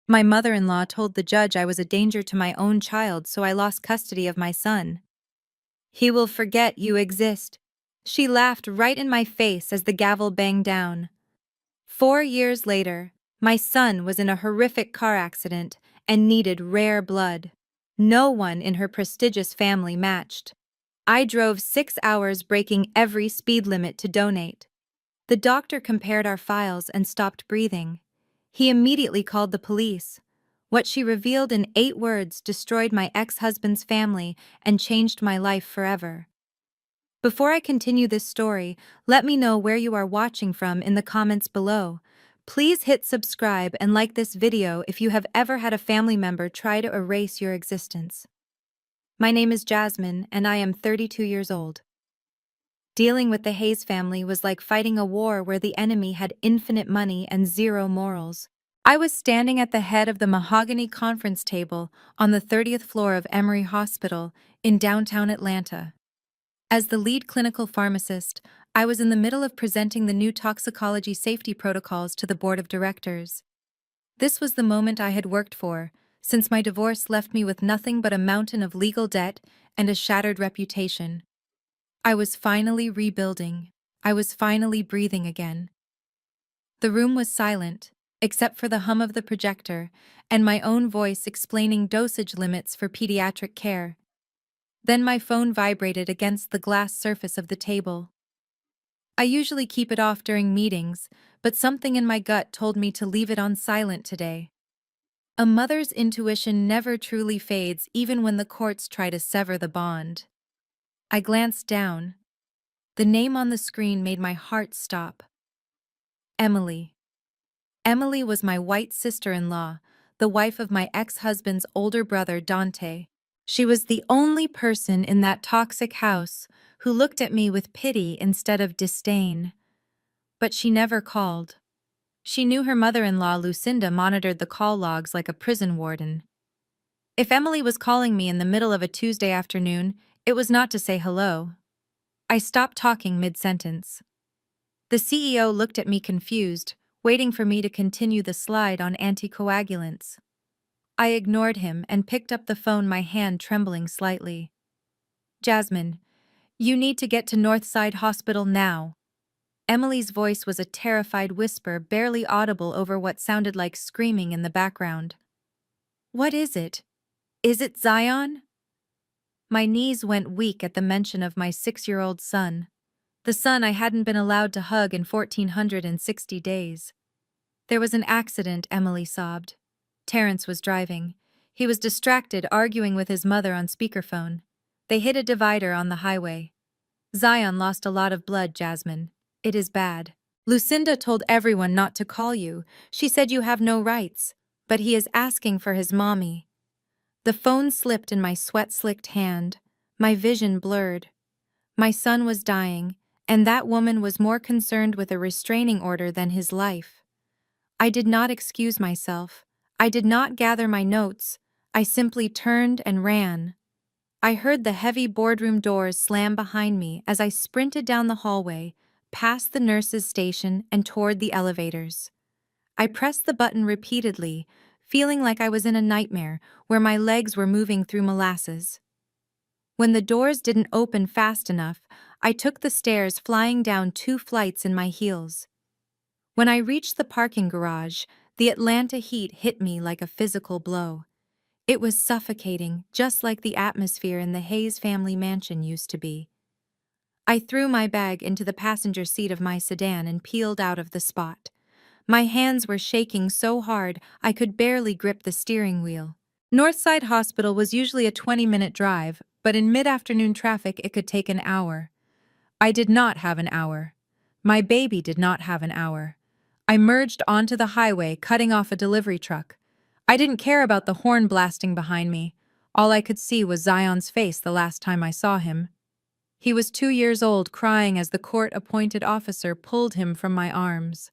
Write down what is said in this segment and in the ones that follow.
My mother-in-law told the judge I was a danger to my own child, so I lost custody of my son. He will forget you exist. She laughed right in my face as the gavel banged down. 4 years later, my son was in a horrific car accident and needed rare blood. No one in her prestigious family matched. I drove 6 hours breaking every speed limit to donate. The doctor compared our files and stopped breathing. He immediately called the police. What she revealed in 8 words destroyed my ex-husband's family and changed my life forever. Before I continue this story, let me know where you are watching from in the comments below. Please hit subscribe and like this video if you have ever had a family member try to erase your existence. My name is Jasmine, and I am 32 years old. Dealing with the Hayes family was like fighting a war where the enemy had infinite money and zero morals. I was standing at the head of the mahogany conference table on the 30th floor of Emory Hospital in downtown Atlanta. As the lead clinical pharmacist, I was in the middle of presenting the new toxicology safety protocols to the board of directors. This was the moment I had worked for, since my divorce left me with nothing but a mountain of legal debt and a shattered reputation. I was finally rebuilding. I was finally breathing again. The room was silent, except for the hum of the projector and my own voice explaining dosage limits for pediatric care. Then my phone vibrated against the glass surface of the table. I usually keep it off during meetings, but something in my gut told me to leave it on silent today. A mother's intuition never truly fades even when the courts try to sever the bond. I glanced down. The name on the screen made my heart stop. Emily. Emily was my white sister-in-law, the wife of my ex-husband's older brother, Dante. She was the only person in that toxic house who looked at me with pity instead of disdain. But she never called. She knew her mother-in-law, Lucinda, monitored the call logs like a prison warden. If Emily was calling me in the middle of a Tuesday afternoon, it was not to say hello. I stopped talking mid-sentence. The CEO looked at me confused, waiting for me to continue the slide on anticoagulants. I ignored him and picked up the phone, my hand trembling slightly. Jasmine, you need to get to Northside Hospital now. Emily's voice was a terrified whisper, barely audible over what sounded like screaming in the background. What is it? Is it Zion? My knees went weak at the mention of my 6-year-old son, the son I hadn't been allowed to hug in 1460 days. There was an accident, Emily sobbed. Terrence was driving. He was distracted, arguing with his mother on speakerphone. They hit a divider on the highway. Zion lost a lot of blood, Jasmine. It is bad. Lucinda told everyone not to call you. She said you have no rights. But he is asking for his mommy. The phone slipped in my sweat-slicked hand. My vision blurred. My son was dying, and that woman was more concerned with a restraining order than his life. I did not excuse myself. I did not gather my notes. I simply turned and ran. I heard the heavy boardroom doors slam behind me as I sprinted down the hallway, past the nurse's station and toward the elevators. I pressed the button repeatedly, feeling like I was in a nightmare where my legs were moving through molasses. When the doors didn't open fast enough, I took the stairs, flying down 2 flights in my heels. When I reached the parking garage, the Atlanta heat hit me like a physical blow. It was suffocating, just like the atmosphere in the Hayes family mansion used to be. I threw my bag into the passenger seat of my sedan and peeled out of the spot. My hands were shaking so hard I could barely grip the steering wheel. Northside Hospital was usually a 20-minute drive, but in mid-afternoon traffic it could take an hour. I did not have an hour. My baby did not have an hour. I merged onto the highway, cutting off a delivery truck. I didn't care about the horn blasting behind me. All I could see was Zion's face the last time I saw him. He was 2 years old, crying as the court-appointed officer pulled him from my arms.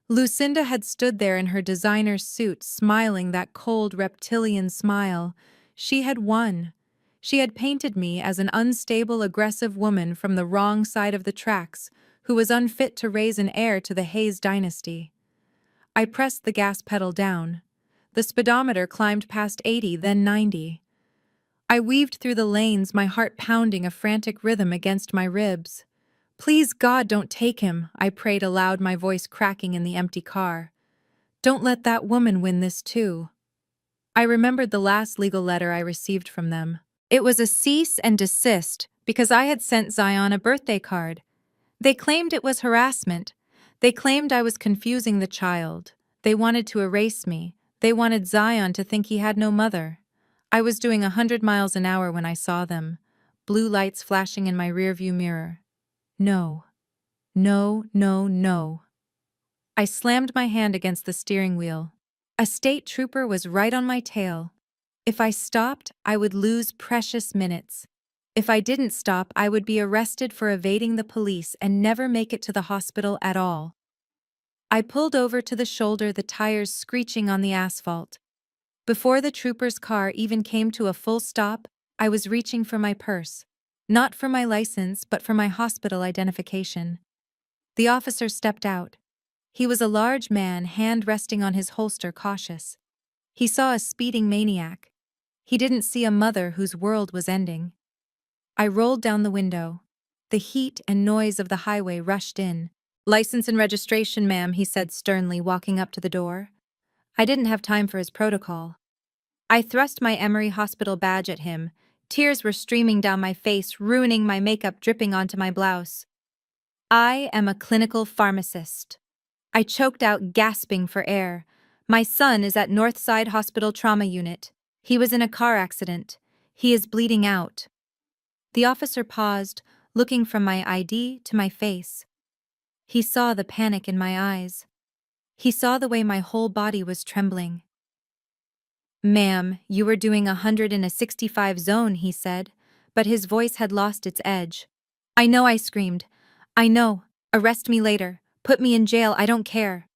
Lucinda had stood there in her designer suit, smiling that cold reptilian smile. She had won. She had painted me as an unstable, aggressive woman from the wrong side of the tracks, who was unfit to raise an heir to the Hayes dynasty. I pressed the gas pedal down. The speedometer climbed past 80, then 90. I weaved through the lanes, my heart pounding a frantic rhythm against my ribs. Please, God, don't take him, I prayed aloud, my voice cracking in the empty car. Don't let that woman win this too. I remembered the last legal letter I received from them. It was a cease and desist because I had sent Zion a birthday card. They claimed it was harassment. They claimed I was confusing the child. They wanted to erase me. They wanted Zion to think he had no mother. I was doing 100 miles an hour when I saw them, blue lights flashing in my rearview mirror. No. No, no, no. I slammed my hand against the steering wheel. A state trooper was right on my tail. If I stopped, I would lose precious minutes. If I didn't stop, I would be arrested for evading the police and never make it to the hospital at all. I pulled over to the shoulder, the tires screeching on the asphalt. Before the trooper's car even came to a full stop, I was reaching for my purse. Not for my license, but for my hospital identification. The officer stepped out. He was a large man, hand resting on his holster, cautious. He saw a speeding maniac. He didn't see a mother whose world was ending. I rolled down the window. The heat and noise of the highway rushed in. "License and registration, ma'am," he said sternly, walking up to the door. I didn't have time for his protocol. I thrust my Emory Hospital badge at him. Tears were streaming down my face, ruining my makeup, dripping onto my blouse. "I am a clinical pharmacist." I choked out, gasping for air. "My son is at Northside Hospital Trauma Unit. He was in a car accident. He is bleeding out." The officer paused, looking from my ID to my face. He saw the panic in my eyes. He saw the way my whole body was trembling. "Ma'am, you were doing 100 in a 65 zone," he said, but his voice had lost its edge. "I know," I screamed. "I know. Arrest me later. Put me in jail, I don't care.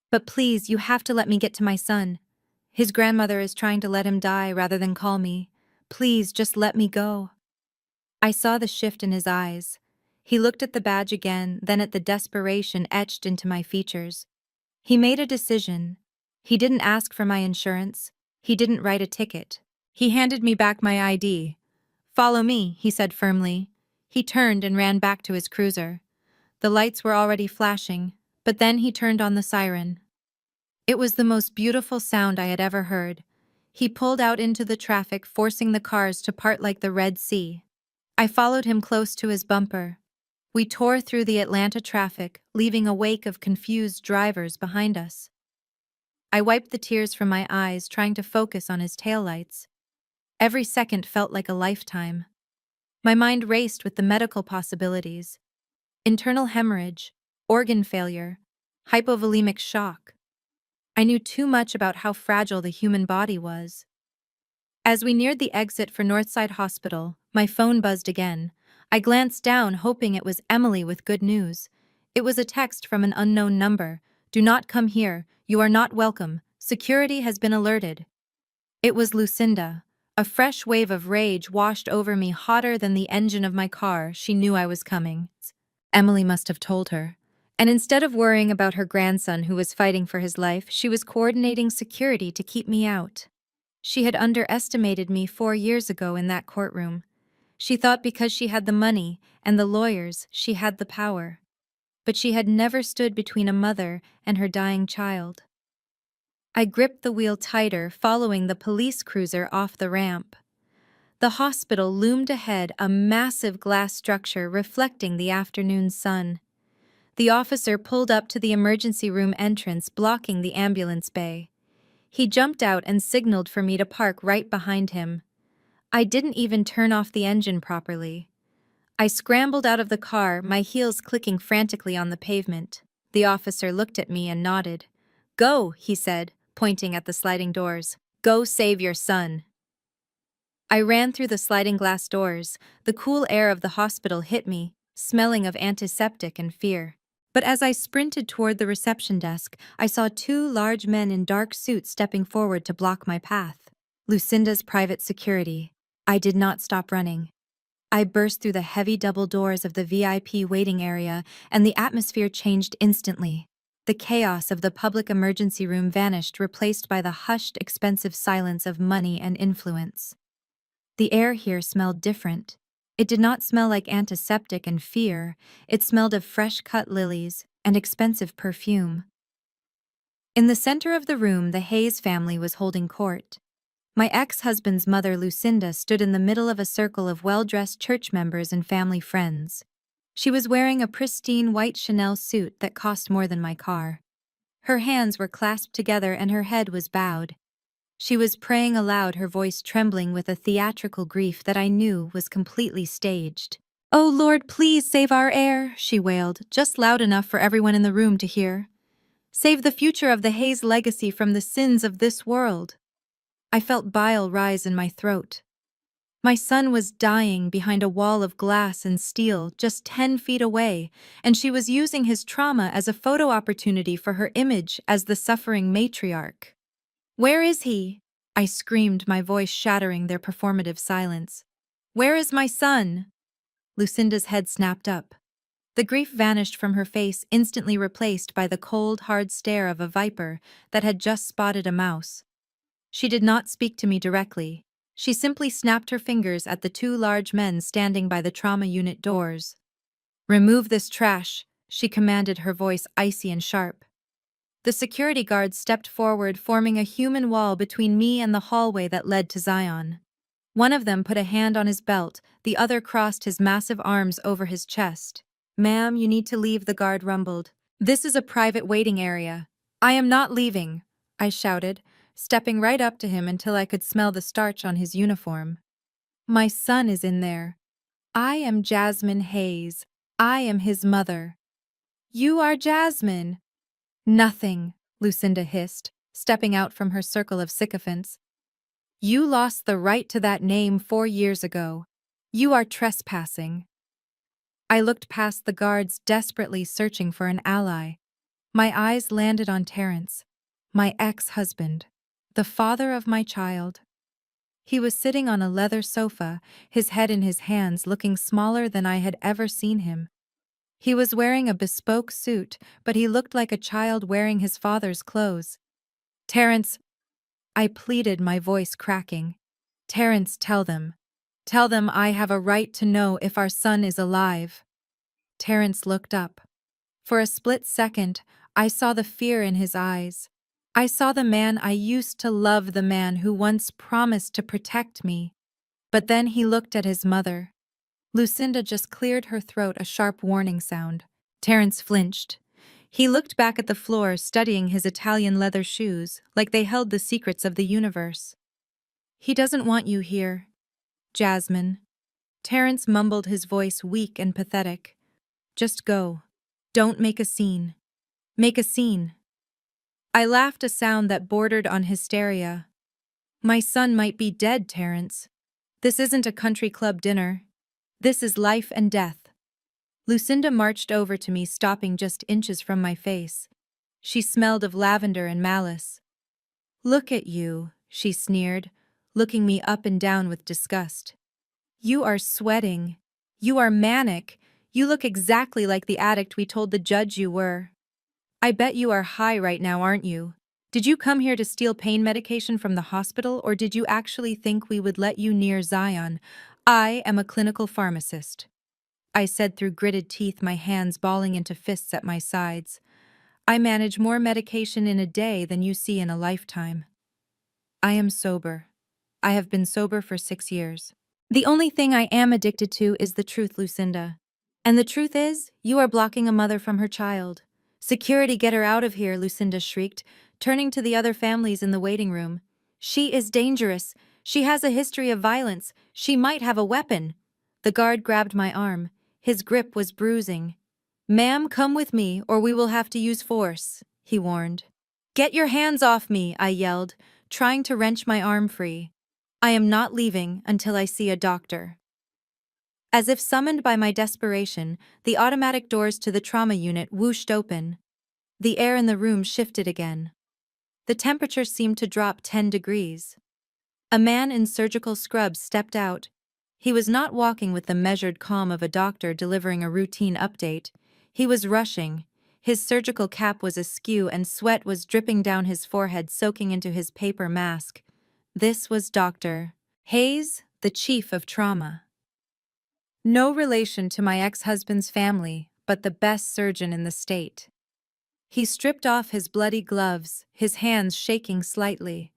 But please, you have to let me get to my son. His grandmother is trying to let him die rather than call me. Please, just let me go." I saw the shift in his eyes. He looked at the badge again, then at the desperation etched into my features. He made a decision. He didn't ask for my insurance. He didn't write a ticket. He handed me back my ID. "Follow me," he said firmly. He turned and ran back to his cruiser. The lights were already flashing, but then he turned on the siren. It was the most beautiful sound I had ever heard. He pulled out into the traffic, forcing the cars to part like the Red Sea. I followed him close to his bumper. We tore through the Atlanta traffic, leaving a wake of confused drivers behind us. I wiped the tears from my eyes, trying to focus on his taillights. Every second felt like a lifetime. My mind raced with the medical possibilities. Internal hemorrhage, organ failure, hypovolemic shock. I knew too much about how fragile the human body was. As we neared the exit for Northside Hospital, my phone buzzed again. I glanced down, hoping it was Emily with good news. It was a text from an unknown number. "Do not come here. You are not welcome. Security has been alerted." It was Lucinda. A fresh wave of rage washed over me, hotter than the engine of my car. She knew I was coming. Emily must have told her. And instead of worrying about her grandson who was fighting for his life, she was coordinating security to keep me out. She had underestimated me 4 years ago in that courtroom. She thought because she had the money and the lawyers, she had the power. But she had never stood between a mother and her dying child. I gripped the wheel tighter, following the police cruiser off the ramp. The hospital loomed ahead, a massive glass structure reflecting the afternoon sun. The officer pulled up to the emergency room entrance, blocking the ambulance bay. He jumped out and signaled for me to park right behind him. I didn't even turn off the engine properly. I scrambled out of the car, my heels clicking frantically on the pavement. The officer looked at me and nodded. "Go," he said, pointing at the sliding doors. "Go save your son." I ran through the sliding glass doors. The cool air of the hospital hit me, smelling of antiseptic and fear. But as I sprinted toward the reception desk, I saw 2 large men in dark suits stepping forward to block my path. Lucinda's private security. I did not stop running. I burst through the heavy double doors of the VIP waiting area, and the atmosphere changed instantly. The chaos of the public emergency room vanished, replaced by the hushed, expensive silence of money and influence. The air here smelled different. It did not smell like antiseptic and fear, it smelled of fresh-cut lilies and expensive perfume. In the center of the room, the Hayes family was holding court. My ex-husband's mother, Lucinda, stood in the middle of a circle of well-dressed church members and family friends. She was wearing a pristine white Chanel suit that cost more than my car. Her hands were clasped together and her head was bowed. She was praying aloud, her voice trembling with a theatrical grief that I knew was completely staged. "Oh Lord, please save our heir," she wailed, just loud enough for everyone in the room to hear. "Save the future of the Hayes legacy from the sins of this world." I felt bile rise in my throat. My son was dying behind a wall of glass and steel just 10 feet away, and she was using his trauma as a photo opportunity for her image as the suffering matriarch. "Where is he?" I screamed, my voice shattering their performative silence. "Where is my son?" Lucinda's head snapped up. The grief vanished from her face, instantly replaced by the cold, hard stare of a viper that had just spotted a mouse. She did not speak to me directly. She simply snapped her fingers at the two large men standing by the trauma unit doors. "Remove this trash," she commanded, her voice icy and sharp. The security guards stepped forward, forming a human wall between me and the hallway that led to Zion. One of them put a hand on his belt, the other crossed his massive arms over his chest. "Ma'am, you need to leave," the guard rumbled. "This is a private waiting area." "I am not leaving," I shouted, stepping right up to him until I could smell the starch on his uniform. "My son is in there. I am Jasmine Hayes. I am his mother." "You are Jasmine." "Nothing," Lucinda hissed, stepping out from her circle of sycophants. "You lost the right to that name 4 years ago. You are trespassing." I looked past the guards, desperately searching for an ally. My eyes landed on Terrence, my ex-husband, the father of my child. He was sitting on a leather sofa, his head in his hands, looking smaller than I had ever seen him. He was wearing a bespoke suit, but he looked like a child wearing his father's clothes. "Terrence," I pleaded, my voice cracking. "Terrence, tell them. Tell them I have a right to know if our son is alive." Terrence looked up. For a split second, I saw the fear in his eyes. I saw the man I used to love, the man who once promised to protect me. But then he looked at his mother. Lucinda just cleared her throat, a sharp warning sound. Terrence flinched. He looked back at the floor, studying his Italian leather shoes, like they held the secrets of the universe. "He doesn't want you here, Jasmine." Terrence mumbled, his voice weak and pathetic. "Just go. Don't make a scene. Make a scene." I laughed, a sound that bordered on hysteria. "My son might be dead, Terrence. This isn't a country club dinner. This is life and death." Lucinda marched over to me, stopping just inches from my face. She smelled of lavender and malice. "Look at you," she sneered, looking me up and down with disgust. "You are sweating. You are manic. You look exactly like the addict we told the judge you were. I bet you are high right now, aren't you? Did you come here to steal pain medication from the hospital, or did you actually think we would let you near Zion? I am a clinical pharmacist," I said through gritted teeth, my hands balling into fists at my sides. "I manage more medication in a day than you see in a lifetime. I am sober. I have been sober for 6 years. The only thing I am addicted to is the truth, Lucinda. And the truth is, you are blocking a mother from her child." "Security, get her out of here," Lucinda shrieked, turning to the other families in the waiting room. "She is dangerous. She has a history of violence. She might have a weapon." The guard grabbed my arm. His grip was bruising. "Ma'am, come with me, or we will have to use force," he warned. "Get your hands off me," I yelled, trying to wrench my arm free. "I am not leaving until I see a doctor." As if summoned by my desperation, the automatic doors to the trauma unit whooshed open. The air in the room shifted again. The temperature seemed to drop 10 degrees. A man in surgical scrubs stepped out. He was not walking with the measured calm of a doctor delivering a routine update. He was rushing, His surgical cap was askew and sweat was dripping down his forehead, soaking into his paper mask. This was Dr. Hayes, the chief of trauma. No relation to my ex-husband's family, but the best surgeon in the state. He stripped off his bloody gloves, his hands shaking slightly.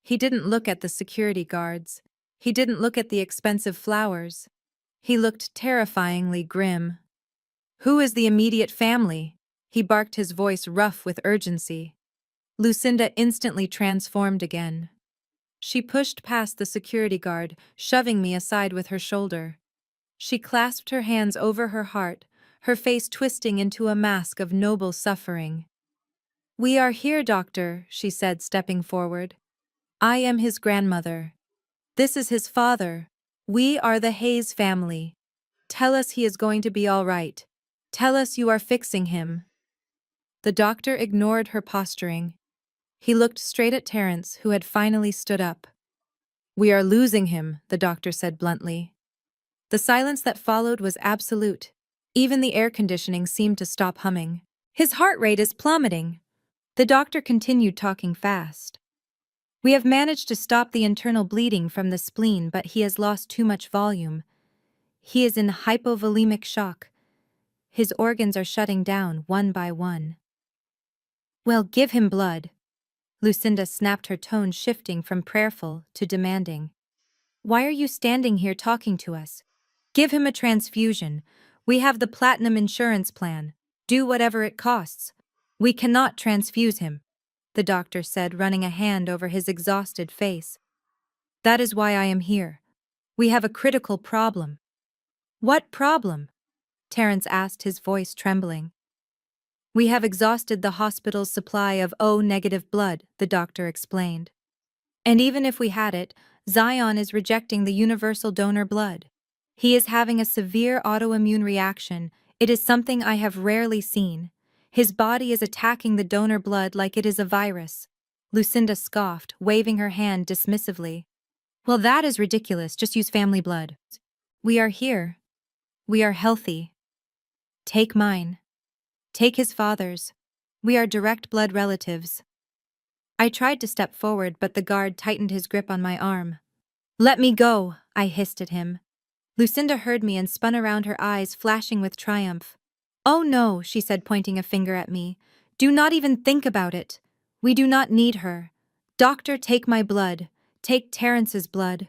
He didn't look at the security guards. He didn't look at the expensive flowers. He looked terrifyingly grim. "Who is the immediate family?" He barked, his voice rough with urgency. Lucinda instantly transformed again. She pushed past the security guard, shoving me aside with her shoulder. She clasped her hands over her heart, her face twisting into a mask of noble suffering. "We are here, doctor," she said, stepping forward. "I am his grandmother. This is his father. We are the Hayes family. Tell us he is going to be all right. Tell us you are fixing him." The doctor ignored her posturing. He looked straight at Terence, who had finally stood up. "We are losing him," the doctor said bluntly. The silence that followed was absolute. Even the air conditioning seemed to stop humming. "His heart rate is plummeting." The doctor continued, talking fast. "We have managed to stop the internal bleeding from the spleen, but he has lost too much volume. He is in hypovolemic shock. His organs are shutting down one by one." "Well, give him blood." Lucinda snapped, her tone shifting from prayerful to demanding. "Why are you standing here talking to us? Give him a transfusion. We have the platinum insurance plan. Do whatever it costs. We cannot transfuse him," the doctor said, running a hand over his exhausted face. "That is why I am here. We have a critical problem." "What problem?" Terence asked, his voice trembling. "We have exhausted the hospital's supply of O-negative blood," the doctor explained. "And even if we had it, Zion is rejecting the universal donor blood. He is having a severe autoimmune reaction. It is something I have rarely seen. His body is attacking the donor blood like it is a virus." Lucinda scoffed, waving her hand dismissively. "Well, that is ridiculous. Just use family blood." "We are here. We are healthy. Take mine. Take his father's. We are direct blood relatives." I tried to step forward, but the guard tightened his grip on my arm. "Let me go," I hissed at him. Lucinda heard me and spun around, her eyes flashing with triumph. "Oh no," she said, pointing a finger at me. "Do not even think about it. We do not need her. Doctor, take my blood. Take Terence's blood.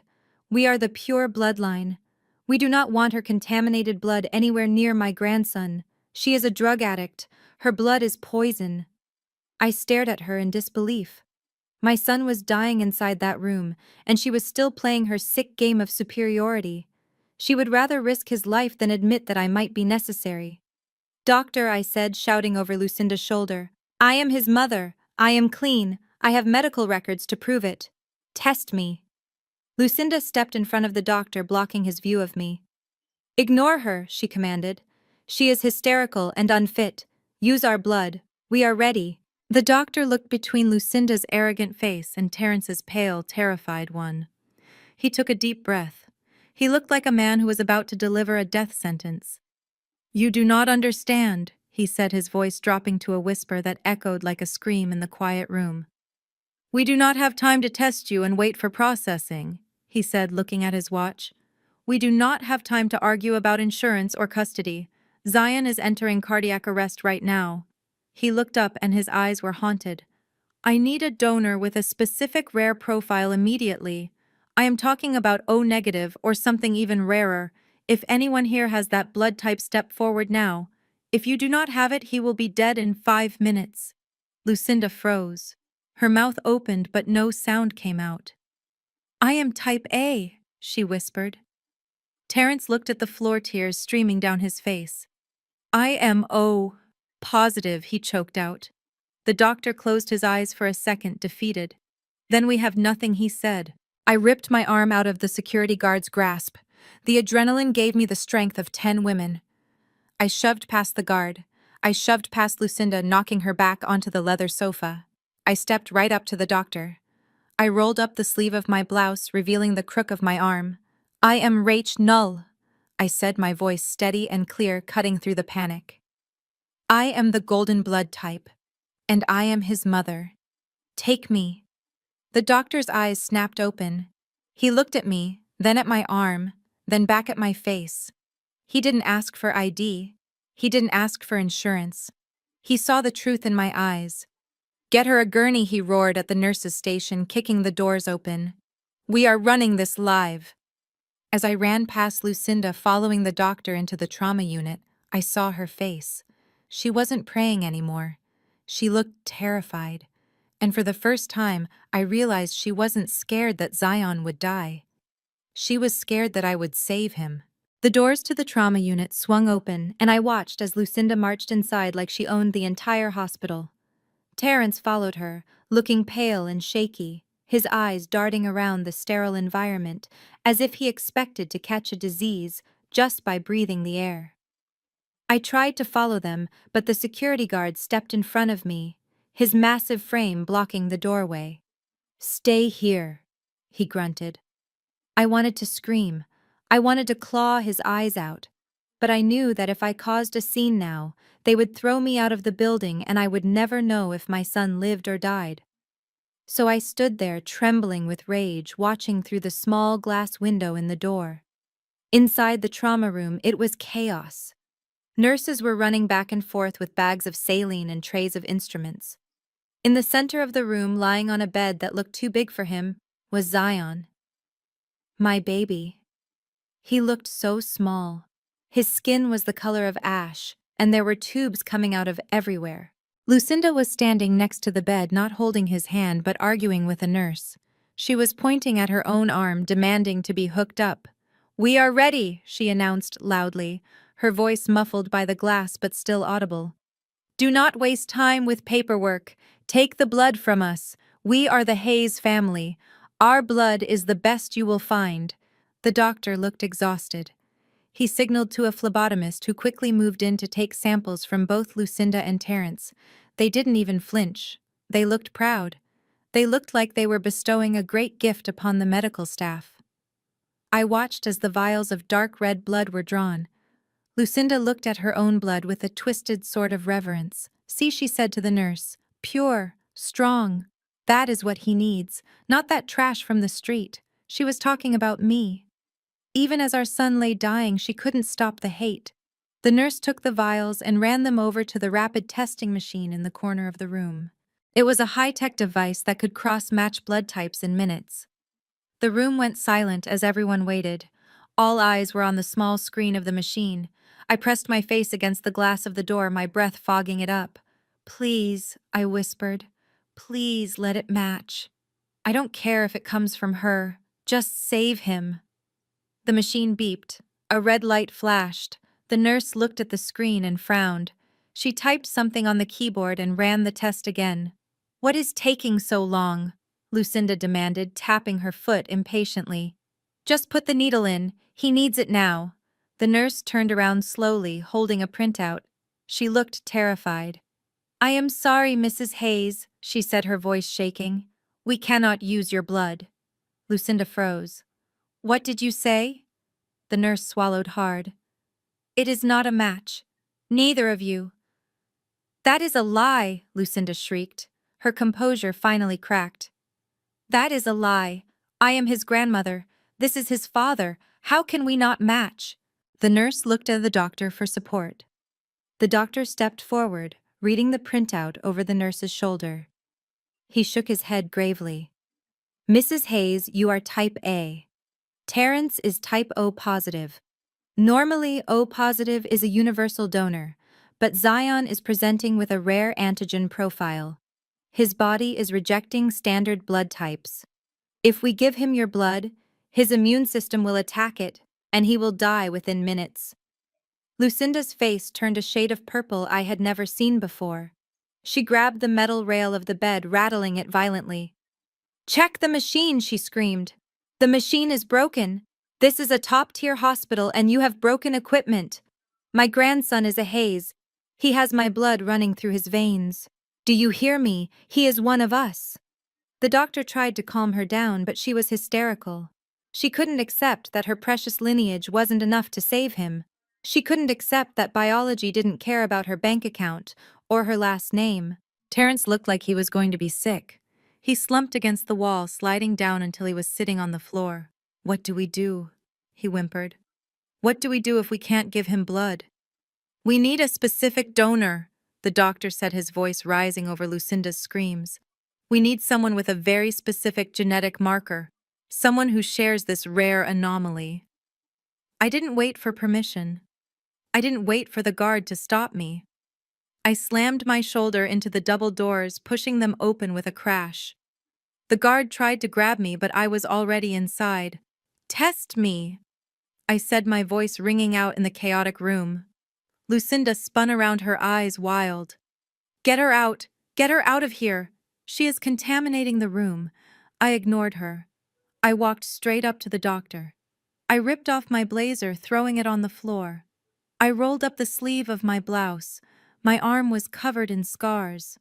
We are the pure bloodline. We do not want her contaminated blood anywhere near my grandson. She is a drug addict. Her blood is poison." I stared at her in disbelief. My son was dying inside that room, and she was still playing her sick game of superiority. She would rather risk his life than admit that I might be necessary. "Doctor," I said, shouting over Lucinda's shoulder. "I am his mother. I am clean. I have medical records to prove it. Test me." Lucinda stepped in front of the doctor, blocking his view of me. "Ignore her," she commanded. "She is hysterical and unfit. Use our blood. We are ready." The doctor looked between Lucinda's arrogant face and Terence's pale, terrified one. He took a deep breath. He looked like a man who was about to deliver a death sentence. "You do not understand," he said, his voice dropping to a whisper that echoed like a scream in the quiet room. "We do not have time to test you and wait for processing," he said, looking at his watch. "We do not have time to argue about insurance or custody. Zion is entering cardiac arrest right now." He looked up and his eyes were haunted. "I need a donor with a specific rare profile immediately. I am talking about O-negative or something even rarer. If anyone here has that blood type, step forward now. If you do not have it, he will be dead in 5 minutes." Lucinda froze. Her mouth opened, but no sound came out. "I am type A," she whispered. Terence looked at the floor, tears streaming down his face. "I am O positive," he choked out. The doctor closed his eyes for a second, defeated. "Then we have nothing," he said. I ripped my arm out of the security guard's grasp. The adrenaline gave me the strength of 10 women. I shoved past the guard. I shoved past Lucinda, knocking her back onto the leather sofa. I stepped right up to the doctor. I rolled up the sleeve of my blouse, revealing the crook of my arm. "I am Rach Null," I said, my voice steady and clear, cutting through the panic. I am the golden blood type, and I am his mother. Take me. The doctor's eyes snapped open. He looked at me, then at my arm, then back at my face. He didn't ask for ID. He didn't ask for insurance. He saw the truth in my eyes. Get her a gurney, he roared at the nurse's station, kicking the doors open. We are running this live. As I ran past Lucinda following the doctor into the trauma unit, I saw her face. She wasn't praying anymore. She looked terrified. And for the first time, I realized she wasn't scared that Zion would die. She was scared that I would save him. The doors to the trauma unit swung open, and I watched as Lucinda marched inside like she owned the entire hospital. Terrence followed her, looking pale and shaky, his eyes darting around the sterile environment, as if he expected to catch a disease just by breathing the air. I tried to follow them, but the security guard stepped in front of me, his massive frame blocking the doorway. Stay here, he grunted. I wanted to scream. I wanted to claw his eyes out. But I knew that if I caused a scene now, they would throw me out of the building and I would never know if my son lived or died. So I stood there trembling with rage, watching through the small glass window in the door. Inside the trauma room, it was chaos. Nurses were running back and forth with bags of saline and trays of instruments. In the center of the room, lying on a bed that looked too big for him, was Zion. My baby. He looked so small. His skin was the color of ash, and there were tubes coming out of everywhere. Lucinda was standing next to the bed, not holding his hand but arguing with a nurse. She was pointing at her own arm, demanding to be hooked up. We are ready, she announced loudly, her voice muffled by the glass but still audible. Do not waste time with paperwork. Take the blood from us. We are the Hayes family. Our blood is the best you will find. The doctor looked exhausted. He signaled to a phlebotomist who quickly moved in to take samples from both Lucinda and Terrence. They didn't even flinch. They looked proud. They looked like they were bestowing a great gift upon the medical staff. I watched as the vials of dark red blood were drawn. Lucinda looked at her own blood with a twisted sort of reverence. See, she said to the nurse, pure, strong. That is what he needs, not that trash from the street. She was talking about me. Even as our son lay dying, she couldn't stop the hate. The nurse took the vials and ran them over to the rapid testing machine in the corner of the room. It was a high-tech device that could cross-match blood types in minutes. The room went silent as everyone waited. All eyes were on the small screen of the machine. I pressed my face against the glass of the door, my breath fogging it up. Please, I whispered. Please let it match. I don't care if it comes from her. Just save him. The machine beeped. A red light flashed. The nurse looked at the screen and frowned. She typed something on the keyboard and ran the test again. What is taking so long? Lucinda demanded, tapping her foot impatiently. Just put the needle in. He needs it now. The nurse turned around slowly, holding a printout. She looked terrified. I am sorry, Mrs. Hayes, she said, her voice shaking. We cannot use your blood. Lucinda froze. What did you say? The nurse swallowed hard. It is not a match. Neither of you. That is a lie, Lucinda shrieked. Her composure finally cracked. That is a lie. I am his grandmother. This is his father. How can we not match? The nurse looked at the doctor for support. The doctor stepped forward, reading the printout over the nurse's shoulder. He shook his head gravely. Mrs. Hayes, you are type A. Terrence is type O positive. Normally, O positive is a universal donor, but Zion is presenting with a rare antigen profile. His body is rejecting standard blood types. If we give him your blood, his immune system will attack it, and he will die within minutes. Lucinda's face turned a shade of purple I had never seen before. She grabbed the metal rail of the bed, rattling it violently. Check the machine, she screamed. The machine is broken. This is a top-tier hospital and you have broken equipment. My grandson is a Hayes. He has my blood running through his veins. Do you hear me? He is one of us. The doctor tried to calm her down, but she was hysterical. She couldn't accept that her precious lineage wasn't enough to save him. She couldn't accept that biology didn't care about her bank account or her last name. Terrence looked like he was going to be sick. He slumped against the wall, sliding down until he was sitting on the floor. "What do we do?" he whimpered. "What do we do if we can't give him blood?" "We need a specific donor," the doctor said, his voice rising over Lucinda's screams. "We need someone with a very specific genetic marker, someone who shares this rare anomaly." I didn't wait for permission. I didn't wait for the guard to stop me. I slammed my shoulder into the double doors, pushing them open with a crash. The guard tried to grab me, but I was already inside. "Test me," I said, my voice ringing out in the chaotic room. Lucinda spun around, her eyes wild. "Get her out! Get her out of here! She is contaminating the room." I ignored her. I walked straight up to the doctor. I ripped off my blazer, throwing it on the floor. I rolled up the sleeve of my blouse. My arm was covered in scars.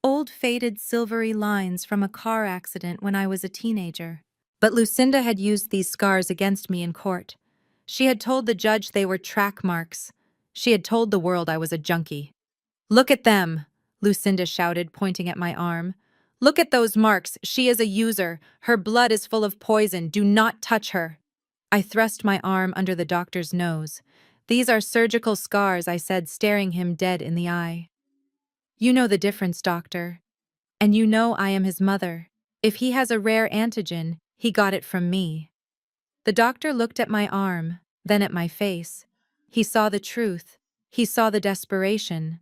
Old faded silvery lines from a car accident when I was a teenager. But Lucinda had used these scars against me in court. She had told the judge they were track marks. She had told the world I was a junkie. "Look at them," Lucinda shouted, pointing at my arm. "Look at those marks. She is a user. Her blood is full of poison. Do not touch her." I thrust my arm under the doctor's nose. "These are surgical scars," I said, staring him dead in the eye. "You know the difference, doctor. And you know I am his mother. If he has a rare antigen, he got it from me." The doctor looked at my arm, then at my face. He saw the truth. He saw the desperation.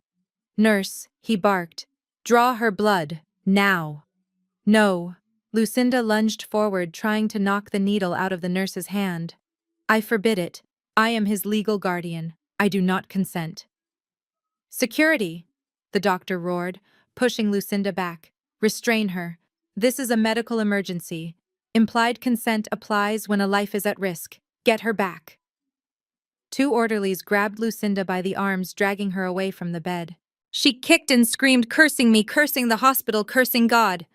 "Nurse," he barked, "draw her blood, now." "No." Lucinda lunged forward, trying to knock the needle out of the nurse's hand. "I forbid it. I am his legal guardian. I do not consent." "Security!" the doctor roared, pushing Lucinda back. "Restrain her. This is a medical emergency. Implied consent applies when a life is at risk. Get her back." Two orderlies grabbed Lucinda by the arms, dragging her away from the bed. She kicked and screamed, cursing me, cursing the hospital, cursing God.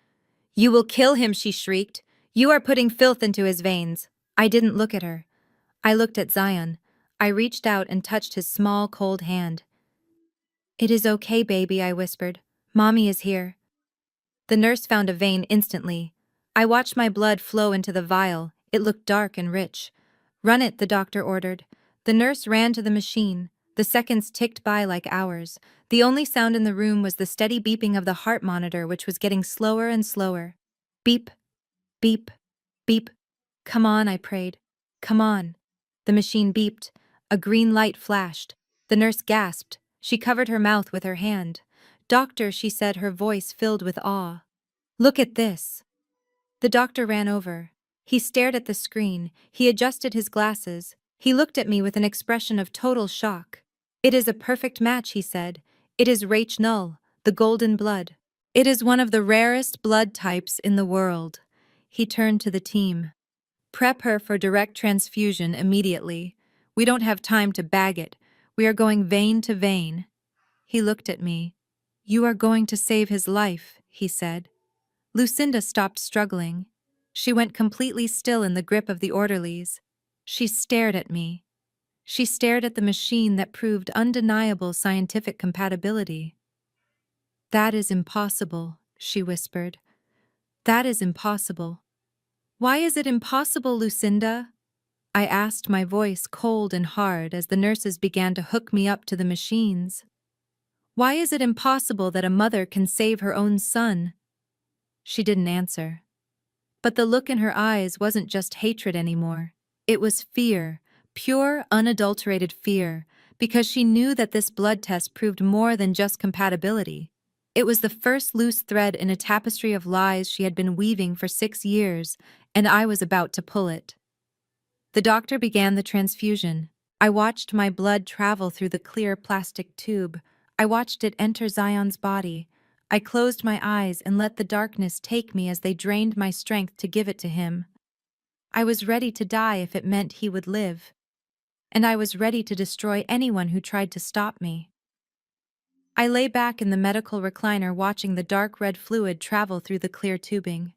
"You will kill him," she shrieked. "You are putting filth into his veins." I didn't look at her. I looked at Zion. I reached out and touched his small, cold hand. "It is okay, baby," I whispered. "Mommy is here." The nurse found a vein instantly. I watched my blood flow into the vial. It looked dark and rich. "Run it," the doctor ordered. The nurse ran to the machine. The seconds ticked by like hours. The only sound in the room was the steady beeping of the heart monitor, which was getting slower and slower. Beep, beep, beep. "Come on," I prayed. "Come on." The machine beeped. A green light flashed. The nurse gasped. She covered her mouth with her hand. "Doctor," she said, her voice filled with awe. "Look at this." The doctor ran over. He stared at the screen. He adjusted his glasses. He looked at me with an expression of total shock. "It is a perfect match," he said. "It is renewal, the golden blood. It is one of the rarest blood types in the world." He turned to the team. "Prep her for direct transfusion immediately. We don't have time to bag it. We are going vein to vein." He looked at me. "You are going to save his life," he said. Lucinda stopped struggling. She went completely still in the grip of the orderlies. She stared at me. She stared at the machine that proved undeniable scientific compatibility. "That is impossible," she whispered. "That is impossible." "Why is it impossible, Lucinda?" I asked, my voice cold and hard as the nurses began to hook me up to the machines. "Why is it impossible that a mother can save her own son?" She didn't answer. But the look in her eyes wasn't just hatred anymore. It was fear, pure, unadulterated fear, because she knew that this blood test proved more than just compatibility. It was the first loose thread in a tapestry of lies she had been weaving for 6 years, and I was about to pull it. The doctor began the transfusion. I watched my blood travel through the clear plastic tube. I watched it enter Zion's body. I closed my eyes and let the darkness take me as they drained my strength to give it to him. I was ready to die if it meant he would live. And I was ready to destroy anyone who tried to stop me. I lay back in the medical recliner watching the dark red fluid travel through the clear tubing.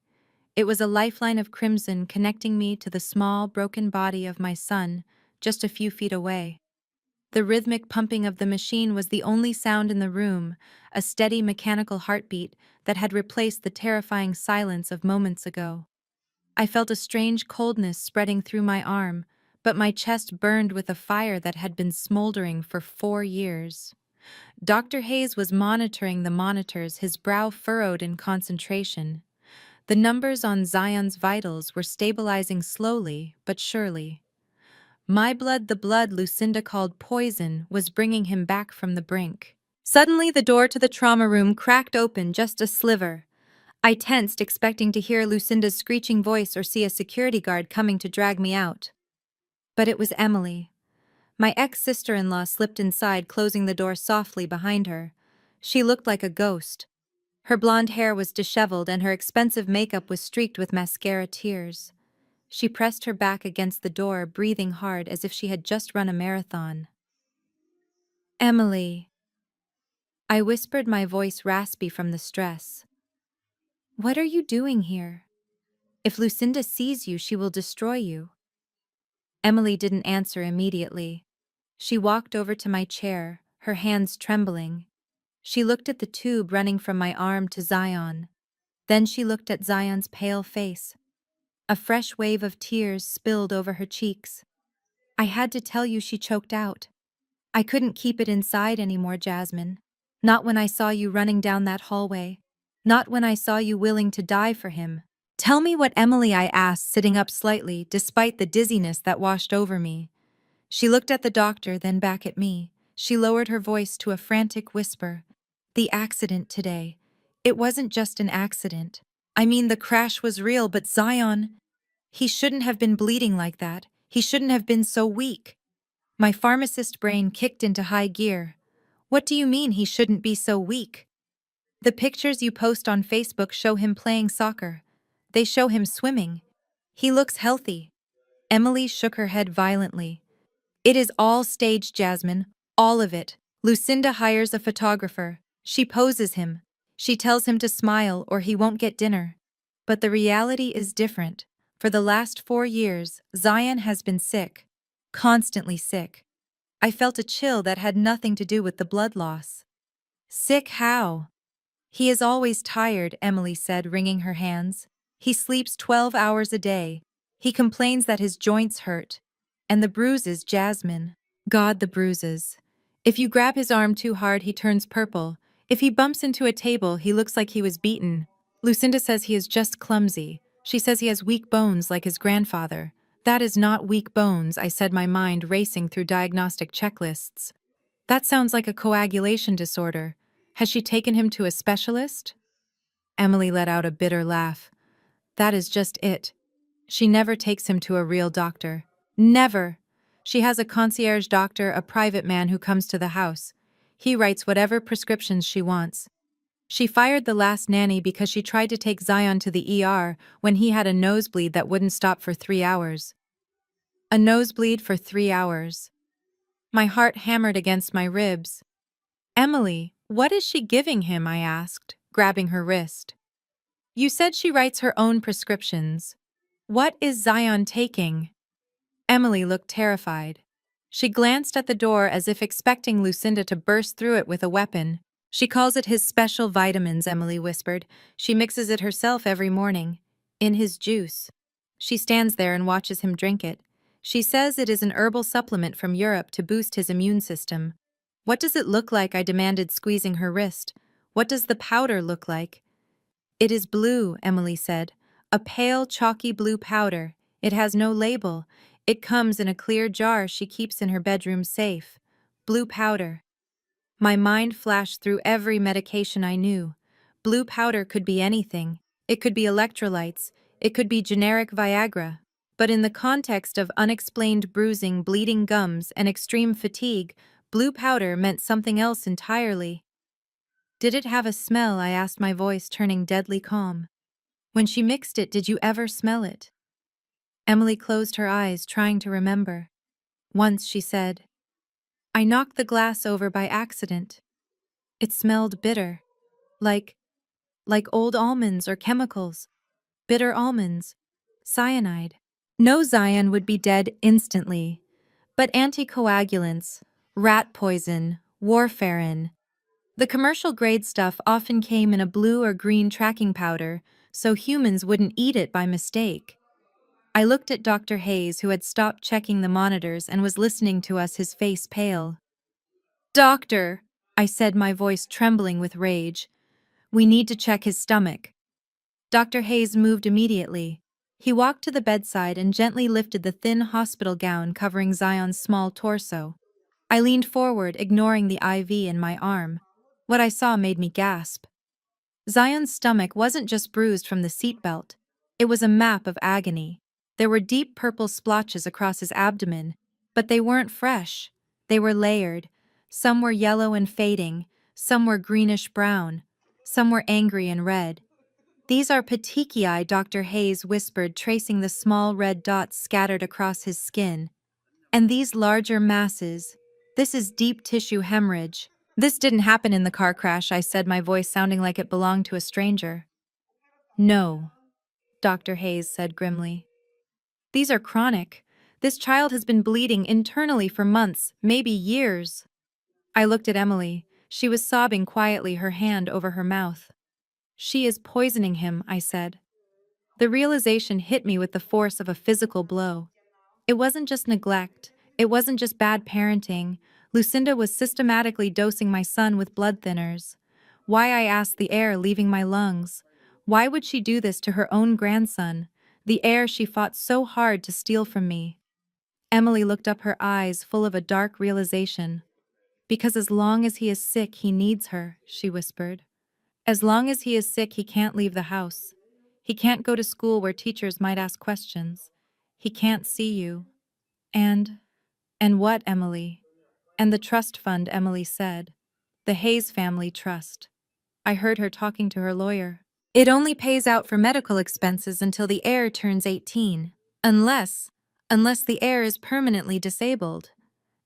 It was a lifeline of crimson connecting me to the small, broken body of my son, just a few feet away. The rhythmic pumping of the machine was the only sound in the room, a steady mechanical heartbeat that had replaced the terrifying silence of moments ago. I felt a strange coldness spreading through my arm, but my chest burned with a fire that had been smoldering for 4 years. Dr. Hayes was monitoring the monitors, his brow furrowed in concentration. The numbers on Zion's vitals were stabilizing slowly but surely. My blood, the blood Lucinda called poison, was bringing him back from the brink. Suddenly, the door to the trauma room cracked open just a sliver. I tensed, expecting to hear Lucinda's screeching voice or see a security guard coming to drag me out. But it was Emily. My ex-sister-in-law slipped inside, closing the door softly behind her. She looked like a ghost. Her blonde hair was disheveled and her expensive makeup was streaked with mascara tears. She pressed her back against the door, breathing hard as if she had just run a marathon. "Emily," I whispered, my voice raspy from the stress. "What are you doing here? If Lucinda sees you, she will destroy you." Emily didn't answer immediately. She walked over to my chair, her hands trembling. She looked at the tube running from my arm to Zion. Then she looked at Zion's pale face. A fresh wave of tears spilled over her cheeks. "I had to tell you," she choked out. "I couldn't keep it inside anymore, Jasmine. Not when I saw you running down that hallway. Not when I saw you willing to die for him." "Tell me what, Emily?" I asked, sitting up slightly, despite the dizziness that washed over me. She looked at the doctor, then back at me. She lowered her voice to a frantic whisper. "The accident today. It wasn't just an accident. I mean, the crash was real, but Zion, he shouldn't have been bleeding like that. He shouldn't have been so weak." My pharmacist brain kicked into high gear. "What do you mean he shouldn't be so weak? The pictures you post on Facebook show him playing soccer. They show him swimming. He looks healthy." Emily shook her head violently. "It is all staged, Jasmine. All of it. Lucinda hires a photographer. She poses him. She tells him to smile or he won't get dinner. But the reality is different. For the last 4 years, Zion has been sick. Constantly sick." I felt a chill that had nothing to do with the blood loss. "Sick how?" "He is always tired," Emily said, wringing her hands. "He sleeps 12 hours a day. He complains that his joints hurt. And the bruises, Jasmine. God, the bruises. If you grab his arm too hard, he turns purple. If he bumps into a table, he looks like he was beaten. Lucinda says he is just clumsy. She says he has weak bones like his grandfather." "That is not weak bones," I said, my mind racing through diagnostic checklists. "That sounds like a coagulation disorder. Has she taken him to a specialist?" Emily let out a bitter laugh. "That is just it. She never takes him to a real doctor. Never. She has a concierge doctor, a private man who comes to the house. He writes whatever prescriptions she wants. She fired the last nanny because she tried to take Zion to the ER when he had a nosebleed that wouldn't stop for 3 hours. A nosebleed for 3 hours. My heart hammered against my ribs. "Emily, what is she giving him?" I asked, grabbing her wrist. "You said she writes her own prescriptions. What is Zion taking?" Emily looked terrified. She glanced at the door as if expecting Lucinda to burst through it with a weapon. "She calls it his special vitamins," Emily whispered. "She mixes it herself every morning. In his juice. She stands there and watches him drink it. She says it is an herbal supplement from Europe to boost his immune system." "What does it look like?" I demanded, squeezing her wrist. "What does the powder look like?" "It is blue," Emily said. "A pale, chalky blue powder. It has no label. It comes in a clear jar she keeps in her bedroom safe. Blue powder." My mind flashed through every medication I knew. Blue powder could be anything. It could be electrolytes. It could be generic Viagra. But in the context of unexplained bruising, bleeding gums, and extreme fatigue, blue powder meant something else entirely. "Did it have a smell?" I asked, my voice turning deadly calm. "When she mixed it, did you ever smell it?" Emily closed her eyes, trying to remember. "Once," she said. "I knocked the glass over by accident. It smelled bitter. Like old almonds or chemicals. Bitter almonds. Cyanide. No, Zion would be dead instantly. But anticoagulants, rat poison, warfarin. The commercial-grade stuff often came in a blue or green tracking powder, so humans wouldn't eat it by mistake. I looked at Dr. Hayes, who had stopped checking the monitors and was listening to us, his face pale. "Doctor," I said, my voice trembling with rage, "we need to check his stomach." Dr. Hayes moved immediately. He walked to the bedside and gently lifted the thin hospital gown covering Zion's small torso. I leaned forward, ignoring the IV in my arm. What I saw made me gasp. Zion's stomach wasn't just bruised from the seatbelt. It was a map of agony. There were deep purple splotches across his abdomen, but they weren't fresh. They were layered. Some were yellow and fading, some were greenish-brown, some were angry and red. "These are petechiae," Dr. Hayes whispered, tracing the small red dots scattered across his skin. "And these larger masses, this is deep tissue hemorrhage." "This didn't happen in the car crash," I said, my voice sounding like it belonged to a stranger. "No," Dr. Hayes said grimly. "These are chronic. This child has been bleeding internally for months, maybe years." I looked at Emily. She was sobbing quietly, her hand over her mouth. "She is poisoning him," I said. The realization hit me with the force of a physical blow. It wasn't just neglect. It wasn't just bad parenting. Lucinda was systematically dosing my son with blood thinners. Why, I asked, the air leaving my lungs? Why would she do this to her own grandson, the air she fought so hard to steal from me? Emily looked up, her eyes full of a dark realization. "Because as long as he is sick, he needs her," she whispered. "As long as he is sick, he can't leave the house. He can't go to school where teachers might ask questions. He can't see you. And what, Emily?" "And the trust fund," Emily said. "The Hayes family trust." I heard her talking to her lawyer. "It only pays out for medical expenses until the heir turns 18. Unless the heir is permanently disabled.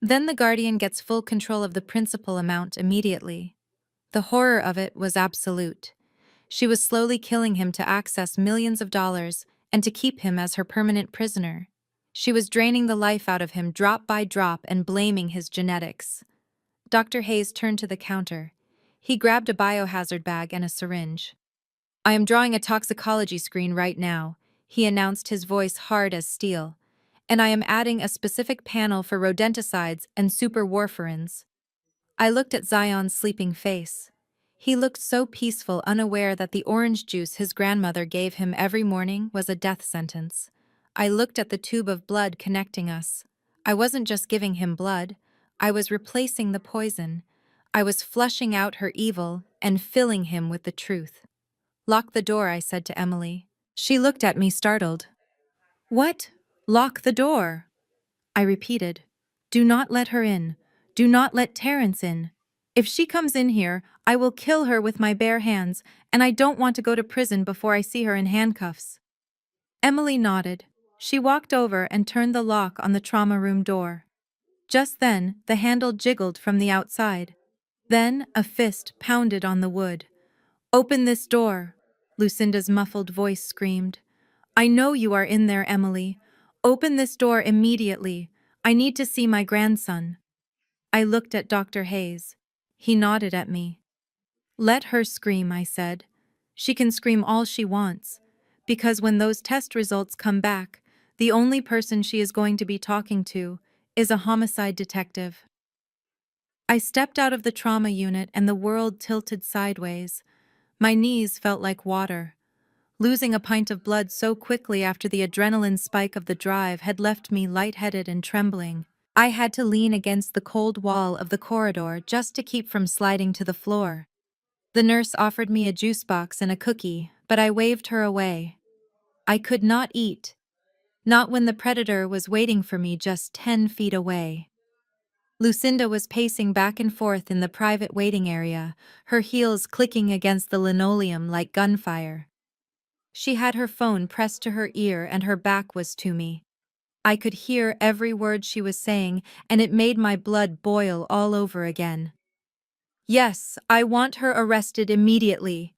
Then the guardian gets full control of the principal amount immediately." The horror of it was absolute. She was slowly killing him to access millions of dollars and to keep him as her permanent prisoner. She was draining the life out of him drop by drop and blaming his genetics. Dr. Hayes turned to the counter. He grabbed a biohazard bag and a syringe. "I am drawing a toxicology screen right now," he announced, his voice hard as steel. "And I am adding a specific panel for rodenticides and superwarfarins." I looked at Zion's sleeping face. He looked so peaceful, unaware that the orange juice his grandmother gave him every morning was a death sentence. I looked at the tube of blood connecting us. I wasn't just giving him blood. I was replacing the poison. I was flushing out her evil and filling him with the truth. "Lock the door," I said to Emily. She looked at me, startled. "What? Lock the door?" I repeated. "Do not let her in. Do not let Terrence in. If she comes in here, I will kill her with my bare hands, and I don't want to go to prison before I see her in handcuffs." Emily nodded. She walked over and turned the lock on the trauma room door. Just then, the handle jiggled from the outside. Then, a fist pounded on the wood. "Open this door," Lucinda's muffled voice screamed. "I know you are in there, Emily. Open this door immediately. I need to see my grandson." I looked at Dr. Hayes. He nodded at me. "Let her scream," I said. "She can scream all she wants, because when those test results come back, the only person she is going to be talking to is a homicide detective." I stepped out of the trauma unit and the world tilted sideways. My knees felt like water. Losing a pint of blood so quickly after the adrenaline spike of the drive had left me lightheaded and trembling. I had to lean against the cold wall of the corridor just to keep from sliding to the floor. The nurse offered me a juice box and a cookie, but I waved her away. I could not eat. Not when the predator was waiting for me just 10 feet away. Lucinda was pacing back and forth in the private waiting area, her heels clicking against the linoleum like gunfire. She had her phone pressed to her ear and her back was to me. I could hear every word she was saying, and it made my blood boil all over again. "Yes, I want her arrested immediately,"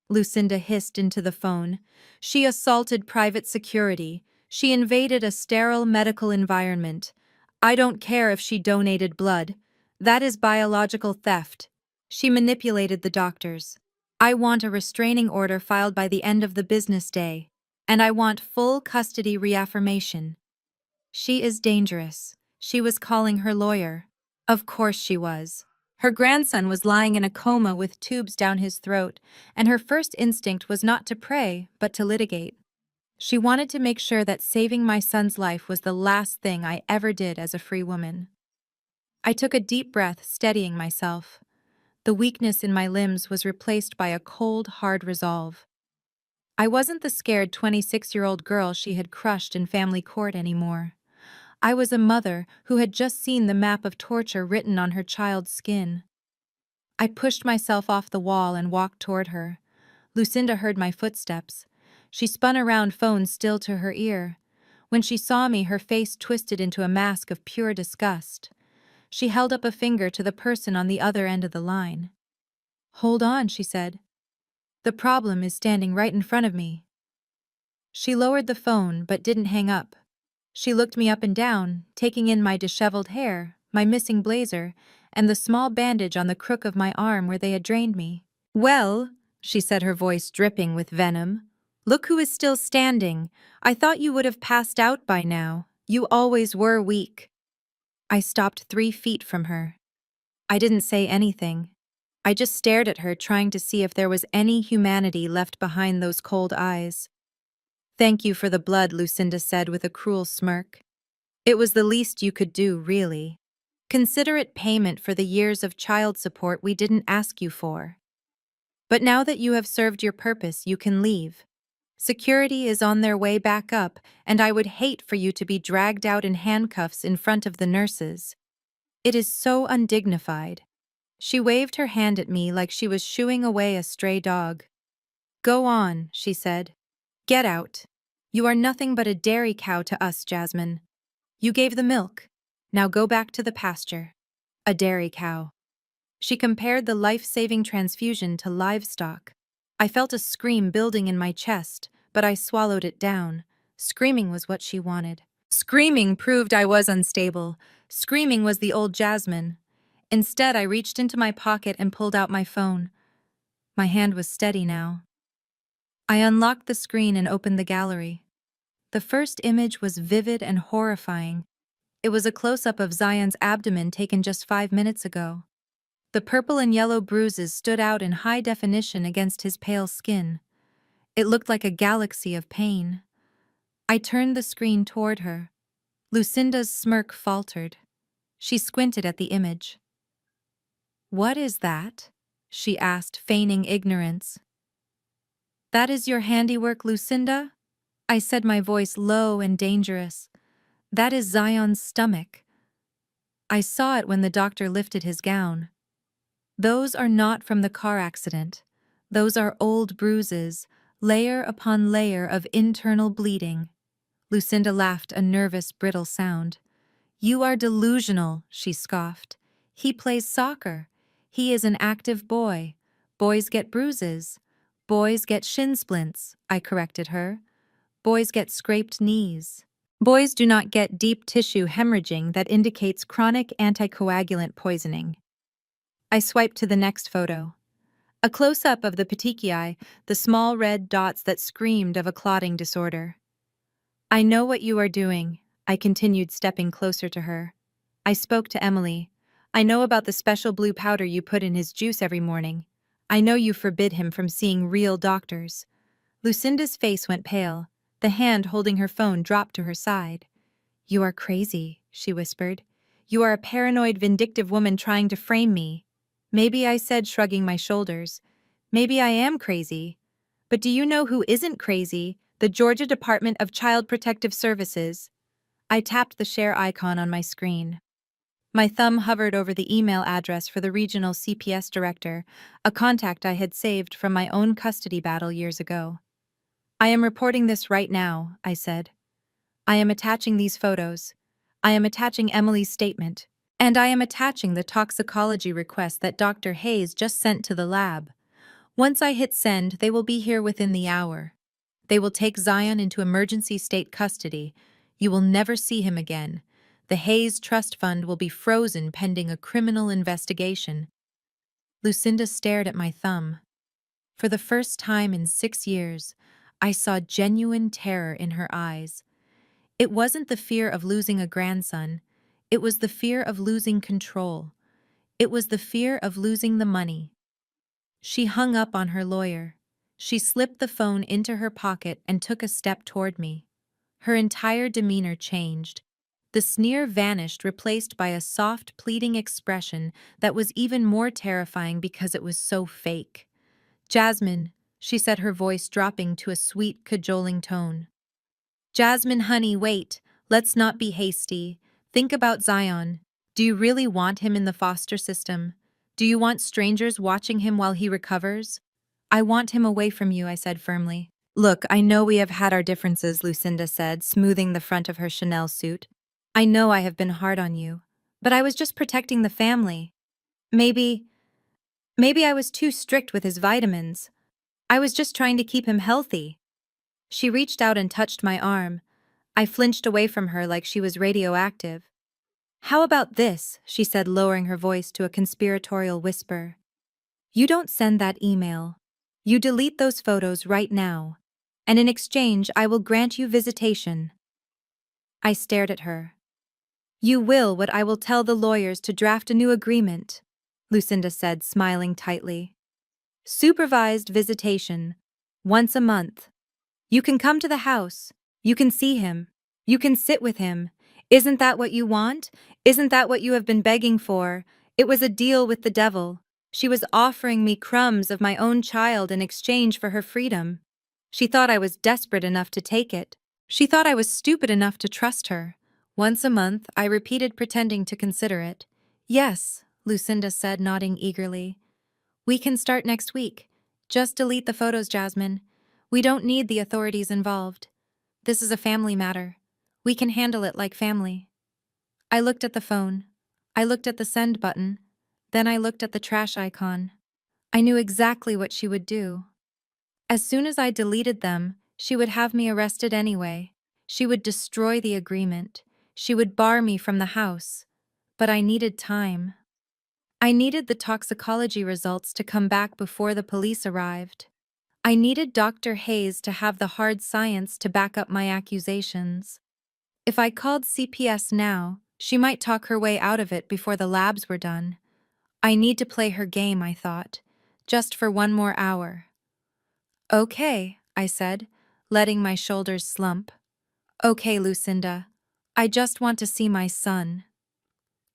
Lucinda hissed into the phone. "She assaulted private security. She invaded a sterile medical environment. I don't care if she donated blood. That is biological theft. She manipulated the doctors. I want a restraining order filed by the end of the business day, and I want full custody reaffirmation. She is dangerous. She was calling her lawyer. Of course she was. Her grandson was lying in a coma with tubes down his throat, and her first instinct was not to pray, but to litigate. She wanted to make sure that saving my son's life was the last thing I ever did as a free woman. I took a deep breath, steadying myself. The weakness in my limbs was replaced by a cold, hard resolve. I wasn't the scared 26-year-old girl she had crushed in family court anymore. I was a mother who had just seen the map of torture written on her child's skin. I pushed myself off the wall and walked toward her. Lucinda heard my footsteps. She spun around, phone still to her ear. When she saw me, her face twisted into a mask of pure disgust. She held up a finger to the person on the other end of the line. "Hold on," she said. "The problem is standing right in front of me." She lowered the phone but didn't hang up. She looked me up and down, taking in my disheveled hair, my missing blazer, and the small bandage on the crook of my arm where they had drained me. "Well," she said, her voice dripping with venom, "look who is still standing. I thought you would have passed out by now. You always were weak." I stopped 3 feet from her. I didn't say anything. I just stared at her, trying to see if there was any humanity left behind those cold eyes. "Thank you for the blood," Lucinda said with a cruel smirk. "It was the least you could do, really. Consider it payment for the years of child support we didn't ask you for. But now that you have served your purpose, you can leave. Security is on their way back up, and I would hate for you to be dragged out in handcuffs in front of the nurses. It is so undignified." She waved her hand at me like she was shooing away a stray dog. "Go on," she said. "Get out. You are nothing but a dairy cow to us, Jasmine. You gave the milk. Now go back to the pasture. A dairy cow." She compared the life-saving transfusion to livestock. I felt a scream building in my chest, but I swallowed it down. Screaming was what she wanted. Screaming proved I was unstable. Screaming was the old Jasmine. Instead, I reached into my pocket and pulled out my phone. My hand was steady now. I unlocked the screen and opened the gallery. The first image was vivid and horrifying. It was a close-up of Zion's abdomen taken just 5 minutes ago. The purple and yellow bruises stood out in high definition against his pale skin. It looked like a galaxy of pain. I turned the screen toward her. Lucinda's smirk faltered. She squinted at the image. "What is that?" she asked, feigning ignorance. "That is your handiwork, Lucinda?" I said, my voice low and dangerous. "That is Zion's stomach. I saw it when the doctor lifted his gown. Those are not from the car accident. Those are old bruises, layer upon layer of internal bleeding." Lucinda laughed, a nervous, brittle sound. "You are delusional," she scoffed. "He plays soccer. He is an active boy. Boys get bruises. Boys get shin splints," I corrected her. "Boys get scraped knees. Boys do not get deep tissue hemorrhaging that indicates chronic anticoagulant poisoning." I swiped to the next photo. A close-up of the petechiae, the small red dots that screamed of a clotting disorder. "I know what you are doing," I continued, stepping closer to her. "I spoke to Emily. I know about the special blue powder you put in his juice every morning. I know you forbid him from seeing real doctors." Lucinda's face went pale. The hand holding her phone dropped to her side. "You are crazy," she whispered. "You are a paranoid, vindictive woman trying to frame me." "Maybe," I said, shrugging my shoulders. "Maybe I am crazy. But do you know who isn't crazy? The Georgia Department of Child Protective Services." I tapped the share icon on my screen. My thumb hovered over the email address for the regional CPS director, a contact I had saved from my own custody battle years ago. "I am reporting this right now," I said. "I am attaching these photos. I am attaching Emily's statement. And I am attaching the toxicology request that Dr. Hayes just sent to the lab. Once I hit send, they will be here within the hour. They will take Zion into emergency state custody. You will never see him again. The Hayes Trust Fund will be frozen pending a criminal investigation. Lucinda stared at my thumb. For the first time in 6 years, I saw genuine terror in her eyes. It wasn't the fear of losing a grandson. It was the fear of losing control. It was the fear of losing the money. She hung up on her lawyer. She slipped the phone into her pocket and took a step toward me. Her entire demeanor changed. The sneer vanished, replaced by a soft, pleading expression that was even more terrifying because it was so fake. "Jasmine," she said, her voice dropping to a sweet, cajoling tone. "Jasmine, honey, wait. Let's not be hasty. Think about Zion. Do you really want him in the foster system? Do you want strangers watching him while he recovers?" "I want him away from you," I said firmly. "Look, I know we have had our differences," Lucinda said, smoothing the front of her Chanel suit. "I know I have been hard on you, but I was just protecting the family. Maybe I was too strict with his vitamins. I was just trying to keep him healthy." She reached out and touched my arm. I flinched away from her like she was radioactive. "How about this?" she said, lowering her voice to a conspiratorial whisper. "You don't send that email. You delete those photos right now. And in exchange, I will grant you visitation." I stared at her. "You will what I will tell the lawyers to draft a new agreement," Lucinda said, smiling tightly. "Supervised visitation. Once a month. You can come to the house. You can see him. You can sit with him. Isn't that what you want? Isn't that what you have been begging for? It was a deal with the devil. She was offering me crumbs of my own child in exchange for her freedom. She thought I was desperate enough to take it. She thought I was stupid enough to trust her. Once a month, I repeated, pretending to consider it. "Yes," Lucinda said, nodding eagerly. "We can start next week. Just delete the photos, Jasmine. We don't need the authorities involved. This is a family matter. We can handle it like family." I looked at the phone. I looked at the send button. Then I looked at the trash icon. I knew exactly what she would do. As soon as I deleted them, she would have me arrested anyway. She would destroy the agreement. She would bar me from the house. But I needed time. I needed the toxicology results to come back before the police arrived. I needed Dr. Hayes to have the hard science to back up my accusations. If I called CPS now, she might talk her way out of it before the labs were done. I need to play her game, I thought, just for one more hour. "Okay," I said, letting my shoulders slump. "Okay, Lucinda. I just want to see my son."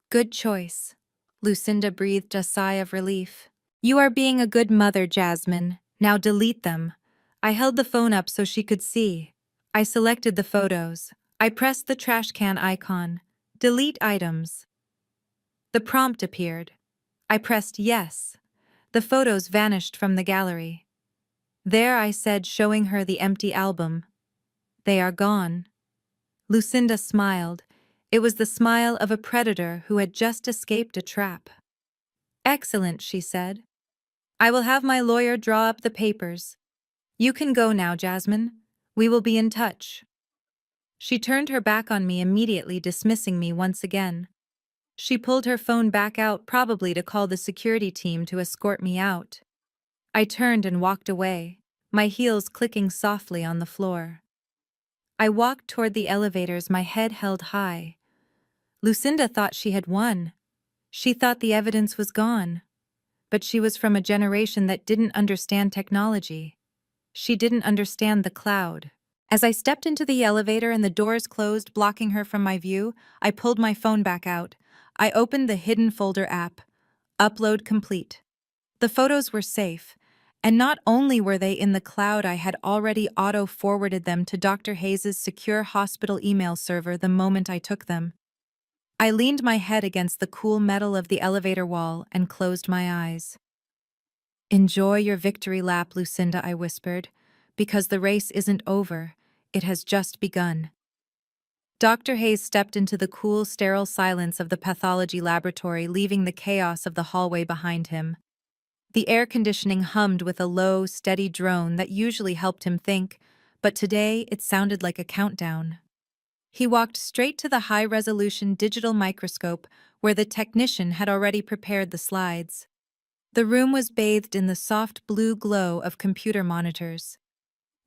"Good choice." Lucinda breathed a sigh of relief. "You are being a good mother, Jasmine. Now delete them." I held the phone up so she could see. I selected the photos. I pressed the trash can icon. "Delete items." The prompt appeared. I pressed yes. The photos vanished from the gallery. "There," I said, showing her the empty album. "They are gone." Lucinda smiled. It was the smile of a predator who had just escaped a trap. "Excellent," she said. "I will have my lawyer draw up the papers. You can go now, Jasmine. We will be in touch." She turned her back on me immediately, dismissing me once again. She pulled her phone back out, probably to call the security team to escort me out. I turned and walked away, my heels clicking softly on the floor. I walked toward the elevators, my head held high. Lucinda thought she had won. She thought the evidence was gone. But she was from a generation that didn't understand technology. She didn't understand the cloud. As I stepped into the elevator and the doors closed, blocking her from my view, I pulled my phone back out. I opened the hidden folder app. Upload complete. The photos were safe, and not only were they in the cloud, I had already auto-forwarded them to Dr. Hayes's secure hospital email server the moment I took them. I leaned my head against the cool metal of the elevator wall and closed my eyes. "Enjoy your victory lap, Lucinda," I whispered, "because the race isn't over. It has just begun." Dr. Hayes stepped into the cool, sterile silence of the pathology laboratory, leaving the chaos of the hallway behind him. The air conditioning hummed with a low, steady drone that usually helped him think, but today it sounded like a countdown. He walked straight to the high-resolution digital microscope where the technician had already prepared the slides. The room was bathed in the soft blue glow of computer monitors.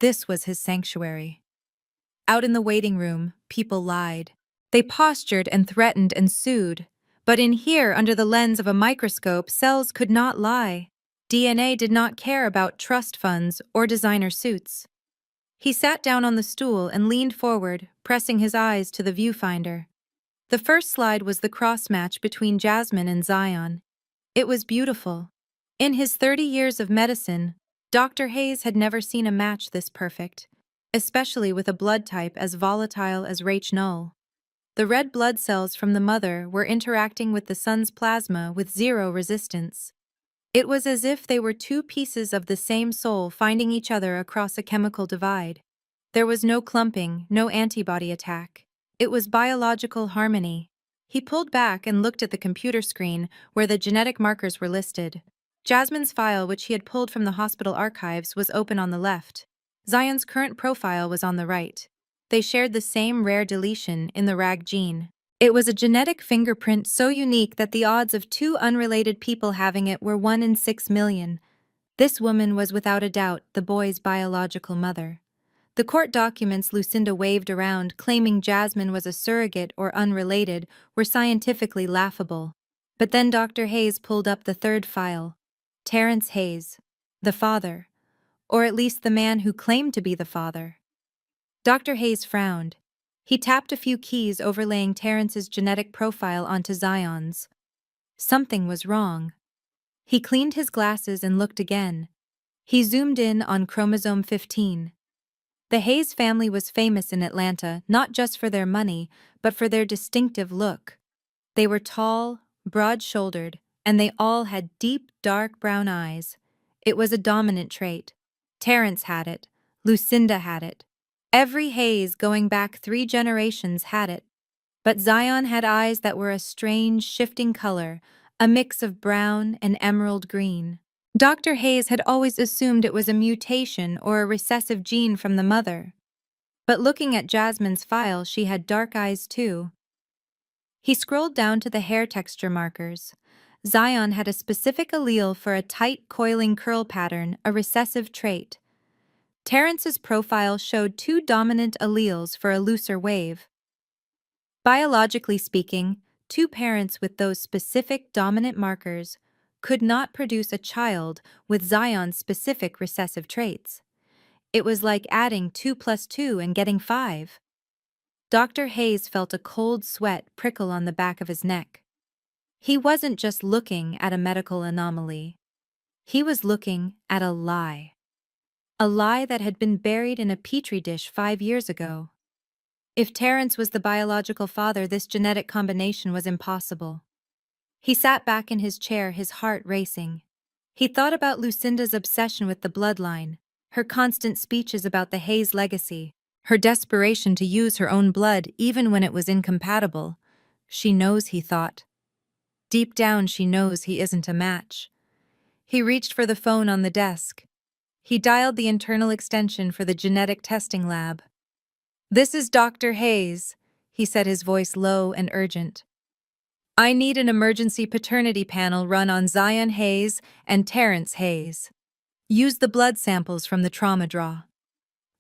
This was his sanctuary. Out in the waiting room, people lied. They postured and threatened and sued. But in here, under the lens of a microscope, cells could not lie. DNA did not care about trust funds or designer suits. He sat down on the stool and leaned forward, pressing his eyes to the viewfinder. The first slide was the cross-match between Jasmine and Zion. It was beautiful. In his 30 years of medicine, Dr. Hayes had never seen a match this perfect, especially with a blood type as volatile as Null. The red blood cells from the mother were interacting with the son's plasma with zero resistance. It was as if they were two pieces of the same soul finding each other across a chemical divide. There was no clumping, no antibody attack. It was biological harmony. He pulled back and looked at the computer screen where the genetic markers were listed. Jasmine's file, which he had pulled from the hospital archives, was open on the left. Zion's current profile was on the right. They shared the same rare deletion in the RAG gene. It was a genetic fingerprint so unique that the odds of two unrelated people having it were 1 in 6 million. This woman was without a doubt the boy's biological mother. The court documents Lucinda waved around, claiming Jasmine was a surrogate or unrelated, were scientifically laughable. But then Dr. Hayes pulled up the third file. Terrence Hayes, the father, or at least the man who claimed to be the father. Dr. Hayes frowned. He tapped a few keys overlaying Terrence's genetic profile onto Zion's. Something was wrong. He cleaned his glasses and looked again. He zoomed in on chromosome 15. The Hayes family was famous in Atlanta not just for their money, but for their distinctive look. They were tall, broad-shouldered, and they all had deep, dark brown eyes. It was a dominant trait. Terrence had it. Lucinda had it. Every Hayes going back 3 generations had it. But Zion had eyes that were a strange, shifting color, a mix of brown and emerald green. Dr. Hayes had always assumed it was a mutation or a recessive gene from the mother. But looking at Jasmine's file, she had dark eyes too. He scrolled down to the hair texture markers. Zion had a specific allele for a tight, coiling curl pattern, a recessive trait. Terrence's profile showed 2 dominant alleles for a looser wave. Biologically speaking, 2 parents with those specific dominant markers could not produce a child with Zion's specific recessive traits. It was like adding 2 plus 2 and getting 5. Dr. Hayes felt a cold sweat prickle on the back of his neck. He wasn't just looking at a medical anomaly. He was looking at a lie. A lie that had been buried in a petri dish 5 years ago. If Terrence was the biological father, this genetic combination was impossible. He sat back in his chair, his heart racing. He thought about Lucinda's obsession with the bloodline, her constant speeches about the Hayes legacy, her desperation to use her own blood even when it was incompatible. She knows, he thought. Deep down, she knows he isn't a match. He reached for the phone on the desk. He dialed the internal extension for the genetic testing lab. "This is Dr. Hayes," he said, his voice low and urgent. "I need an emergency paternity panel run on Zion Hayes and Terrence Hayes. Use the blood samples from the trauma draw."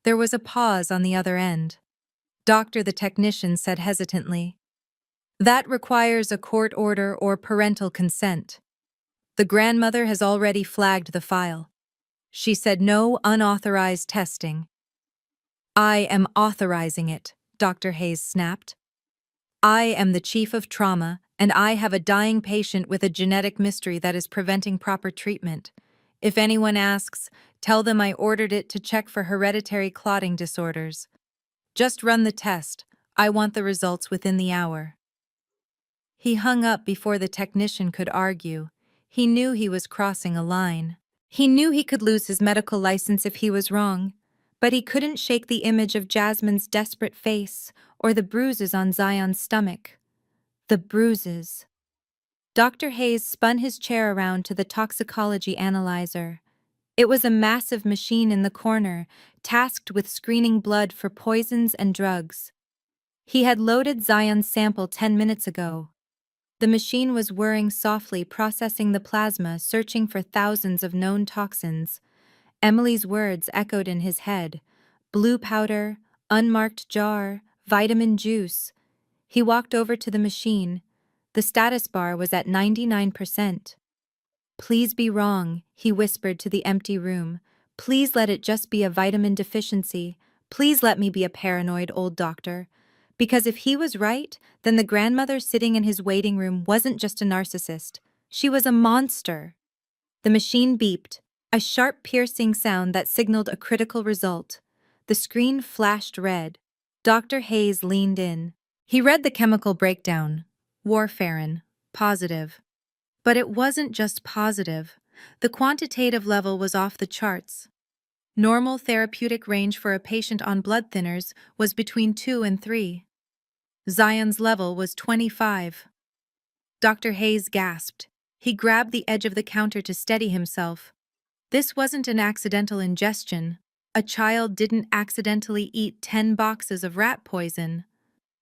There was a pause on the other end. "Doctor," the technician said hesitantly, "that requires a court order or parental consent. The grandmother has already flagged the file. She said no unauthorized testing." "I am authorizing it," Dr. Hayes snapped. "I am the chief of trauma, and I have a dying patient with a genetic mystery that is preventing proper treatment. If anyone asks, tell them I ordered it to check for hereditary clotting disorders. Just run the test. I want the results within the hour." He hung up before the technician could argue. He knew he was crossing a line. He knew he could lose his medical license if he was wrong, but he couldn't shake the image of Jasmine's desperate face or the bruises on Zion's stomach. The bruises. Dr. Hayes spun his chair around to the toxicology analyzer. It was a massive machine in the corner, tasked with screening blood for poisons and drugs. He had loaded Zion's sample 10 minutes ago. The machine was whirring softly, processing the plasma, searching for thousands of known toxins. Emily's words echoed in his head. Blue powder, unmarked jar, vitamin juice. He walked over to the machine. The status bar was at 99%. Please be wrong, he whispered to the empty room. Please let it just be a vitamin deficiency. Please let me be a paranoid old doctor. Because if he was right, then the grandmother sitting in his waiting room wasn't just a narcissist. She was a monster. The machine beeped, a sharp piercing sound that signaled a critical result. The screen flashed red. Dr. Hayes leaned in. He read the chemical breakdown. Warfarin. Positive. But it wasn't just positive. The quantitative level was off the charts. Normal therapeutic range for a patient on blood thinners was between 2 and 3. Zion's level was 25. Dr. Hayes gasped. He grabbed the edge of the counter to steady himself. This wasn't an accidental ingestion. A child didn't accidentally eat 10 boxes of rat poison.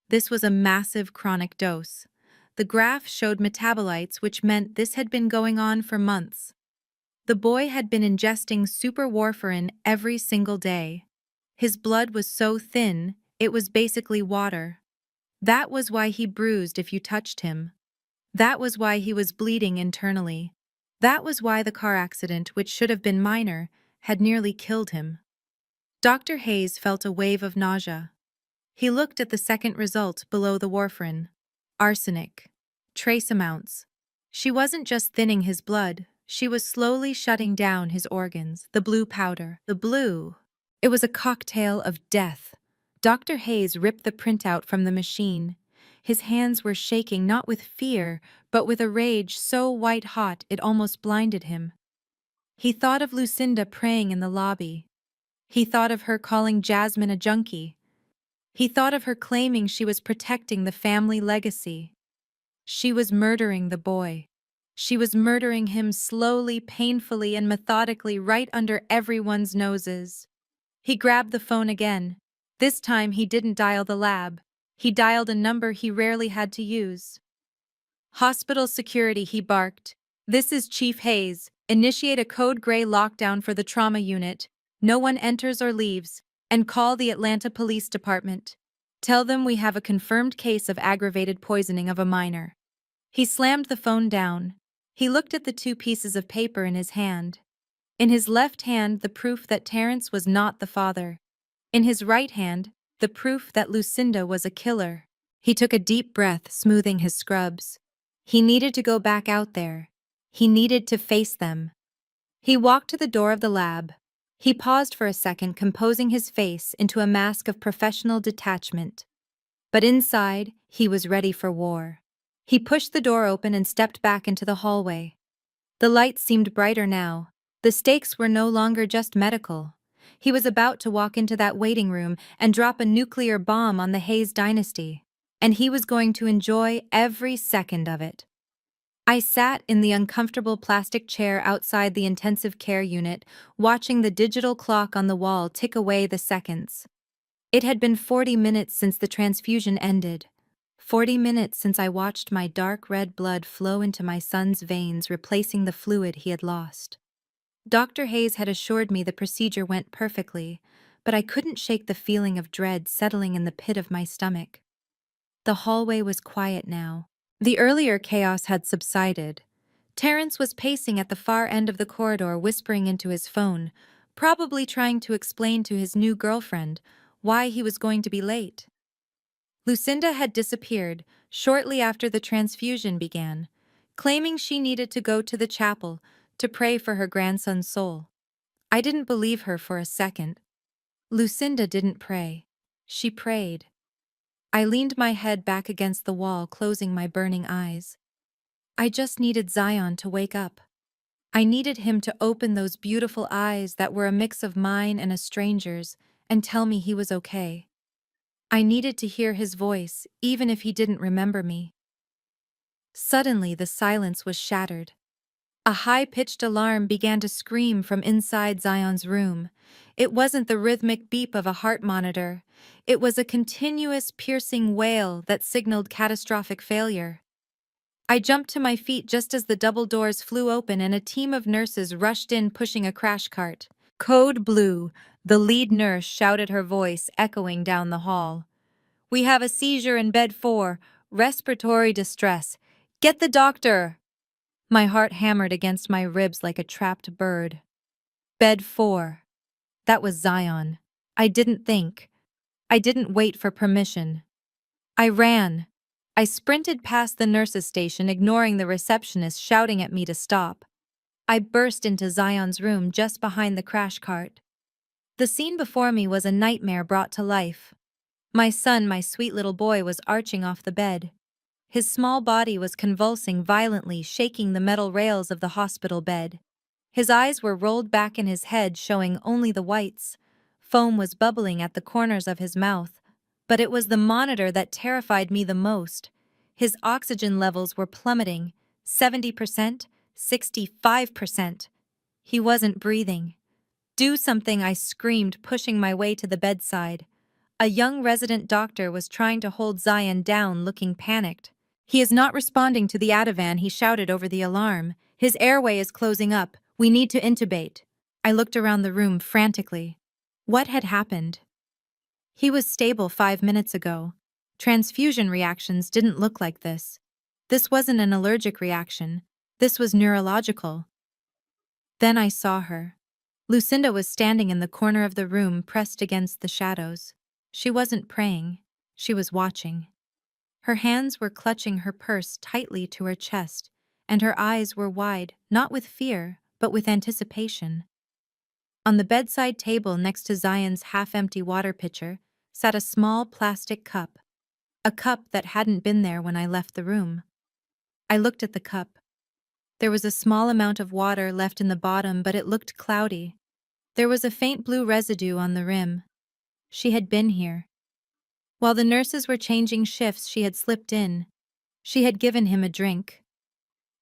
This was a massive chronic dose. The graph showed metabolites, which meant this had been going on for months. The boy had been ingesting super warfarin every single day. His blood was so thin, it was basically water. That was why he bruised if you touched him. That was why he was bleeding internally. That was why the car accident, which should have been minor, had nearly killed him. Dr. Hayes felt a wave of nausea. He looked at the second result below the warfarin. Arsenic. Trace amounts. She wasn't just thinning his blood, she was slowly shutting down his organs. The blue powder. The blue. It was a cocktail of death. Dr. Hayes ripped the printout from the machine. His hands were shaking not with fear, but with a rage so white-hot it almost blinded him. He thought of Lucinda praying in the lobby. He thought of her calling Jasmine a junkie. He thought of her claiming she was protecting the family legacy. She was murdering the boy. She was murdering him slowly, painfully, and methodically right under everyone's noses. He grabbed the phone again. This time he didn't dial the lab. He dialed a number he rarely had to use. Hospital security, he barked. This is Chief Hayes. Initiate a code gray lockdown for the trauma unit. No one enters or leaves. And call the Atlanta Police Department. Tell them we have a confirmed case of aggravated poisoning of a minor. He slammed the phone down. He looked at the 2 pieces of paper in his hand. In his left hand, the proof that Terrence was not the father. In his right hand, the proof that Lucinda was a killer. He took a deep breath, smoothing his scrubs. He needed to go back out there. He needed to face them. He walked to the door of the lab. He paused for a second, composing his face into a mask of professional detachment. But inside, he was ready for war. He pushed the door open and stepped back into the hallway. The lights seemed brighter now. The stakes were no longer just medical. He was about to walk into that waiting room and drop a nuclear bomb on the Hayes dynasty. And he was going to enjoy every second of it. I sat in the uncomfortable plastic chair outside the intensive care unit, watching the digital clock on the wall tick away the seconds. It had been 40 minutes since the transfusion ended. 40 minutes since I watched my dark red blood flow into my son's veins, replacing the fluid he had lost. Dr. Hayes had assured me the procedure went perfectly, but I couldn't shake the feeling of dread settling in the pit of my stomach. The hallway was quiet now. The earlier chaos had subsided. Terrence was pacing at the far end of the corridor, whispering into his phone, probably trying to explain to his new girlfriend why he was going to be late. Lucinda had disappeared shortly after the transfusion began, claiming she needed to go to the chapel to pray for her grandson's soul. I didn't believe her for a second. Lucinda didn't pray. She prayed. I leaned my head back against the wall, closing my burning eyes. I just needed Zion to wake up. I needed him to open those beautiful eyes that were a mix of mine and a stranger's and tell me he was okay. I needed to hear his voice, even if he didn't remember me. Suddenly, the silence was shattered. A high-pitched alarm began to scream from inside Zion's room. It wasn't the rhythmic beep of a heart monitor. It was a continuous piercing wail that signaled catastrophic failure. I jumped to my feet just as the double doors flew open and a team of nurses rushed in pushing a crash cart. "Code Blue," the lead nurse shouted, her voice echoing down the hall. "We have a seizure in bed 4, respiratory distress. Get the doctor!" My heart hammered against my ribs like a trapped bird. Bed 4. That was Zion. I didn't think. I didn't wait for permission. I ran. I sprinted past the nurse's station, ignoring the receptionist shouting at me to stop. I burst into Zion's room just behind the crash cart. The scene before me was a nightmare brought to life. My son, my sweet little boy, was arching off the bed. His small body was convulsing violently, shaking the metal rails of the hospital bed. His eyes were rolled back in his head, showing only the whites. Foam was bubbling at the corners of his mouth. But it was the monitor that terrified me the most. His oxygen levels were plummeting, 70%, 65%. He wasn't breathing. "Do something," I screamed, pushing my way to the bedside. A young resident doctor was trying to hold Zion down, looking panicked. "He is not responding to the Ativan," he shouted over the alarm. "His airway is closing up. We need to intubate." I looked around the room frantically. What had happened? He was stable 5 minutes ago. Transfusion reactions didn't look like this. This wasn't an allergic reaction. This was neurological. Then I saw her. Lucinda was standing in the corner of the room, pressed against the shadows. She wasn't praying. She was watching. Her hands were clutching her purse tightly to her chest, and her eyes were wide, not with fear, but with anticipation. On the bedside table next to Zion's half-empty water pitcher sat a small plastic cup, a cup that hadn't been there when I left the room. I looked at the cup. There was a small amount of water left in the bottom, but it looked cloudy. There was a faint blue residue on the rim. She had been here. While the nurses were changing shifts, she had slipped in. She had given him a drink.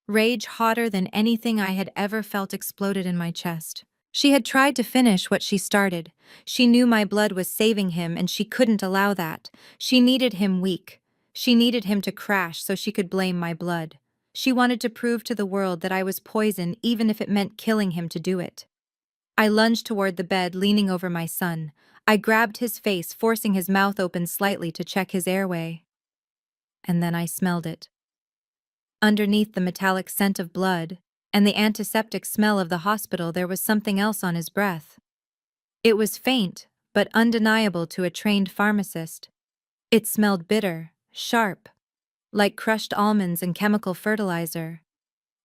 Rage hotter than anything I had ever felt exploded in my chest. She had tried to finish what she started. She knew my blood was saving him, and she couldn't allow that. She needed him weak. She needed him to crash so she could blame my blood. She wanted to prove to the world that I was poison, even if it meant killing him to do it. I lunged toward the bed, leaning over my son. I grabbed his face, forcing his mouth open slightly to check his airway. And then I smelled it. Underneath the metallic scent of blood and the antiseptic smell of the hospital, there was something else on his breath. It was faint, but undeniable to a trained pharmacist. It smelled bitter, sharp, like crushed almonds and chemical fertilizer.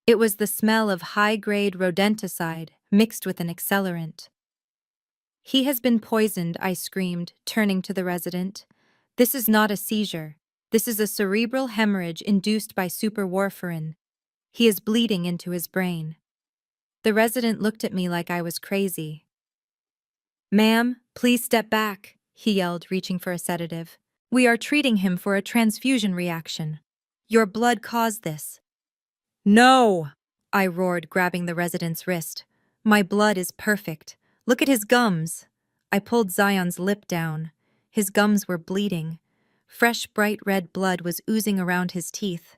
It was the smell of high-grade rodenticide mixed with an accelerant. "He has been poisoned," I screamed, turning to the resident. "This is not a seizure. This is a cerebral hemorrhage induced by superwarfarin. He is bleeding into his brain." The resident looked at me like I was crazy. "Ma'am, please step back," he yelled, reaching for a sedative. "We are treating him for a transfusion reaction. Your blood caused this." "No!" I roared, grabbing the resident's wrist. "My blood is perfect. Look at his gums." I pulled Zion's lip down. His gums were bleeding. Fresh, bright red blood was oozing around his teeth.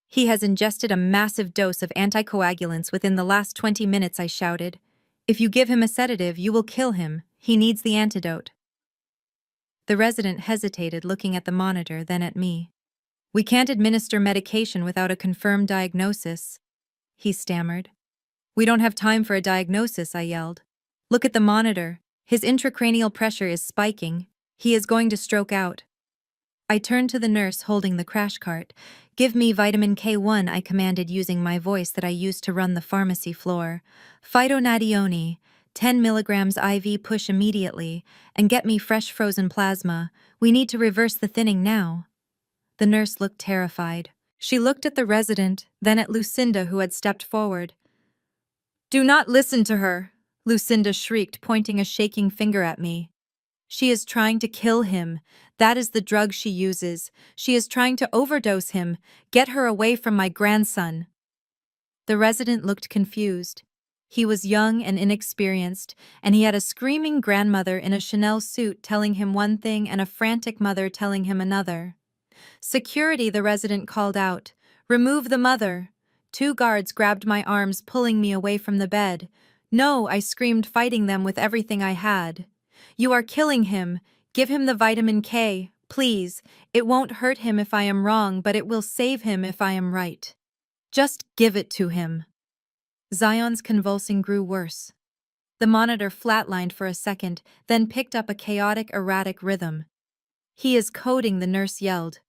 "He has ingested a massive dose of anticoagulants within the last 20 minutes, I shouted. "If you give him a sedative, you will kill him. He needs the antidote." The resident hesitated, looking at the monitor, then at me. "We can't administer medication without a confirmed diagnosis," he stammered. "We don't have time for a diagnosis," I yelled. "Look at the monitor. His intracranial pressure is spiking. He is going to stroke out." I turned to the nurse holding the crash cart. "Give me vitamin K1, I commanded, using my voice that I used to run the pharmacy floor. "Phytonadione, 10 milligrams IV, push immediately, and get me fresh frozen plasma. We need to reverse the thinning now." The nurse looked terrified. She looked at the resident, then at Lucinda, who had stepped forward. "Do not listen to her," Lucinda shrieked, pointing a shaking finger at me. "She is trying to kill him. That is the drug she uses. She is trying to overdose him. Get her away from my grandson." The resident looked confused. He was young and inexperienced, and he had a screaming grandmother in a Chanel suit telling him one thing and a frantic mother telling him another. "Security," the resident called out. "Remove the mother." Two guards grabbed my arms, pulling me away from the bed. "No," I screamed, fighting them with everything I had. "You are killing him. Give him the vitamin K, please. It won't hurt him if I am wrong, but it will save him if I am right. Just give it to him." Zion's convulsing grew worse. The monitor flatlined for a second, then picked up a chaotic, erratic rhythm. "He is coding," the nurse yelled.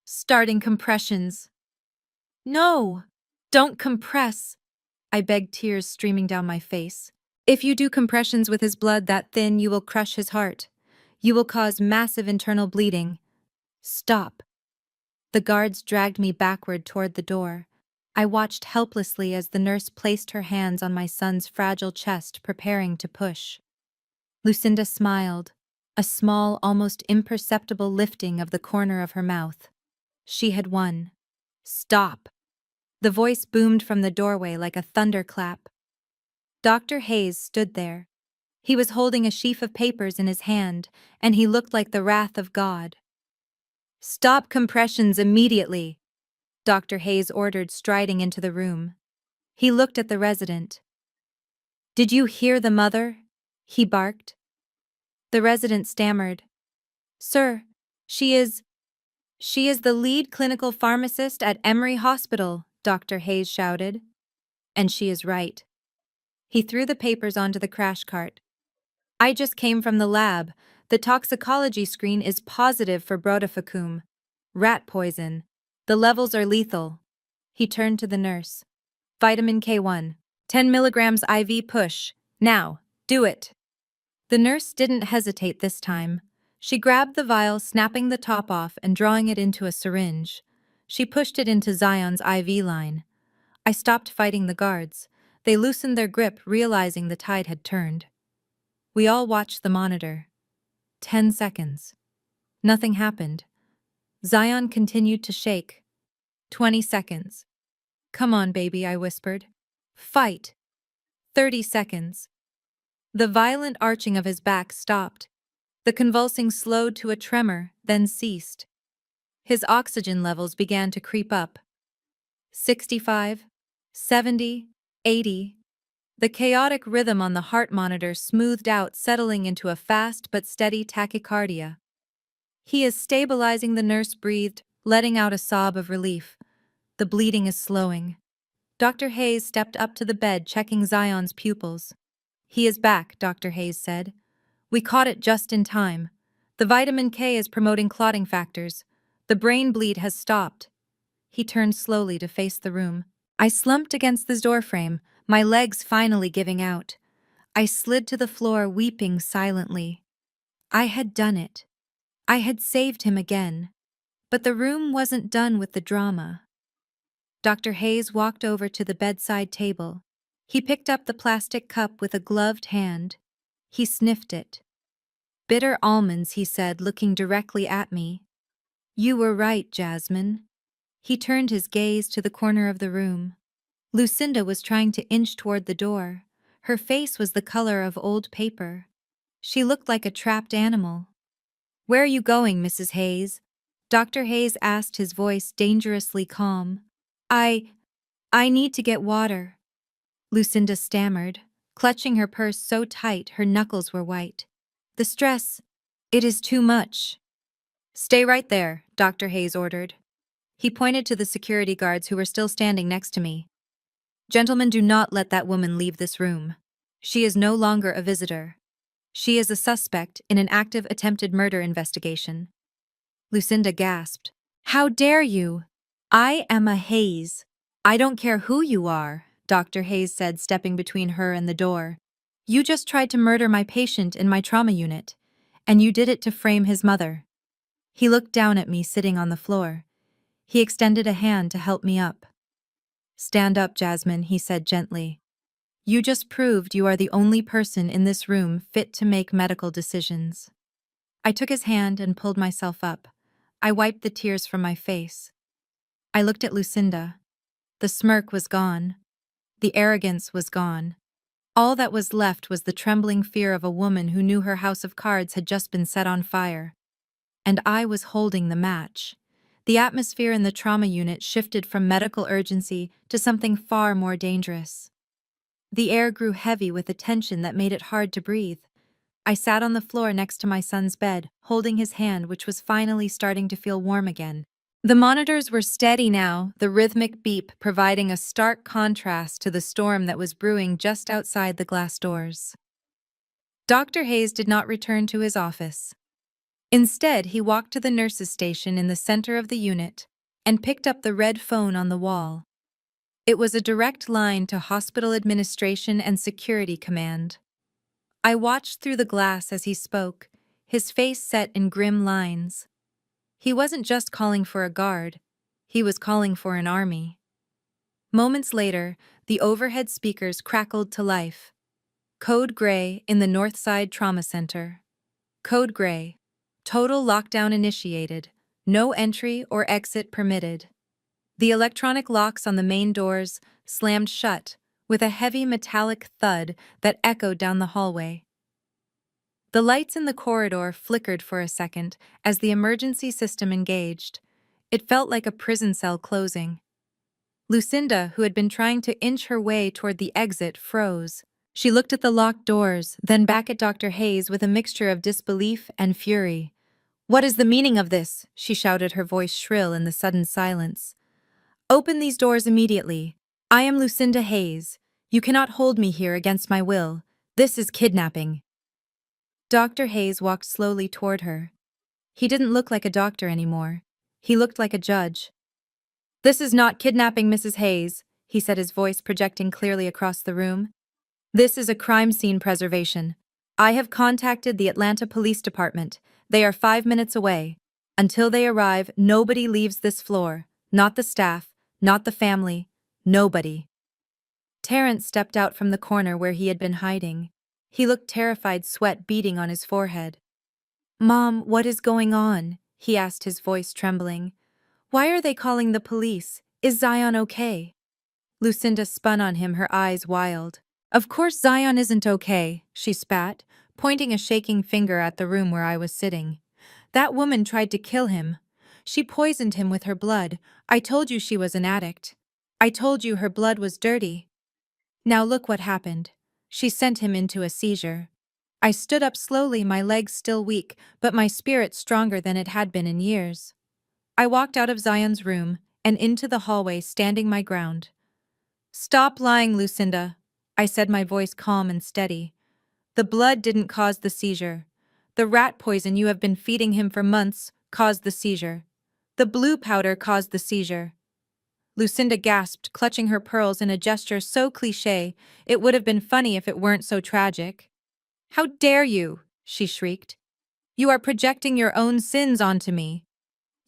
"Starting compressions." "No! Don't compress!" I begged, tears streaming down my face. "If you do compressions with his blood that thin, you will crush his heart. You will cause massive internal bleeding. Stop." The guards dragged me backward toward the door. I watched helplessly as the nurse placed her hands on my son's fragile chest, preparing to push. Lucinda smiled, a small, almost imperceptible lifting of the corner of her mouth. She had won. "Stop!" The voice boomed from the doorway like a thunderclap. Dr. Hayes stood there. He was holding a sheaf of papers in his hand, and he looked like the wrath of God. "Stop compressions immediately," Dr. Hayes ordered, striding into the room. He looked at the resident. "Did you hear the mother?" he barked. The resident stammered. "Sir, she is the lead clinical pharmacist at Emory Hospital," Dr. Hayes shouted. "And she is right." He threw the papers onto the crash cart. "I just came from the lab. The toxicology screen is positive for brodifacoum. Rat poison. The levels are lethal." He turned to the nurse. "Vitamin K1. 10 milligrams IV push. Now, do it." The nurse didn't hesitate this time. She grabbed the vial, snapping the top off and drawing it into a syringe. She pushed it into Zion's IV line. I stopped fighting the guards. They loosened their grip, realizing the tide had turned. We all watched the monitor. 10 seconds. Nothing happened. Zion continued to shake. 20 seconds. "Come on, baby," I whispered. "Fight." 30 seconds. The violent arching of his back stopped. The convulsing slowed to a tremor, then ceased. His oxygen levels began to creep up. 65, 70, 80. The chaotic rhythm on the heart monitor smoothed out, settling into a fast but steady tachycardia. "He is stabilizing," the nurse breathed, letting out a sob of relief. "The bleeding is slowing." Dr. Hayes stepped up to the bed, checking Zion's pupils. "He is back," Dr. Hayes said. "We caught it just in time. The vitamin K is promoting clotting factors. The brain bleed has stopped." He turned slowly to face the room. I slumped against the doorframe, my legs finally giving out. I slid to the floor, weeping silently. I had done it. I had saved him again. But the room wasn't done with the drama. Dr. Hayes walked over to the bedside table. He picked up the plastic cup with a gloved hand. He sniffed it. "Bitter almonds," he said, looking directly at me. "You were right, Jasmine." He turned his gaze to the corner of the room. Lucinda was trying to inch toward the door. Her face was the color of old paper. She looked like a trapped animal. "Where are you going, Mrs. Hayes?" Dr. Hayes asked, his voice dangerously calm. I need to get water," Lucinda stammered, clutching her purse so tight her knuckles were white. "The stress, it is too much." "Stay right there," Dr. Hayes ordered. He pointed to the security guards who were still standing next to me. "Gentlemen, do not let that woman leave this room. She is no longer a visitor. She is a suspect in an active attempted murder investigation." Lucinda gasped. "How dare you? I am a Hayes." "I don't care who you are," Dr. Hayes said, stepping between her and the door. "You just tried to murder my patient in my trauma unit, and you did it to frame his mother." He looked down at me sitting on the floor. He extended a hand to help me up. "Stand up, Jasmine," he said gently. "You just proved you are the only person in this room fit to make medical decisions." I took his hand and pulled myself up. I wiped the tears from my face. I looked at Lucinda. The smirk was gone. The arrogance was gone. All that was left was the trembling fear of a woman who knew her house of cards had just been set on fire. And I was holding the match. The atmosphere in the trauma unit shifted from medical urgency to something far more dangerous. The air grew heavy with a tension that made it hard to breathe. I sat on the floor next to my son's bed, holding his hand, which was finally starting to feel warm again. The monitors were steady now, the rhythmic beep providing a stark contrast to the storm that was brewing just outside the glass doors. Dr. Hayes did not return to his office. Instead, he walked to the nurse's station in the center of the unit and picked up the red phone on the wall. It was a direct line to hospital administration and security command. I watched through the glass as he spoke, his face set in grim lines. He wasn't just calling for a guard, he was calling for an army. Moments later, the overhead speakers crackled to life. Code Gray in the Northside Trauma Center. Code Gray. Total lockdown initiated. No entry or exit permitted. The electronic locks on the main doors slammed shut with a heavy metallic thud that echoed down the hallway. The lights in the corridor flickered for a second as the emergency system engaged. It felt like a prison cell closing. Lucinda, who had been trying to inch her way toward the exit, froze. She looked at the locked doors, then back at Dr. Hayes with a mixture of disbelief and fury. "What is the meaning of this?" she shouted, her voice shrill in the sudden silence. "Open these doors immediately. I am Lucinda Hayes. You cannot hold me here against my will. This is kidnapping." Dr. Hayes walked slowly toward her. He didn't look like a doctor anymore. He looked like a judge. "This is not kidnapping, Mrs. Hayes," he said, his voice projecting clearly across the room. "This is a crime scene preservation. I have contacted the Atlanta Police Department. They are 5 minutes away. Until they arrive, nobody leaves this floor. Not the staff, not the family, nobody." Terrence stepped out from the corner where he had been hiding. He looked terrified, sweat beading on his forehead. "Mom, what is going on?" he asked, his voice trembling. "Why are they calling the police? Is Zion okay?" Lucinda spun on him, her eyes wild. "Of course Zion isn't okay," she spat, pointing a shaking finger at the room where I was sitting. "That woman tried to kill him. She poisoned him with her blood. I told you she was an addict. I told you her blood was dirty. Now look what happened. She sent him into a seizure." I stood up slowly, my legs still weak, but my spirit stronger than it had been in years. I walked out of Zion's room and into the hallway, standing my ground. "Stop lying, Lucinda," I said, my voice calm and steady. "The blood didn't cause the seizure. The rat poison you have been feeding him for months caused the seizure. The blue powder caused the seizure." Lucinda gasped, clutching her pearls in a gesture so cliché it would have been funny if it weren't so tragic. "How dare you?" she shrieked. "You are projecting your own sins onto me.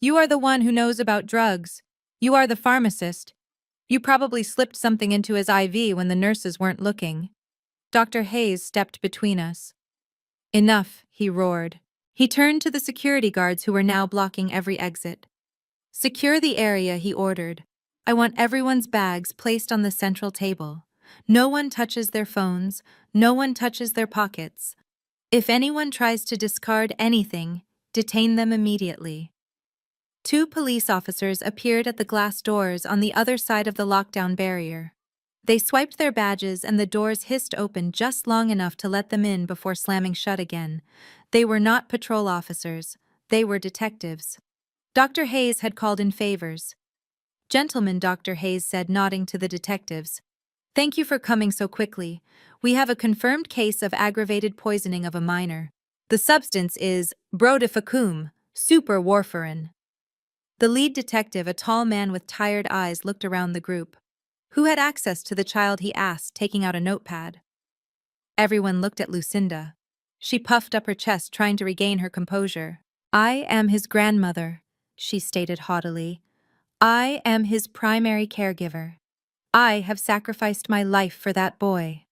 You are the one who knows about drugs. You are the pharmacist. You probably slipped something into his IV when the nurses weren't looking." Dr. Hayes stepped between us. "Enough," he roared. He turned to the security guards who were now blocking every exit. "Secure the area," he ordered. "I want everyone's bags placed on the central table. No one touches their phones. No one touches their pockets. If anyone tries to discard anything, detain them immediately." 2 police officers appeared at the glass doors on the other side of the lockdown barrier. They swiped their badges and the doors hissed open just long enough to let them in before slamming shut again. They were not patrol officers. They were detectives. Dr. Hayes had called in favors. "Gentlemen," Dr. Hayes said, nodding to the detectives. "Thank you for coming so quickly. We have a confirmed case of aggravated poisoning of a minor. The substance is brodifacoum, super warfarin." The lead detective, a tall man with tired eyes, looked around the group. "Who had access to the child?" he asked, taking out a notepad. Everyone looked at Lucinda. She puffed up her chest, trying to regain her composure. "I am his grandmother," she stated haughtily. "I am his primary caregiver. I have sacrificed my life for that boy."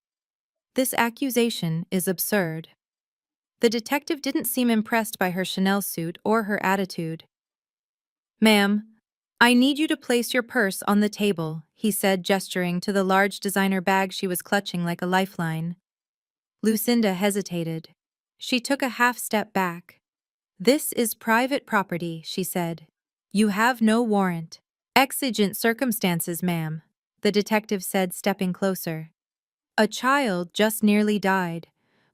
This accusation is absurd. The detective didn't seem impressed by her Chanel suit or her attitude. "Ma'am, I need you to place your purse on the table, he said, gesturing to the large designer bag she was clutching like a lifeline. Lucinda hesitated. She took a half step back. This is private property, she said. You have no warrant. Exigent circumstances, ma'am, the detective said, stepping closer. A child just nearly died.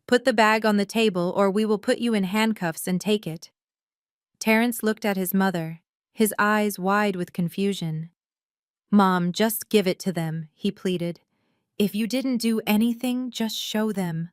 Put the bag on the table or we will put you in handcuffs and take it. Terence looked at his mother, his eyes wide with confusion. Mom, just give it to them, he pleaded. If you didn't do anything, just show them.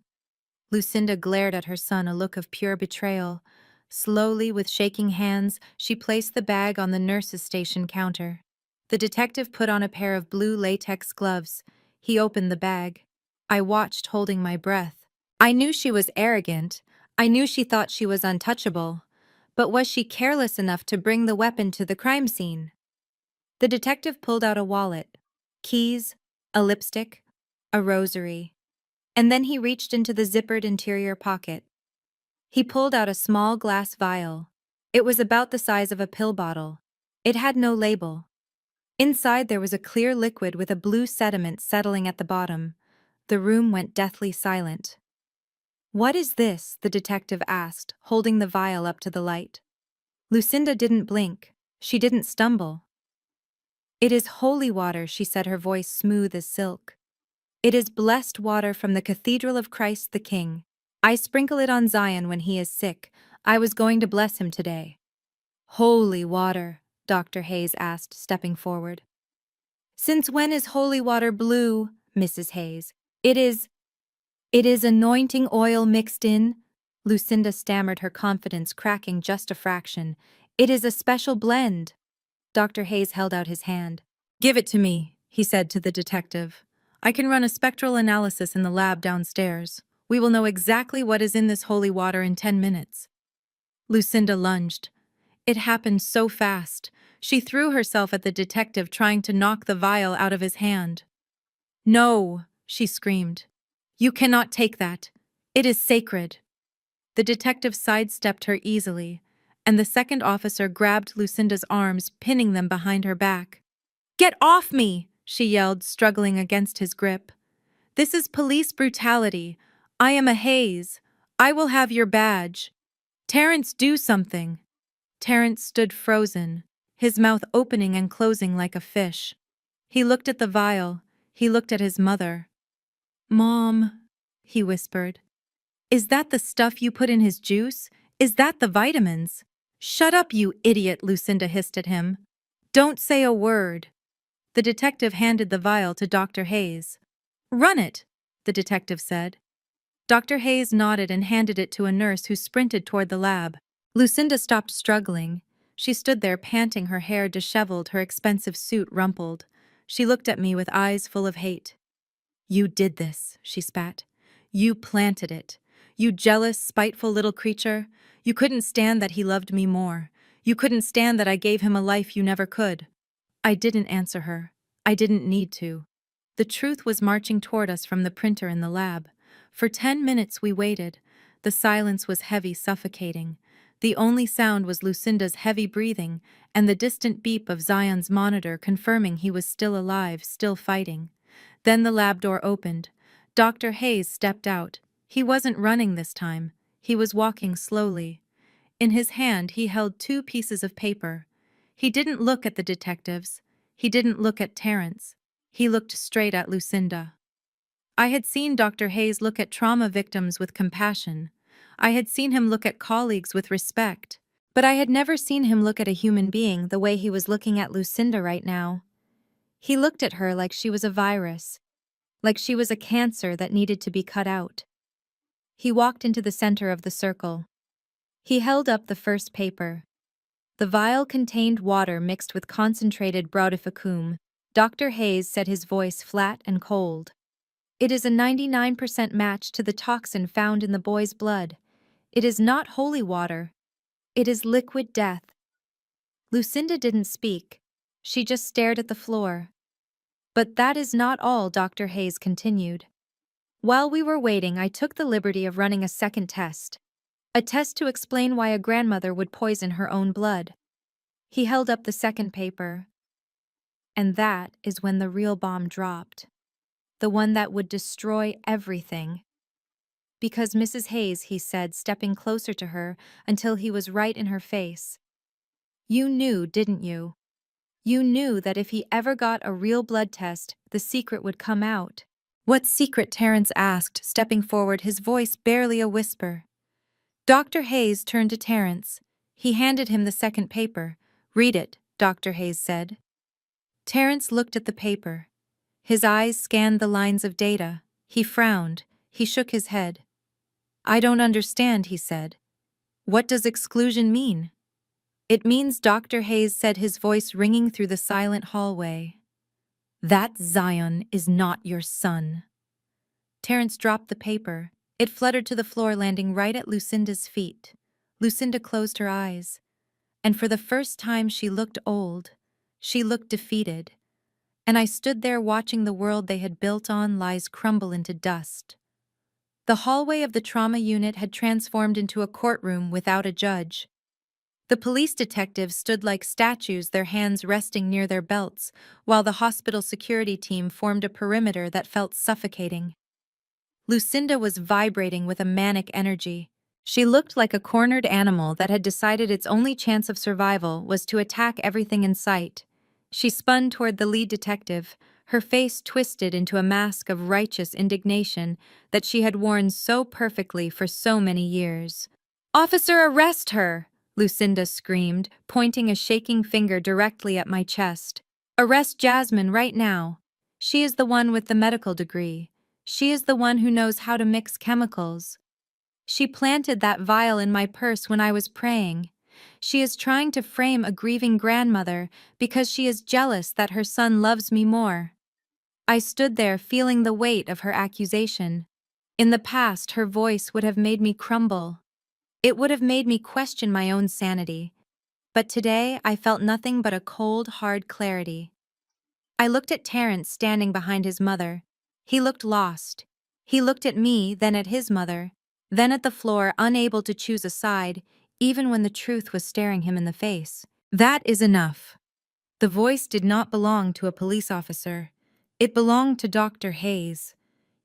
Lucinda glared at her son, a look of pure betrayal. Slowly, with shaking hands, she placed the bag on the nurse's station counter. The detective put on a pair of blue latex gloves. He opened the bag. I watched, holding my breath. I knew she was arrogant. I knew she thought she was untouchable. But was she careless enough to bring the weapon to the crime scene? The detective pulled out a wallet, keys, a lipstick, a rosary. And then he reached into the zippered interior pocket. He pulled out a small glass vial. It was about the size of a pill bottle. It had no label. Inside there was a clear liquid with a blue sediment settling at the bottom. The room went deathly silent. What is this? The detective asked, holding the vial up to the light. Lucinda didn't blink. She didn't stumble. It is holy water, she said, her voice smooth as silk. It is blessed water from the Cathedral of Christ the King. I sprinkle it on Zion when he is sick. I was going to bless him today. Holy water, Dr. Hayes asked, stepping forward. Since when is holy water blue, Mrs. Hayes? It is anointing oil mixed in. Lucinda stammered, her confidence cracking just a fraction. It is a special blend. Dr. Hayes held out his hand. Give it to me, he said to the detective. I can run a spectral analysis in the lab downstairs. We will know exactly what is in this holy water in 10 minutes. Lucinda lunged. It happened so fast. She threw herself at the detective, trying to knock the vial out of his hand. No, she screamed. You cannot take that. It is sacred. The detective sidestepped her easily, and the second officer grabbed Lucinda's arms, pinning them behind her back. Get off me, she yelled, struggling against his grip. This is police brutality. I am a Hayes. I will have your badge. Terence, do something. Terence stood frozen, his mouth opening and closing like a fish. He looked at the vial. He looked at his mother. Mom, he whispered. Is that the stuff you put in his juice? Is that the vitamins? Shut up, you idiot, Lucinda hissed at him. Don't say a word. The detective handed the vial to Dr. Hayes. Run it, the detective said. Dr. Hayes nodded and handed it to a nurse who sprinted toward the lab. Lucinda stopped struggling. She stood there, panting, her hair disheveled, her expensive suit rumpled. She looked at me with eyes full of hate. You did this, she spat. You planted it. You jealous, spiteful little creature. You couldn't stand that he loved me more. You couldn't stand that I gave him a life you never could. I didn't answer her. I didn't need to. The truth was marching toward us from the printer in the lab. For 10 minutes we waited. The silence was heavy, suffocating. The only sound was Lucinda's heavy breathing and the distant beep of Zion's monitor confirming he was still alive, still fighting. Then the lab door opened. Dr. Hayes stepped out. He wasn't running this time. He was walking slowly. In his hand he held 2 pieces of paper. He didn't look at the detectives. He didn't look at Terence. He looked straight at Lucinda. I had seen Dr. Hayes look at trauma victims with compassion. I had seen him look at colleagues with respect. But I had never seen him look at a human being the way he was looking at Lucinda right now. He looked at her like she was a virus, like she was a cancer that needed to be cut out. He walked into the center of the circle. He held up the first paper. The vial contained water mixed with concentrated braudificum. Dr. Hayes said, his voice flat and cold. It is a 99% match to the toxin found in the boy's blood. It is not holy water. It is liquid death. Lucinda didn't speak. She just stared at the floor. But that is not all, Dr. Hayes continued. While we were waiting, I took the liberty of running a second test. A test to explain why a grandmother would poison her own blood. He held up the second paper, and that is when the real bomb dropped. The one that would destroy everything. Because Mrs. Hayes, he said, stepping closer to her until he was right in her face. You knew, didn't you? You knew that if he ever got a real blood test, the secret would come out. What secret? Terence asked, stepping forward, his voice barely a whisper. Dr. Hayes turned to Terence. He handed him the second paper. Read it, Dr. Hayes said. Terence looked at the paper. His eyes scanned the lines of data. He frowned. He shook his head. I don't understand, he said. What does exclusion mean? It means, Dr. Hayes said, his voice ringing through the silent hallway. That Zion is not your son. Terence dropped the paper. It fluttered to the floor, landing right at Lucinda's feet. Lucinda closed her eyes. And for the first time she looked old. She looked defeated. And I stood there watching the world they had built on lies crumble into dust. The hallway of the trauma unit had transformed into a courtroom without a judge. The police detectives stood like statues, their hands resting near their belts, while the hospital security team formed a perimeter that felt suffocating. Lucinda was vibrating with a manic energy. She looked like a cornered animal that had decided its only chance of survival was to attack everything in sight. She spun toward the lead detective, her face twisted into a mask of righteous indignation that she had worn so perfectly for so many years. "Officer, arrest her!" Lucinda screamed, pointing a shaking finger directly at my chest. "Arrest Jasmine right now. She is the one with the medical degree. She is the one who knows how to mix chemicals. She planted that vial in my purse when I was praying. She is trying to frame a grieving grandmother because she is jealous that her son loves me more." I stood there feeling the weight of her accusation. In the past, her voice would have made me crumble. It would have made me question my own sanity. But today, I felt nothing but a cold, hard clarity. I looked at Terence standing behind his mother. He looked lost. He looked at me, then at his mother, then at the floor, unable to choose a side, even when the truth was staring him in the face. That is enough. The voice did not belong to a police officer. It belonged to Dr. Hayes.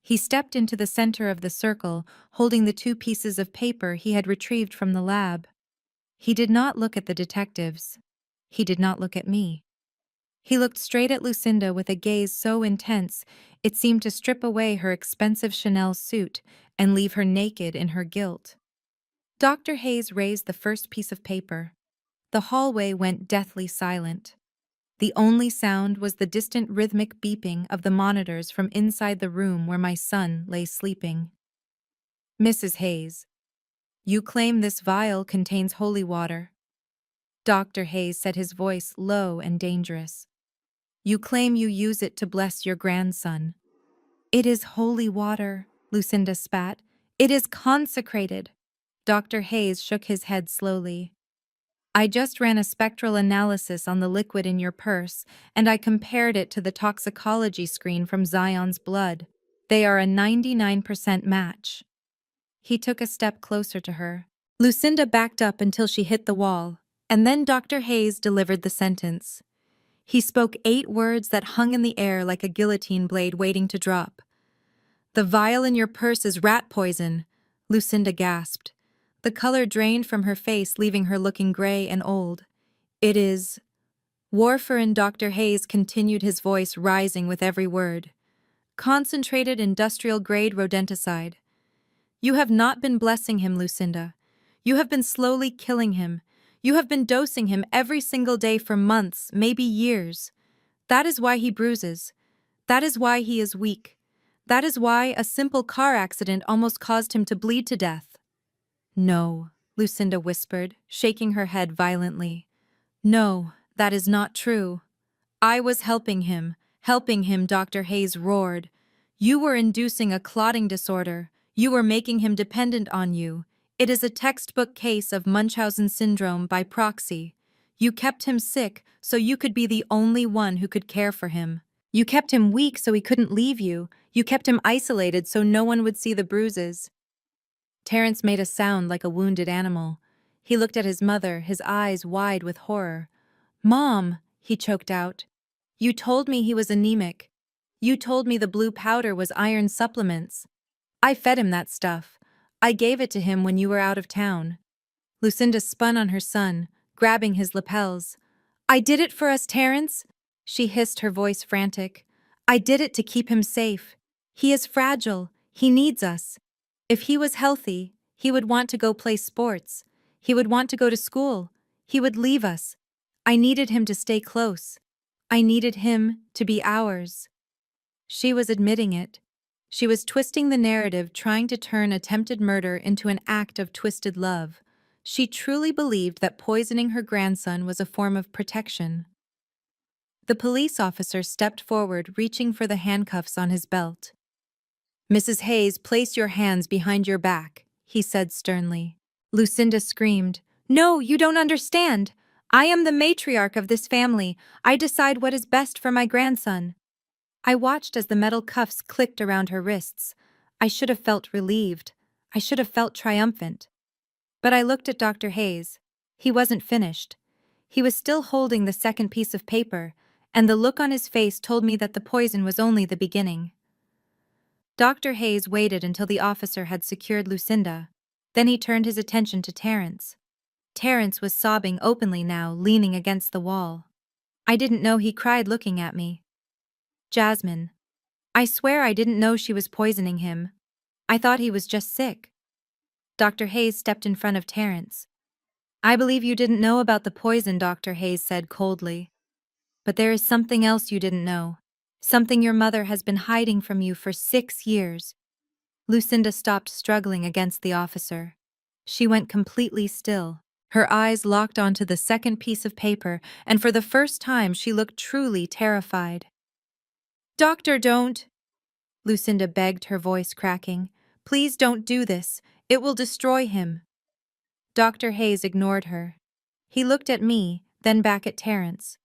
He stepped into the center of the circle, holding the two pieces of paper he had retrieved from the lab. He did not look at the detectives. He did not look at me. He looked straight at Lucinda with a gaze so intense it seemed to strip away her expensive Chanel suit and leave her naked in her guilt. Dr. Hayes raised the first piece of paper. The hallway went deathly silent. The only sound was the distant rhythmic beeping of the monitors from inside the room where my son lay sleeping. "Mrs. Hayes, you claim this vial contains holy water." Dr. Hayes said, his voice low and dangerous. "You claim you use it to bless your grandson." "It is holy water," Lucinda spat. "It is consecrated." Dr. Hayes shook his head slowly. "I just ran a spectral analysis on the liquid in your purse, and I compared it to the toxicology screen from Zion's blood. They are a 99% match." He took a step closer to her. Lucinda backed up until she hit the wall, and then Dr. Hayes delivered the sentence. He spoke 8 words that hung in the air like a guillotine blade waiting to drop. "The vial in your purse is rat poison," Lucinda gasped. The color drained from her face, leaving her looking gray and old. "It is..." Warfarin. Dr. Hayes continued, his voice rising with every word. "Concentrated industrial-grade rodenticide. You have not been blessing him, Lucinda. You have been slowly killing him. You have been dosing him every single day for months, maybe years. That is why he bruises. That is why he is weak. That is why a simple car accident almost caused him to bleed to death." "No," Lucinda whispered, shaking her head violently. "No, that is not true. I was helping him, Dr. Hayes roared. "You were inducing a clotting disorder. You were making him dependent on you. It is a textbook case of Munchausen syndrome by proxy. You kept him sick so you could be the only one who could care for him. You kept him weak so he couldn't leave you. You kept him isolated so no one would see the bruises." Terence made a sound like a wounded animal. He looked at his mother, his eyes wide with horror. Mom, he choked out. You told me he was anemic. You told me the blue powder was iron supplements. I fed him that stuff. I gave it to him when you were out of town. Lucinda spun on her son, grabbing his lapels. I did it for us, Terrence, she hissed, her voice frantic. I did it to keep him safe. He is fragile. He needs us. If he was healthy, he would want to go play sports. He would want to go to school. He would leave us. I needed him to stay close. I needed him to be ours. She was admitting it. She was twisting the narrative, trying to turn attempted murder into an act of twisted love. She truly believed that poisoning her grandson was a form of protection. The police officer stepped forward, reaching for the handcuffs on his belt. Mrs. Hayes, place your hands behind your back, he said sternly. Lucinda screamed, No, you don't understand. I am the matriarch of this family. I decide what is best for my grandson. I watched as the metal cuffs clicked around her wrists. I should have felt relieved. I should have felt triumphant. But I looked at Dr. Hayes. He wasn't finished. He was still holding the second piece of paper, and the look on his face told me that the poison was only the beginning. Dr. Hayes waited until the officer had secured Lucinda. Then he turned his attention to Terrence. Terrence was sobbing openly now, leaning against the wall. I didn't know he cried looking at me. Jasmine. I swear I didn't know she was poisoning him. I thought he was just sick. Dr. Hayes stepped in front of Terrence. I believe you didn't know about the poison, Dr. Hayes said coldly. But there is something else you didn't know. Something your mother has been hiding from you for 6 years. Lucinda stopped struggling against the officer. She went completely still. Her eyes locked onto the second piece of paper, and for the first time she looked truly terrified. Doctor, don't! Lucinda begged, her voice cracking. Please don't do this. It will destroy him. Dr. Hayes ignored her. He looked at me, then back at Terrence.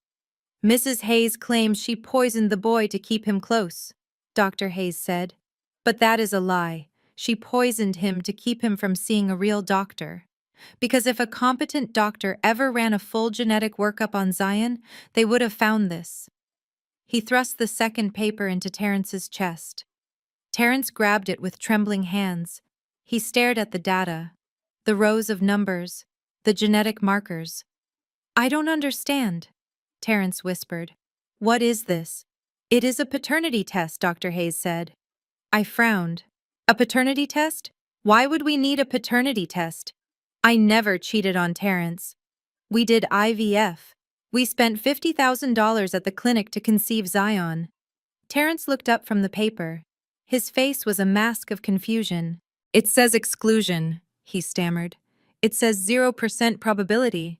Mrs. Hayes claims she poisoned the boy to keep him close, Dr. Hayes said. But that is a lie. She poisoned him to keep him from seeing a real doctor. Because if a competent doctor ever ran a full genetic workup on Zion, they would have found this. He thrust the second paper into Terrence's chest. Terrence grabbed it with trembling hands. He stared at the data, the rows of numbers, the genetic markers. I don't understand, Terrence whispered. What is this? It is a paternity test, Dr. Hayes said. I frowned. A paternity test? Why would we need a paternity test? I never cheated on Terrence. We did IVF. We spent $50,000 at the clinic to conceive Zion. Terrence looked up from the paper. His face was a mask of confusion. It says exclusion, he stammered. It says 0% probability.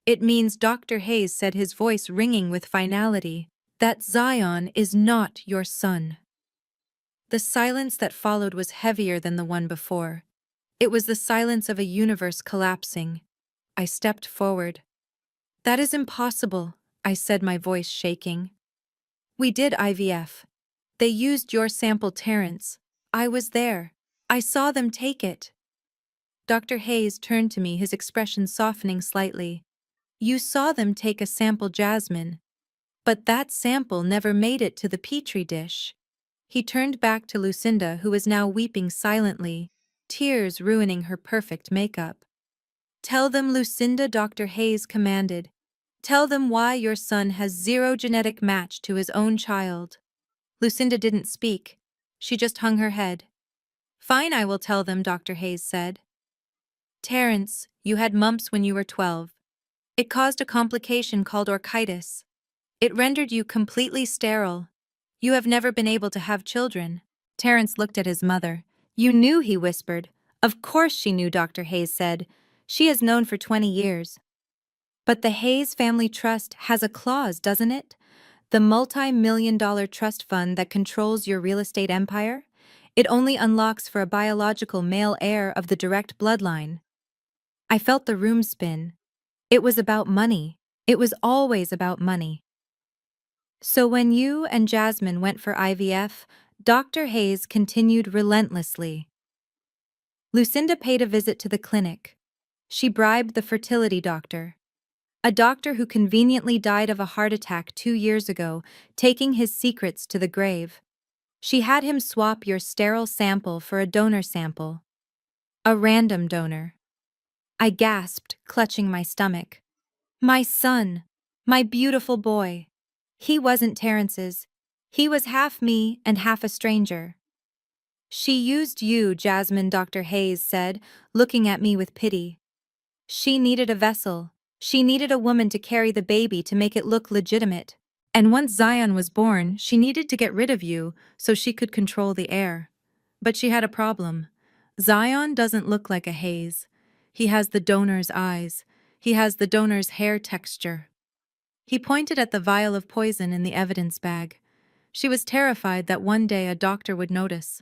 It means, Dr. Hayes said, his voice ringing with finality, that Zion is not your son. The silence that followed was heavier than the one before. It was the silence of a universe collapsing. I stepped forward. That is impossible, I said, my voice shaking. We did IVF. They used your sample, Terrence. I was there. I saw them take it. Dr. Hayes turned to me, his expression softening slightly. You saw them take a sample, Jasmine. But that sample never made it to the petri dish. He turned back to Lucinda, who was now weeping silently, tears ruining her perfect makeup. Tell them, Lucinda, Dr. Hayes commanded. Tell them why your son has 0 genetic match to his own child. Lucinda didn't speak. She just hung her head. Fine, I will tell them, Dr. Hayes said. Terrence, you had mumps when you were 12. It caused a complication called orchitis. It rendered you completely sterile. You have never been able to have children. Terrence looked at his mother. You knew, he whispered. Of course she knew, Dr. Hayes said. She has known for 20 years. But the Hayes Family Trust has a clause, doesn't it? The multi-million-dollar trust fund that controls your real estate empire? It only unlocks for a biological male heir of the direct bloodline. I felt the room spin. It was about money. It was always about money. So when you and Jasmine went for IVF, Dr. Hayes continued relentlessly. Lucinda paid a visit to the clinic. She bribed the fertility doctor. A doctor who conveniently died of a heart attack 2 years ago, taking his secrets to the grave. She had him swap your sterile sample for a donor sample. A random donor. I gasped, clutching my stomach. My son. My beautiful boy. He wasn't Terrence's. He was half me and half a stranger. She used you, Jasmine, Dr. Hayes said, looking at me with pity. She needed a vessel. She needed a woman to carry the baby to make it look legitimate. And once Zion was born, she needed to get rid of you so she could control the heir. But she had a problem. Zion doesn't look like a Hayes. He has the donor's eyes. He has the donor's hair texture. He pointed at the vial of poison in the evidence bag. She was terrified that one day a doctor would notice.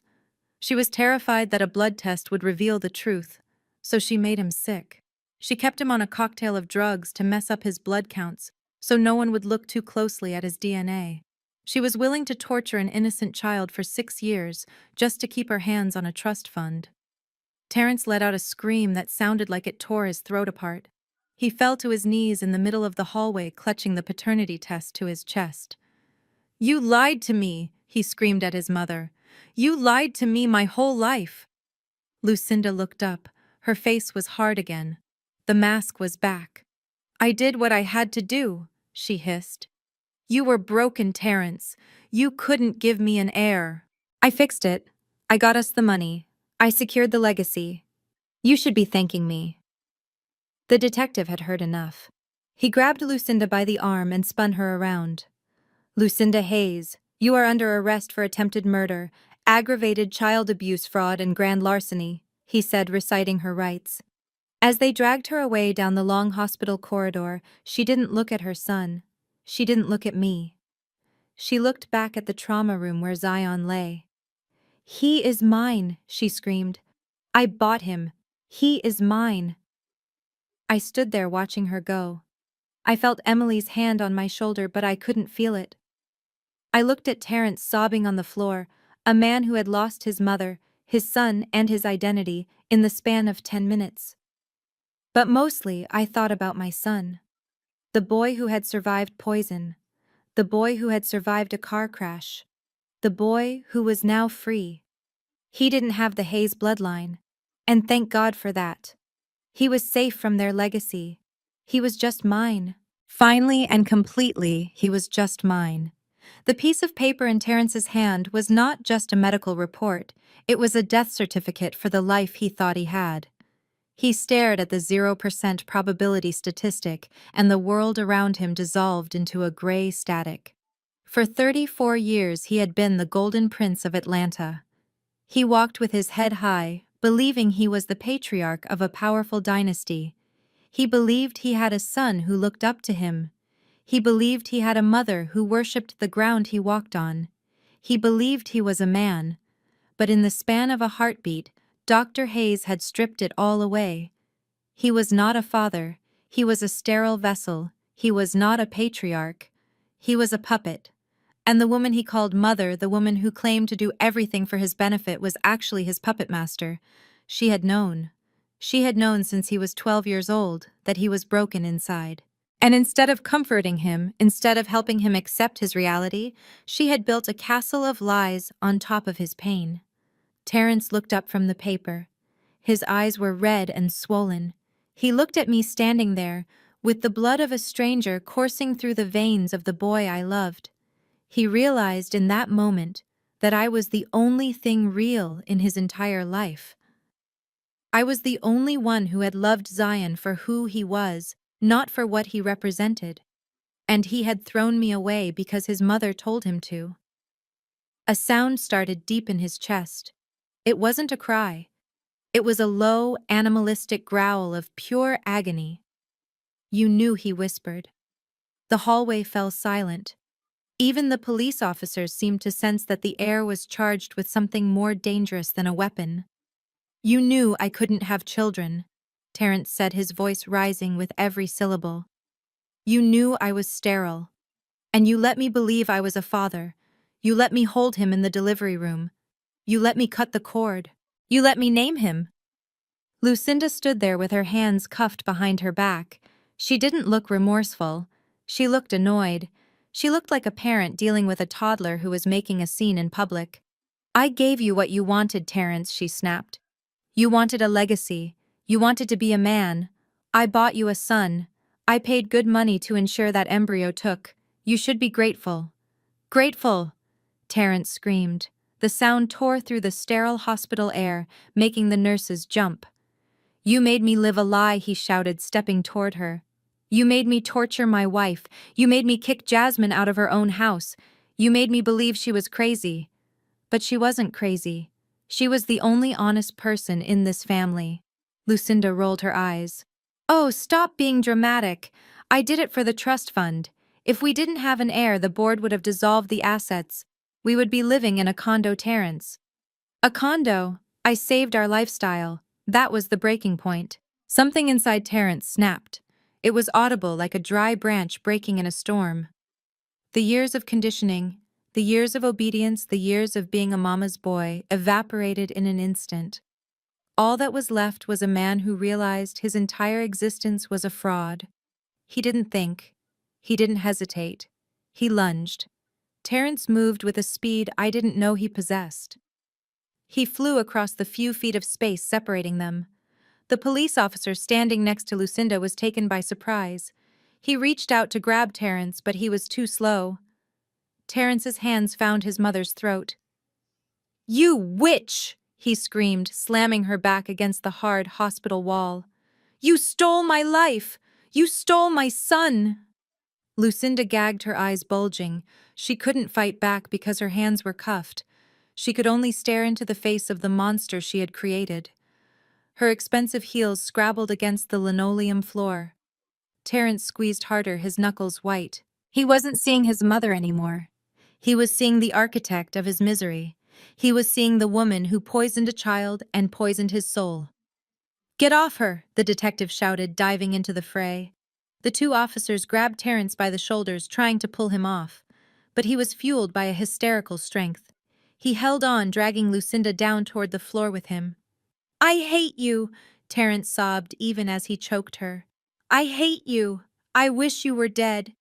She was terrified that a blood test would reveal the truth. So she made him sick. She kept him on a cocktail of drugs to mess up his blood counts, so no one would look too closely at his DNA. She was willing to torture an innocent child for 6 years just to keep her hands on a trust fund. Terrence let out a scream that sounded like it tore his throat apart. He fell to his knees in the middle of the hallway, clutching the paternity test to his chest. "You lied to me," he screamed at his mother. "You lied to me my whole life." Lucinda looked up. Her face was hard again. The mask was back. "I did what I had to do," she hissed. "You were broken, Terrence. You couldn't give me an heir." "I fixed it. I got us the money. I secured the legacy. You should be thanking me." The detective had heard enough. He grabbed Lucinda by the arm and spun her around. "Lucinda Hayes, you are under arrest for attempted murder, aggravated child abuse, fraud, and grand larceny," he said, reciting her rights. As they dragged her away down the long hospital corridor, she didn't look at her son. She didn't look at me. She looked back at the trauma room where Zion lay. "He is mine," she screamed. "I bought him. He is mine." I stood there watching her go. I felt Emily's hand on my shoulder, but I couldn't feel it. I looked at Terrence sobbing on the floor, a man who had lost his mother, his son, and his identity in the span of 10 minutes. But mostly, I thought about my son. The boy who had survived poison. The boy who had survived a car crash. The boy who was now free. He didn't have the Hayes bloodline. And thank God for that. He was safe from their legacy. He was just mine. Finally and completely, he was just mine. The piece of paper in Terrence's hand was not just a medical report, it was a death certificate for the life he thought he had. He stared at the 0% probability statistic, and the world around him dissolved into a gray static. For 34 years he had been the Golden Prince of Atlanta. He walked with his head high, believing he was the patriarch of a powerful dynasty. He believed he had a son who looked up to him. He believed he had a mother who worshipped the ground he walked on. He believed he was a man. But in the span of a heartbeat, Dr. Hayes had stripped it all away. He was not a father. He was a sterile vessel. He was not a patriarch. He was a puppet. And the woman he called mother, the woman who claimed to do everything for his benefit, was actually his puppet master. She had known. She had known since he was 12 years old that he was broken inside. And instead of comforting him, instead of helping him accept his reality, she had built a castle of lies on top of his pain. Terrence looked up from the paper. His eyes were red and swollen. He looked at me standing there, with the blood of a stranger coursing through the veins of the boy I loved. He realized in that moment that I was the only thing real in his entire life. I was the only one who had loved Zion for who he was, not for what he represented. And he had thrown me away because his mother told him to. A sound started deep in his chest. It wasn't a cry. It was a low, animalistic growl of pure agony. "You knew," he whispered. The hallway fell silent. Even the police officers seemed to sense that the air was charged with something more dangerous than a weapon. "You knew I couldn't have children," Terrence said, his voice rising with every syllable. "You knew I was sterile. And you let me believe I was a father. You let me hold him in the delivery room. You let me cut the cord. You let me name him." Lucinda stood there with her hands cuffed behind her back. She didn't look remorseful. She looked annoyed. She looked like a parent dealing with a toddler who was making a scene in public. "I gave you what you wanted, Terrence," she snapped. "You wanted a legacy. You wanted to be a man. I bought you a son. I paid good money to ensure that embryo took. You should be grateful." "Grateful!" Terrence screamed. The sound tore through the sterile hospital air, making the nurses jump. "You made me live a lie," he shouted, stepping toward her. "You made me torture my wife. You made me kick Jasmine out of her own house. You made me believe she was crazy." But she wasn't crazy. She was the only honest person in this family. Lucinda rolled her eyes. "Oh, stop being dramatic. I did it for the trust fund. If we didn't have an heir, the board would have dissolved the assets. We would be living in a condo, Terrence." "A condo? I saved our lifestyle." That was the breaking point. Something inside Terrence snapped. It was audible, like a dry branch breaking in a storm. The years of conditioning, the years of obedience, the years of being a mama's boy evaporated in an instant. All that was left was a man who realized his entire existence was a fraud. He didn't think. He didn't hesitate. He lunged. Terrence moved with a speed I didn't know he possessed. He flew across the few feet of space separating them. The police officer standing next to Lucinda was taken by surprise. He reached out to grab Terrence, but he was too slow. Terrence's hands found his mother's throat. "You witch!" he screamed, slamming her back against the hard hospital wall. "You stole my life! You stole my son!" Lucinda gagged, her eyes bulging. She couldn't fight back because her hands were cuffed. She could only stare into the face of the monster she had created. Her expensive heels scrabbled against the linoleum floor. Terrence squeezed harder, his knuckles white. He wasn't seeing his mother anymore. He was seeing the architect of his misery. He was seeing the woman who poisoned a child and poisoned his soul. "Get off her!" the detective shouted, diving into the fray. The two officers grabbed Terrence by the shoulders, trying to pull him off. But he was fueled by a hysterical strength. He held on, dragging Lucinda down toward the floor with him. "I hate you!" Terrence sobbed even as he choked her. "I hate you! I wish you were dead!"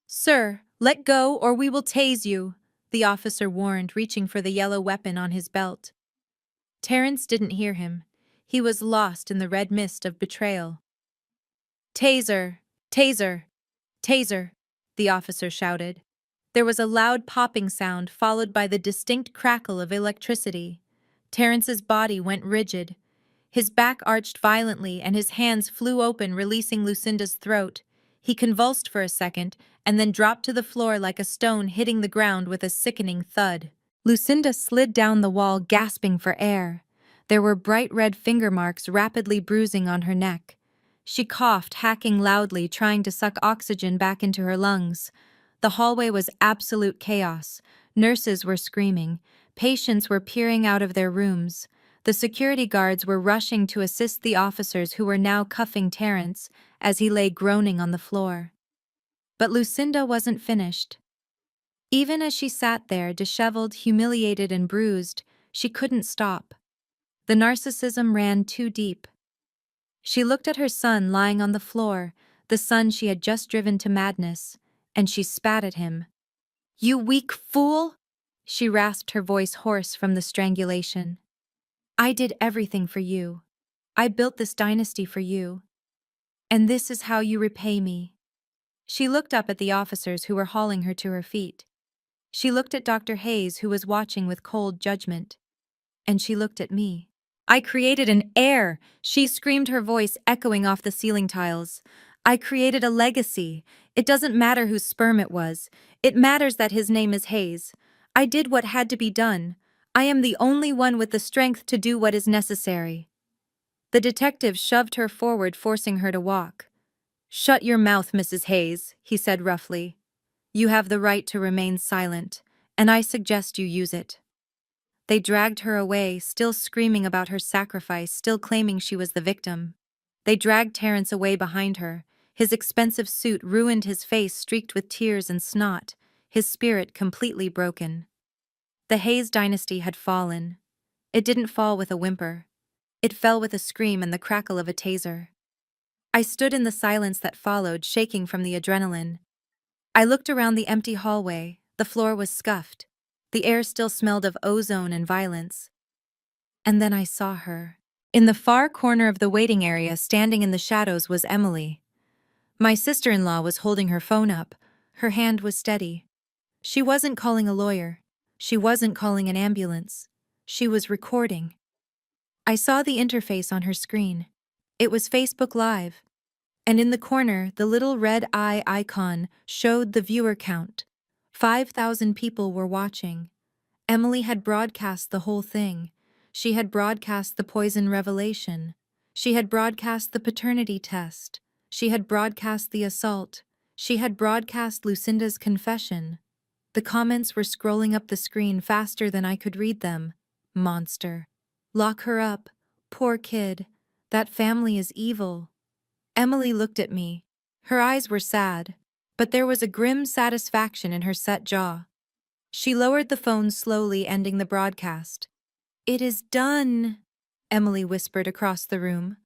"Sir, let go or we will tase you," the officer warned, reaching for the yellow weapon on his belt. Terrence didn't hear him. He was lost in the red mist of betrayal. "Taser! Taser! Taser!" the officer shouted. There was a loud popping sound followed by the distinct crackle of electricity. Terrence's body went rigid. His back arched violently and his hands flew open, releasing Lucinda's throat. He convulsed for a second and then dropped to the floor like a stone, hitting the ground with a sickening thud. Lucinda slid down the wall, gasping for air. There were bright red finger marks rapidly bruising on her neck. She coughed, hacking loudly, trying to suck oxygen back into her lungs. The hallway was absolute chaos. Nurses were screaming. Patients were peering out of their rooms. The security guards were rushing to assist the officers who were now cuffing Terrence as he lay groaning on the floor. But Lucinda wasn't finished. Even as she sat there, disheveled, humiliated, and bruised, she couldn't stop. The narcissism ran too deep. She looked at her son lying on the floor, the son she had just driven to madness, and she spat at him. "You weak fool!" She rasped, her voice hoarse from the strangulation. "I did everything for you. I built this dynasty for you. And this is how you repay me." She looked up at the officers who were hauling her to her feet. She looked at Dr. Hayes, who was watching with cold judgment. And she looked at me. "I created an heir!" She screamed, her voice echoing off the ceiling tiles. "I created a legacy. It doesn't matter whose sperm it was. It matters that his name is Hayes. I did what had to be done. I am the only one with the strength to do what is necessary." The detective shoved her forward, forcing her to walk. "Shut your mouth, Mrs. Hayes," he said roughly. "You have the right to remain silent, and I suggest you use it." They dragged her away, still screaming about her sacrifice, still claiming she was the victim. They dragged Terrence away behind her. His expensive suit ruined, his face streaked with tears and snot, his spirit completely broken. The Hayes dynasty had fallen. It didn't fall with a whimper. It fell with a scream and the crackle of a taser. I stood in the silence that followed, shaking from the adrenaline. I looked around the empty hallway. The floor was scuffed. The air still smelled of ozone and violence. And then I saw her. In the far corner of the waiting area, standing in the shadows, was Emily. My sister-in-law was holding her phone up. Her hand was steady. She wasn't calling a lawyer. She wasn't calling an ambulance. She was recording. I saw the interface on her screen. It was Facebook Live. And in the corner, the little red eye icon showed the viewer count. 5,000 people were watching. Emily had broadcast the whole thing. She had broadcast the poison revelation. She had broadcast the paternity test. She had broadcast the assault. She had broadcast Lucinda's confession. The comments were scrolling up the screen faster than I could read them. Monster. Lock her up. Poor kid. That family is evil. Emily looked at me. Her eyes were sad, but there was a grim satisfaction in her set jaw. She lowered the phone slowly, ending the broadcast. "It is done," Emily whispered across the room.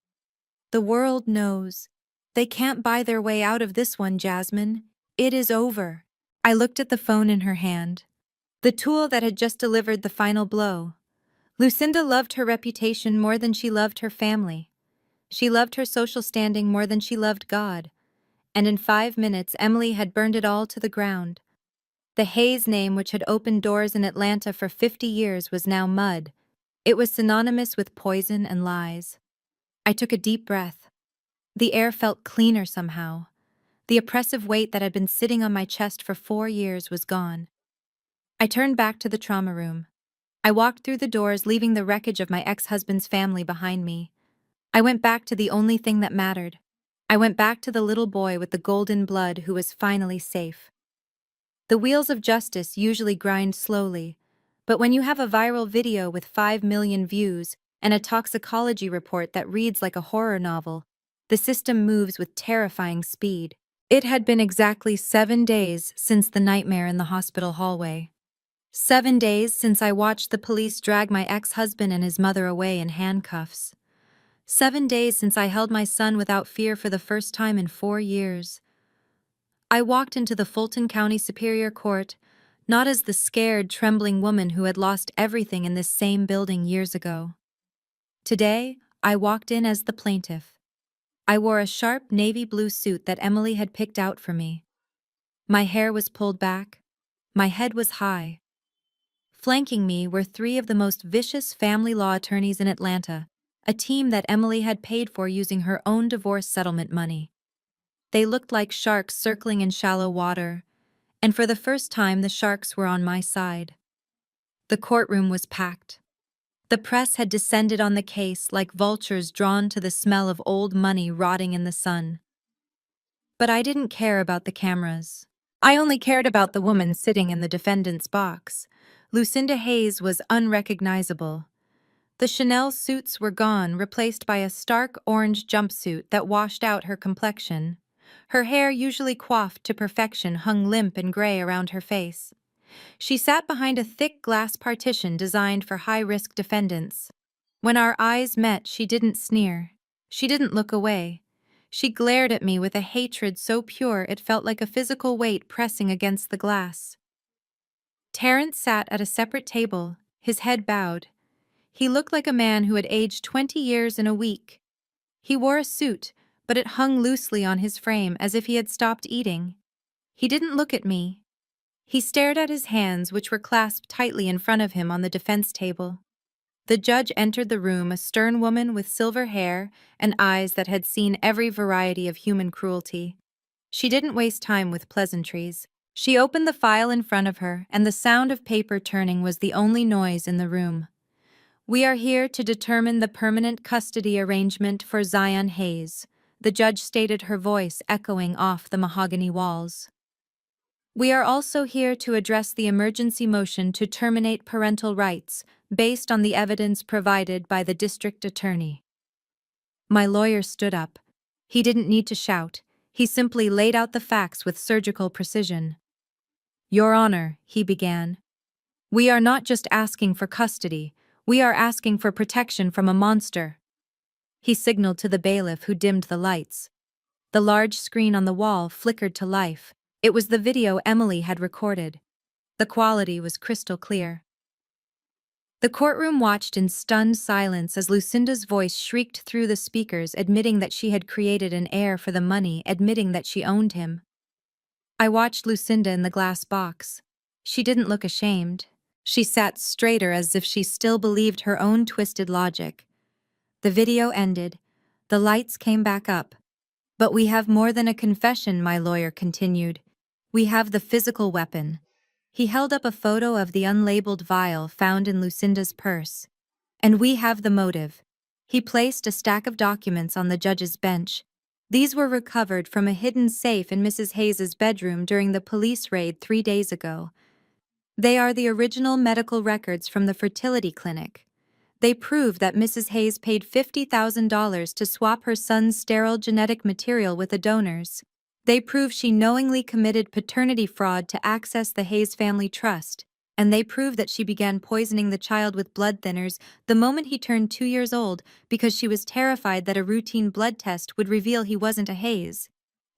"The world knows. They can't buy their way out of this one, Jasmine. It is over." I looked at the phone in her hand, the tool that had just delivered the final blow. Lucinda loved her reputation more than she loved her family. She loved her social standing more than she loved God. And in 5 minutes, Emily had burned it all to the ground. The Hayes name, which had opened doors in Atlanta for 50 years, was now mud. It was synonymous with poison and lies. I took a deep breath. The air felt cleaner somehow. The oppressive weight that had been sitting on my chest for 4 years was gone. I turned back to the trauma room. I walked through the doors, leaving the wreckage of my ex-husband's family behind me. I went back to the only thing that mattered. I went back to the little boy with the golden blood who was finally safe. The wheels of justice usually grind slowly, but when you have a viral video with 5 million views and a toxicology report that reads like a horror novel, the system moves with terrifying speed. It had been exactly 7 days since the nightmare in the hospital hallway. 7 days since I watched the police drag my ex-husband and his mother away in handcuffs. 7 days since I held my son without fear for the first time in 4 years. I walked into the Fulton County Superior Court, not as the scared, trembling woman who had lost everything in this same building years ago. Today, I walked in as the plaintiff. I wore a sharp navy blue suit that Emily had picked out for me. My hair was pulled back. My head was high. Flanking me were 3 of the most vicious family law attorneys in Atlanta, a team that Emily had paid for using her own divorce settlement money. They looked like sharks circling in shallow water, and for the first time the sharks were on my side. The courtroom was packed. The press had descended on the case like vultures drawn to the smell of old money rotting in the sun. But I didn't care about the cameras. I only cared about the woman sitting in the defendant's box. Lucinda Hayes was unrecognizable. The Chanel suits were gone, replaced by a stark orange jumpsuit that washed out her complexion. Her hair, usually coiffed to perfection, hung limp and gray around her face. She sat behind a thick glass partition designed for high-risk defendants. When our eyes met, she didn't sneer. She didn't look away. She glared at me with a hatred so pure it felt like a physical weight pressing against the glass. Terrence sat at a separate table, his head bowed. He looked like a man who had aged 20 years in a week. He wore a suit, but it hung loosely on his frame as if he had stopped eating. He didn't look at me. He stared at his hands, which were clasped tightly in front of him on the defense table. The judge entered the room, a stern woman with silver hair and eyes that had seen every variety of human cruelty. She didn't waste time with pleasantries. She opened the file in front of her, and the sound of paper turning was the only noise in the room. "We are here to determine the permanent custody arrangement for Zion Hayes," the judge stated, her voice echoing off the mahogany walls. "We are also here to address the emergency motion to terminate parental rights based on the evidence provided by the district attorney." My lawyer stood up. He didn't need to shout. He simply laid out the facts with surgical precision. "Your Honor," he began, "we are not just asking for custody. We are asking for protection from a monster." He signaled to the bailiff, who dimmed the lights. The large screen on the wall flickered to life. It was the video Emily had recorded. The quality was crystal clear. The courtroom watched in stunned silence as Lucinda's voice shrieked through the speakers, admitting that she had created an heir for the money, admitting that she owned him. I watched Lucinda in the glass box. She didn't look ashamed. She sat straighter as if she still believed her own twisted logic. The video ended. The lights came back up. But we have more than a confession, my lawyer continued. We have the physical weapon. He held up a photo of the unlabeled vial found in Lucinda's purse. And we have the motive. He placed a stack of documents on the judge's bench. These were recovered from a hidden safe in Mrs. Hayes's bedroom during the police raid 3 days ago. They are the original medical records from the fertility clinic. They prove that Mrs. Hayes paid $50,000 to swap her son's sterile genetic material with a donor's. They prove she knowingly committed paternity fraud to access the Hayes family trust, and they prove that she began poisoning the child with blood thinners the moment he turned 2 years old because she was terrified that a routine blood test would reveal he wasn't a Hayes.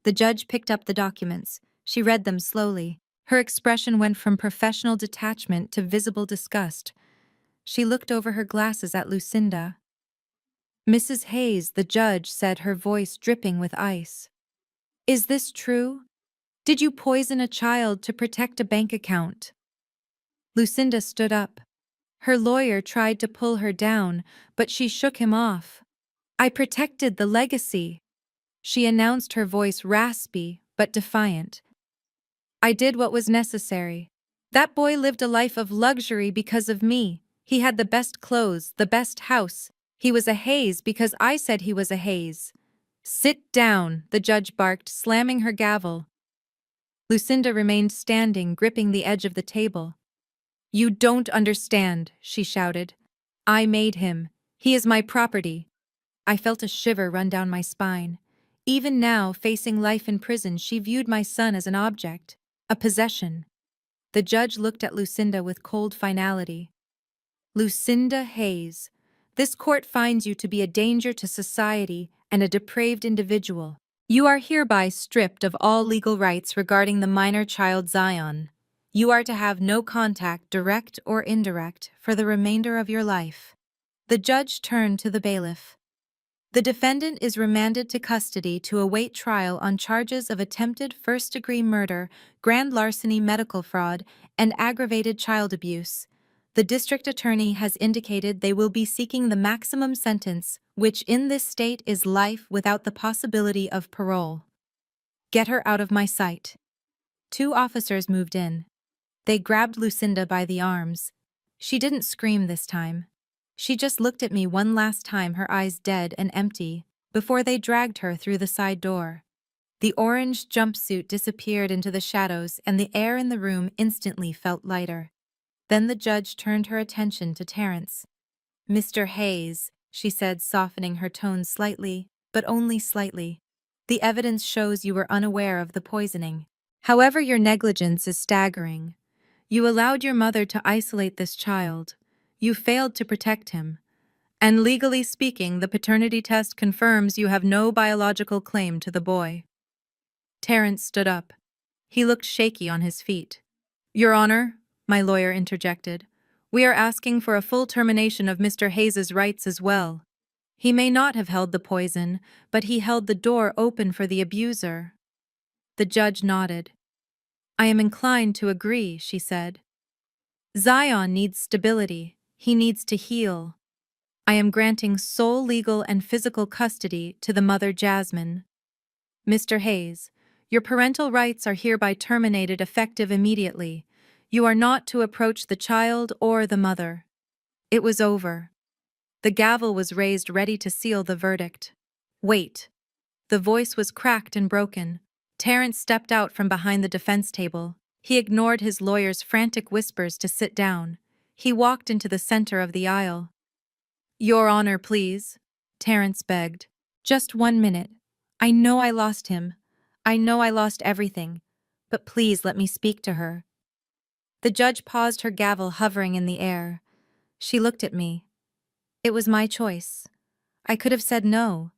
The judge picked up the documents. She read them slowly. Her expression went from professional detachment to visible disgust. She looked over her glasses at Lucinda. Mrs. Hayes, the judge said, her voice dripping with ice. Is this true? Did you poison a child to protect a bank account? Lucinda stood up. Her lawyer tried to pull her down, but she shook him off. I protected the legacy. She announced, her voice raspy but defiant. I did what was necessary. That boy lived a life of luxury because of me. He had the best clothes, the best house. He was a Hayes because I said he was a Hayes. Sit down, the judge barked, slamming her gavel. Lucinda remained standing, gripping the edge of the table. You don't understand, she shouted. I made him. He is my property. I felt a shiver run down my spine. Even now, facing life in prison, she viewed my son as an object, a possession. The judge looked at Lucinda with cold finality. Lucinda Hayes, this court finds you to be a danger to society and a depraved individual. You are hereby stripped of all legal rights regarding the minor child Zion. You are to have no contact, direct or indirect, for the remainder of your life. The judge turned to the bailiff. The defendant is remanded to custody to await trial on charges of attempted first-degree murder, grand larceny, medical fraud, and aggravated child abuse. The district attorney has indicated they will be seeking the maximum sentence, which in this state is life without the possibility of parole. Get her out of my sight. 2 officers moved in. They grabbed Lucinda by the arms. She didn't scream this time. She just looked at me one last time, her eyes dead and empty, before they dragged her through the side door. The orange jumpsuit disappeared into the shadows, and the air in the room instantly felt lighter. Then the judge turned her attention to Terrence. Mr. Hayes, she said, softening her tone slightly, but only slightly. The evidence shows you were unaware of the poisoning. However, your negligence is staggering. You allowed your mother to isolate this child. You failed to protect him. And legally speaking, the paternity test confirms you have no biological claim to the boy. Terrence stood up. He looked shaky on his feet. Your Honor, my lawyer interjected, we are asking for a full termination of Mr. Hayes's rights as well. He may not have held the poison, but he held the door open for the abuser. The judge nodded. I am inclined to agree, she said. Zion needs stability. He needs to heal. I am granting sole legal and physical custody to the mother Jasmine. Mr. Hayes, your parental rights are hereby terminated effective immediately. You are not to approach the child or the mother. It was over. The gavel was raised, ready to seal the verdict. Wait. The voice was cracked and broken. Terrence stepped out from behind the defense table. He ignored his lawyer's frantic whispers to sit down. He walked into the center of the aisle. Your Honor, please, Terrence begged. Just 1 minute. I know I lost him. I know I lost everything. But please let me speak to her. The judge paused, her gavel hovering in the air. She looked at me. It was my choice. I could have said no.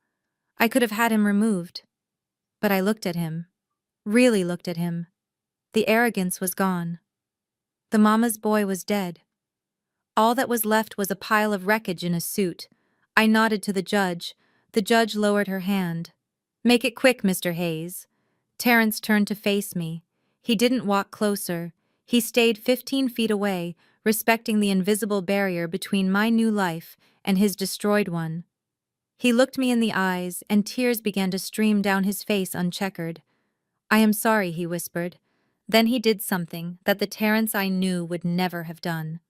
I could have had him removed. But I looked at him. Really looked at him. The arrogance was gone. The mama's boy was dead. All that was left was a pile of wreckage in a suit. I nodded to the judge. The judge lowered her hand. "Make it quick, Mr. Hayes." Terrence turned to face me. He didn't walk closer. He stayed 15 feet away, respecting the invisible barrier between my new life and his destroyed one. He looked me in the eyes, and tears began to stream down his face uncheckered. "I am sorry," he whispered. Then he did something that the Terrence I knew would never have done.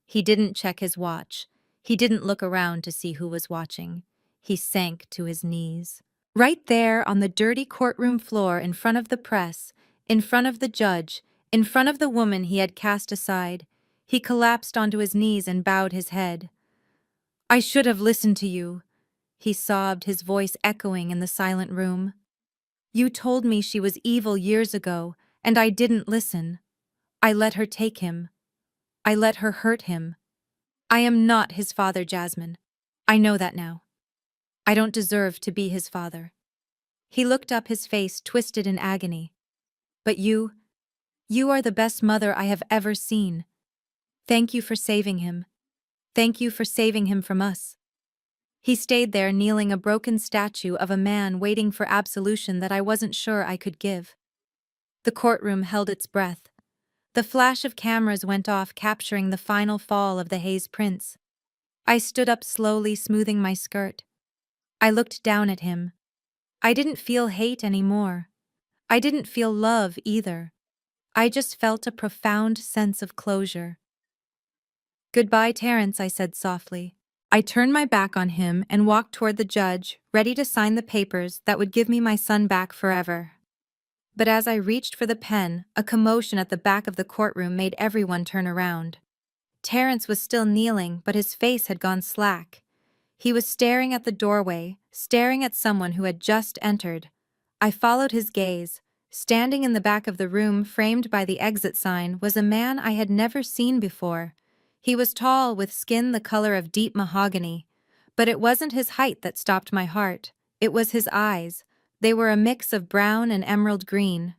He didn't check his watch. He didn't look around to see who was watching. He sank to his knees. Right there on the dirty courtroom floor in front of the press, in front of the judge, in front of the woman he had cast aside, he collapsed onto his knees and bowed his head. "I should have listened to you," he sobbed, his voice echoing in the silent room. "You told me she was evil years ago, and I didn't listen. I let her take him. I let her hurt him. I am not his father, Jasmine. I know that now. I don't deserve to be his father." He looked up, his face twisted in agony. "But you are the best mother I have ever seen. Thank you for saving him. Thank you for saving him from us." He stayed there, kneeling, a broken statue of a man waiting for absolution that I wasn't sure I could give. The courtroom held its breath. The flash of cameras went off, capturing the final fall of the Hayes prince. I stood up slowly, smoothing my skirt. I looked down at him. I didn't feel hate anymore. I didn't feel love either. I just felt a profound sense of closure. "Goodbye, Terrence," I said softly. I turned my back on him and walked toward the judge, ready to sign the papers that would give me my son back forever. But as I reached for the pen, a commotion at the back of the courtroom made everyone turn around. Terrence was still kneeling, but his face had gone slack. He was staring at the doorway, staring at someone who had just entered. I followed his gaze. Standing in the back of the room, framed by the exit sign, was a man I had never seen before. He was tall, with skin the color of deep mahogany. But it wasn't his height that stopped my heart. It was his eyes. They were a mix of brown and emerald green.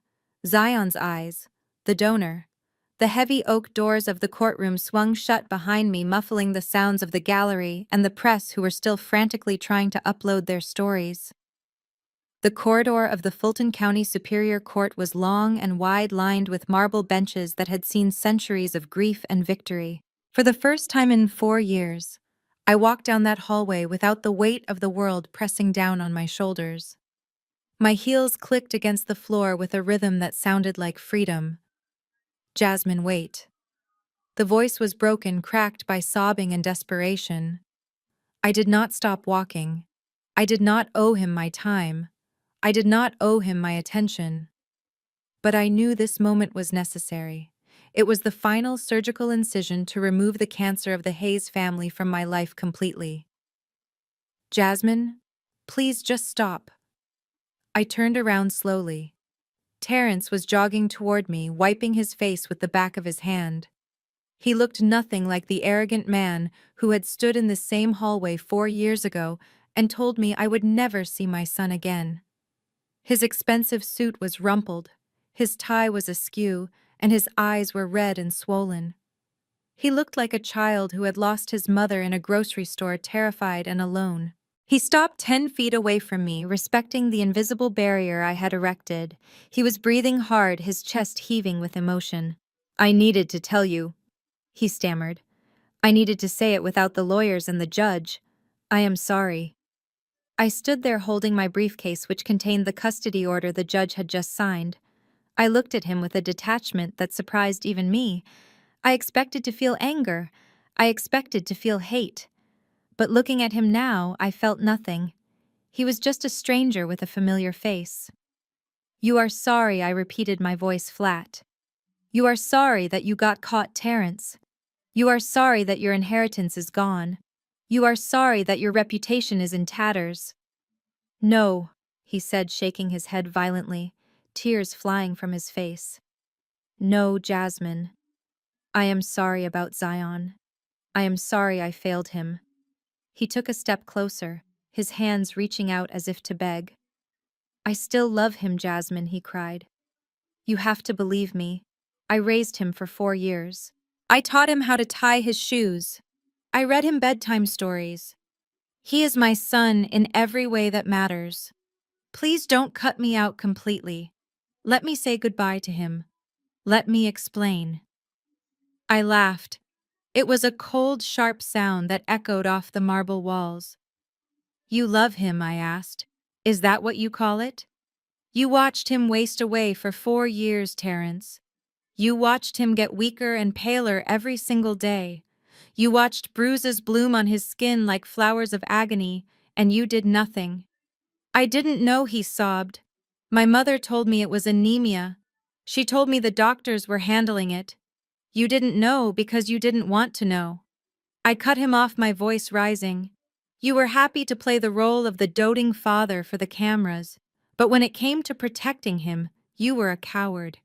Zion's eyes. The donor. The heavy oak doors of the courtroom swung shut behind me, muffling the sounds of the gallery and the press who were still frantically trying to upload their stories. The corridor of the Fulton County Superior Court was long and wide, lined with marble benches that had seen centuries of grief and victory. For the first time in 4 years, I walked down that hallway without the weight of the world pressing down on my shoulders. My heels clicked against the floor with a rhythm that sounded like freedom. "Jasmine, wait." The voice was broken, cracked by sobbing and desperation. I did not stop walking. I did not owe him my time. I did not owe him my attention. But I knew this moment was necessary. It was the final surgical incision to remove the cancer of the Hayes family from my life completely. "Jasmine, please just stop." I turned around slowly. Terrence was jogging toward me, wiping his face with the back of his hand. He looked nothing like the arrogant man who had stood in the same hallway 4 years ago and told me I would never see my son again. His expensive suit was rumpled, his tie was askew, and his eyes were red and swollen. He looked like a child who had lost his mother in a grocery store, terrified and alone. He stopped 10 feet away from me, respecting the invisible barrier I had erected. He was breathing hard, his chest heaving with emotion. "I needed to tell you," he stammered. "I needed to say it without the lawyers and the judge. I am sorry." I stood there holding my briefcase, which contained the custody order the judge had just signed. I looked at him with a detachment that surprised even me. I expected to feel anger. I expected to feel hate. But looking at him now, I felt nothing. He was just a stranger with a familiar face. "You are sorry," I repeated, my voice flat. "You are sorry that you got caught, Terrence. You are sorry that your inheritance is gone. You are sorry that your reputation is in tatters." "No," he said, shaking his head violently, tears flying from his face. "No, Jasmine. I am sorry about Zion. I am sorry I failed him." He took a step closer, his hands reaching out as if to beg. I still love him, Jasmine, he cried. You have to believe me. I raised him for 4 years. I taught him how to tie his shoes. I read him bedtime stories. He is my son in every way that matters. Please don't cut me out completely. Let me say goodbye to him. Let me explain. I laughed. It was a cold, sharp sound that echoed off the marble walls. You love him, I asked. Is that what you call it? You watched him waste away for 4 years, Terence. You watched him get weaker and paler every single day. You watched bruises bloom on his skin like flowers of agony, and you did nothing. I didn't know, he sobbed. My mother told me it was anemia. She told me the doctors were handling it. You didn't know because you didn't want to know. I cut him off, my voice rising. You were happy to play the role of the doting father for the cameras, but when it came to protecting him, you were a coward.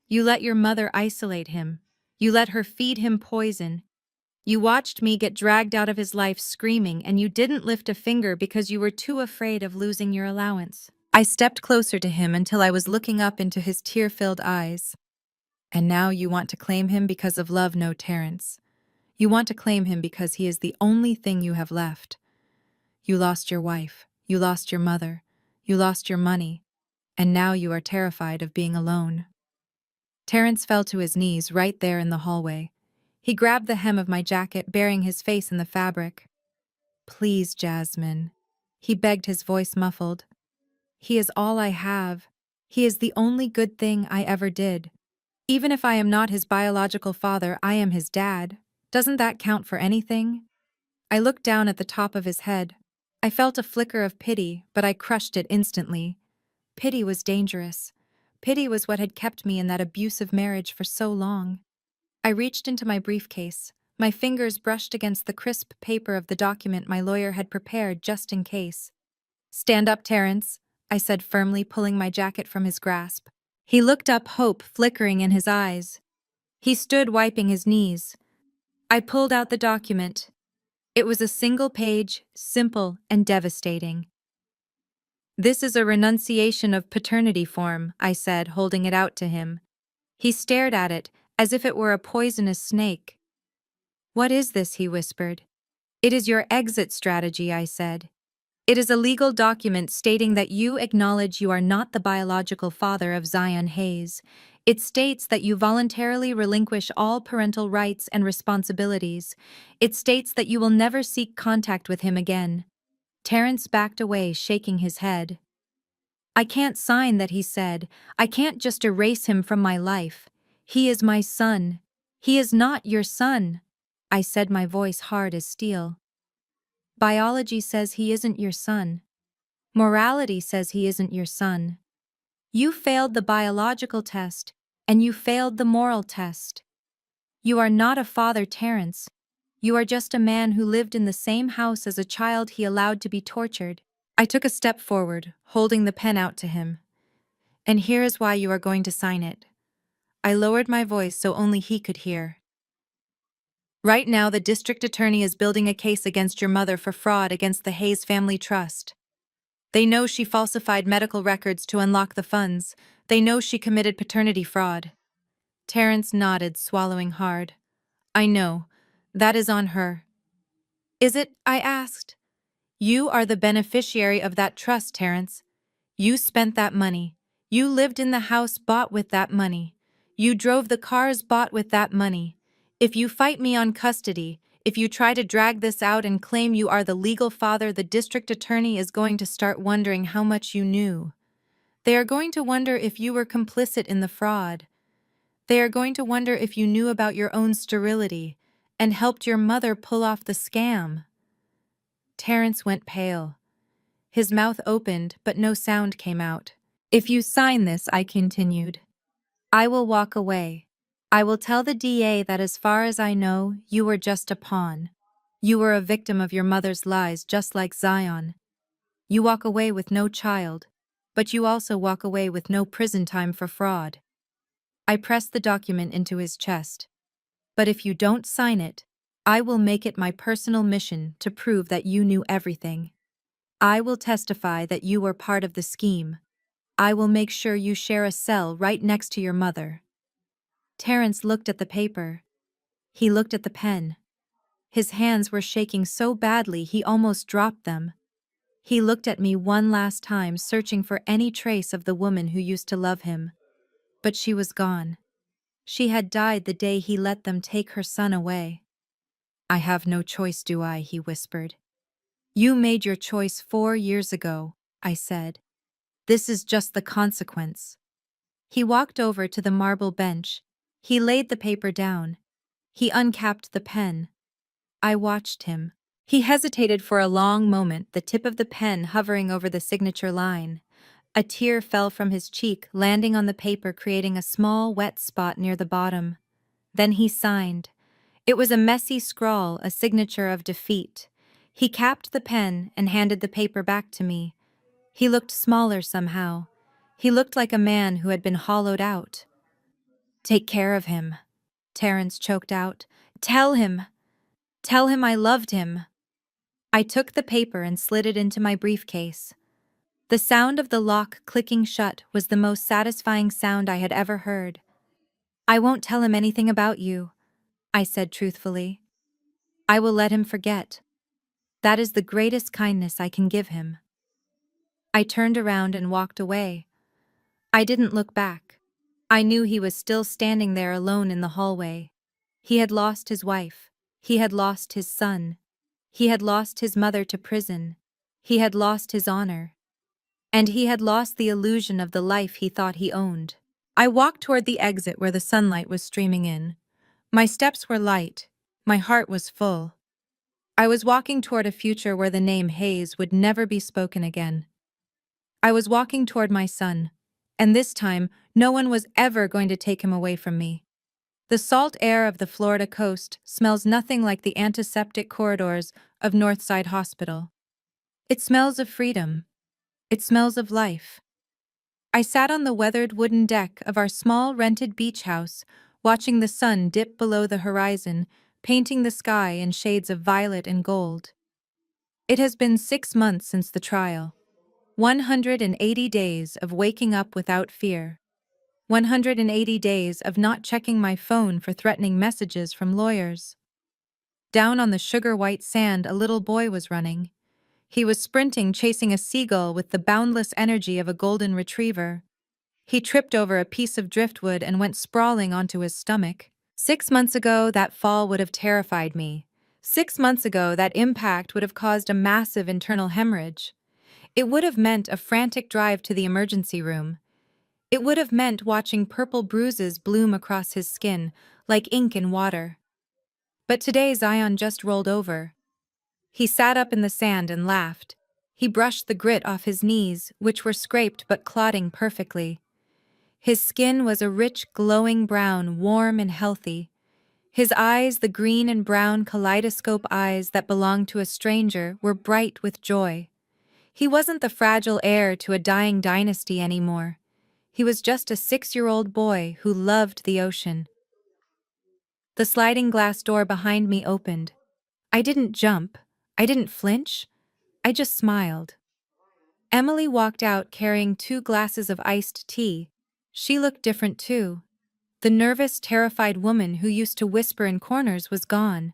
You let your mother isolate him. You let her feed him poison. You watched me get dragged out of his life screaming, and you didn't lift a finger because you were too afraid of losing your allowance. I stepped closer to him until I was looking up into his tear-filled eyes. And now you want to claim him because of love, no, Terence. You want to claim him because he is the only thing you have left. You lost your wife, you lost your mother, you lost your money, and now you are terrified of being alone. Terence fell to his knees right there in the hallway. He grabbed the hem of my jacket, burying his face in the fabric. Please, Jasmine. He begged, his voice muffled. He is all I have. He is the only good thing I ever did. Even if I am not his biological father, I am his dad. Doesn't that count for anything? I looked down at the top of his head. I felt a flicker of pity, but I crushed it instantly. Pity was dangerous. Pity was what had kept me in that abusive marriage for so long. I reached into my briefcase. My fingers brushed against the crisp paper of the document my lawyer had prepared just in case. Stand up, Terence, I said firmly, pulling my jacket from his grasp. He looked up, hope flickering in his eyes. He stood, wiping his knees. I pulled out the document. It was a single page, simple and devastating. This is a renunciation of paternity form, I said, holding it out to him. He stared at it, as if it were a poisonous snake. What is this? He whispered. It is your exit strategy, I said. It is a legal document stating that you acknowledge you are not the biological father of Zion Hayes. It states that you voluntarily relinquish all parental rights and responsibilities. It states that you will never seek contact with him again. Terence backed away, shaking his head. I can't sign that, he said. I can't just erase him from my life. He is my son. He is not your son, I said, my voice hard as steel. Biology says he isn't your son. Morality says he isn't your son. You failed the biological test, and you failed the moral test. You are not a father, Terence. You are just a man who lived in the same house as a child he allowed to be tortured. I took a step forward, holding the pen out to him. And here is why you are going to sign it. I lowered my voice so only he could hear. Right now, the district attorney is building a case against your mother for fraud against the Hayes Family Trust. They know she falsified medical records to unlock the funds. They know she committed paternity fraud. Terence nodded, swallowing hard. I know. That is on her. Is it? I asked. You are the beneficiary of that trust, Terence. You spent that money. You lived in the house bought with that money. You drove the cars bought with that money. If you fight me on custody, if you try to drag this out and claim you are the legal father, the district attorney is going to start wondering how much you knew. They are going to wonder if you were complicit in the fraud. They are going to wonder if you knew about your own sterility and helped your mother pull off the scam. Terence went pale. His mouth opened, but no sound came out. If you sign this, I continued, I will walk away. I will tell the DA that as far as I know, you were just a pawn. You were a victim of your mother's lies, just like Zion. You walk away with no child, but you also walk away with no prison time for fraud. I pressed the document into his chest. But if you don't sign it, I will make it my personal mission to prove that you knew everything. I will testify that you were part of the scheme. I will make sure you share a cell right next to your mother. Terrence looked at the paper. He looked at the pen. His hands were shaking so badly he almost dropped them. He looked at me one last time, searching for any trace of the woman who used to love him. But she was gone. She had died the day he let them take her son away. I have no choice, do I? He whispered. You made your choice 4 years ago, I said. This is just the consequence. He walked over to the marble bench. He laid the paper down. He uncapped the pen. I watched him. He hesitated for a long moment, the tip of the pen hovering over the signature line. A tear fell from his cheek, landing on the paper, creating a small, wet spot near the bottom. Then he signed. It was a messy scrawl, a signature of defeat. He capped the pen and handed the paper back to me. He looked smaller somehow. He looked like a man who had been hollowed out. Take care of him, Terrence choked out. Tell him I loved him. I took the paper and slid it into my briefcase. The sound of the lock clicking shut was the most satisfying sound I had ever heard. I won't tell him anything about you, I said truthfully. I will let him forget. That is the greatest kindness I can give him. I turned around and walked away. I didn't look back. I knew he was still standing there alone in the hallway. He had lost his wife. He had lost his son. He had lost his mother to prison. He had lost his honor. And he had lost the illusion of the life he thought he owned. I walked toward the exit where the sunlight was streaming in. My steps were light. My heart was full. I was walking toward a future where the name Hayes would never be spoken again. I was walking toward my son, and this time, no one was ever going to take him away from me. The salt air of the Florida coast smells nothing like the antiseptic corridors of Northside Hospital. It smells of freedom. It smells of life. I sat on the weathered wooden deck of our small rented beach house, watching the sun dip below the horizon, painting the sky in shades of violet and gold. It has been 6 months since the trial. 180 days of waking up without fear. 180 days of not checking my phone for threatening messages from lawyers. Down on the sugar-white sand, a little boy was running. He was sprinting, chasing a seagull with the boundless energy of a golden retriever. He tripped over a piece of driftwood and went sprawling onto his stomach. 6 months ago, that fall would have terrified me. 6 months ago, that impact would have caused a massive internal hemorrhage. It would have meant a frantic drive to the emergency room. It would have meant watching purple bruises bloom across his skin, like ink in water. But today Zion just rolled over. He sat up in the sand and laughed. He brushed the grit off his knees, which were scraped but clotting perfectly. His skin was a rich, glowing brown, warm and healthy. His eyes, the green and brown kaleidoscope eyes that belonged to a stranger, were bright with joy. He wasn't the fragile heir to a dying dynasty anymore. He was just a 6-year-old boy who loved the ocean. The sliding glass door behind me opened. I didn't jump. I didn't flinch. I just smiled. Emily walked out carrying 2 glasses of iced tea. She looked different too. The nervous, terrified woman who used to whisper in corners was gone.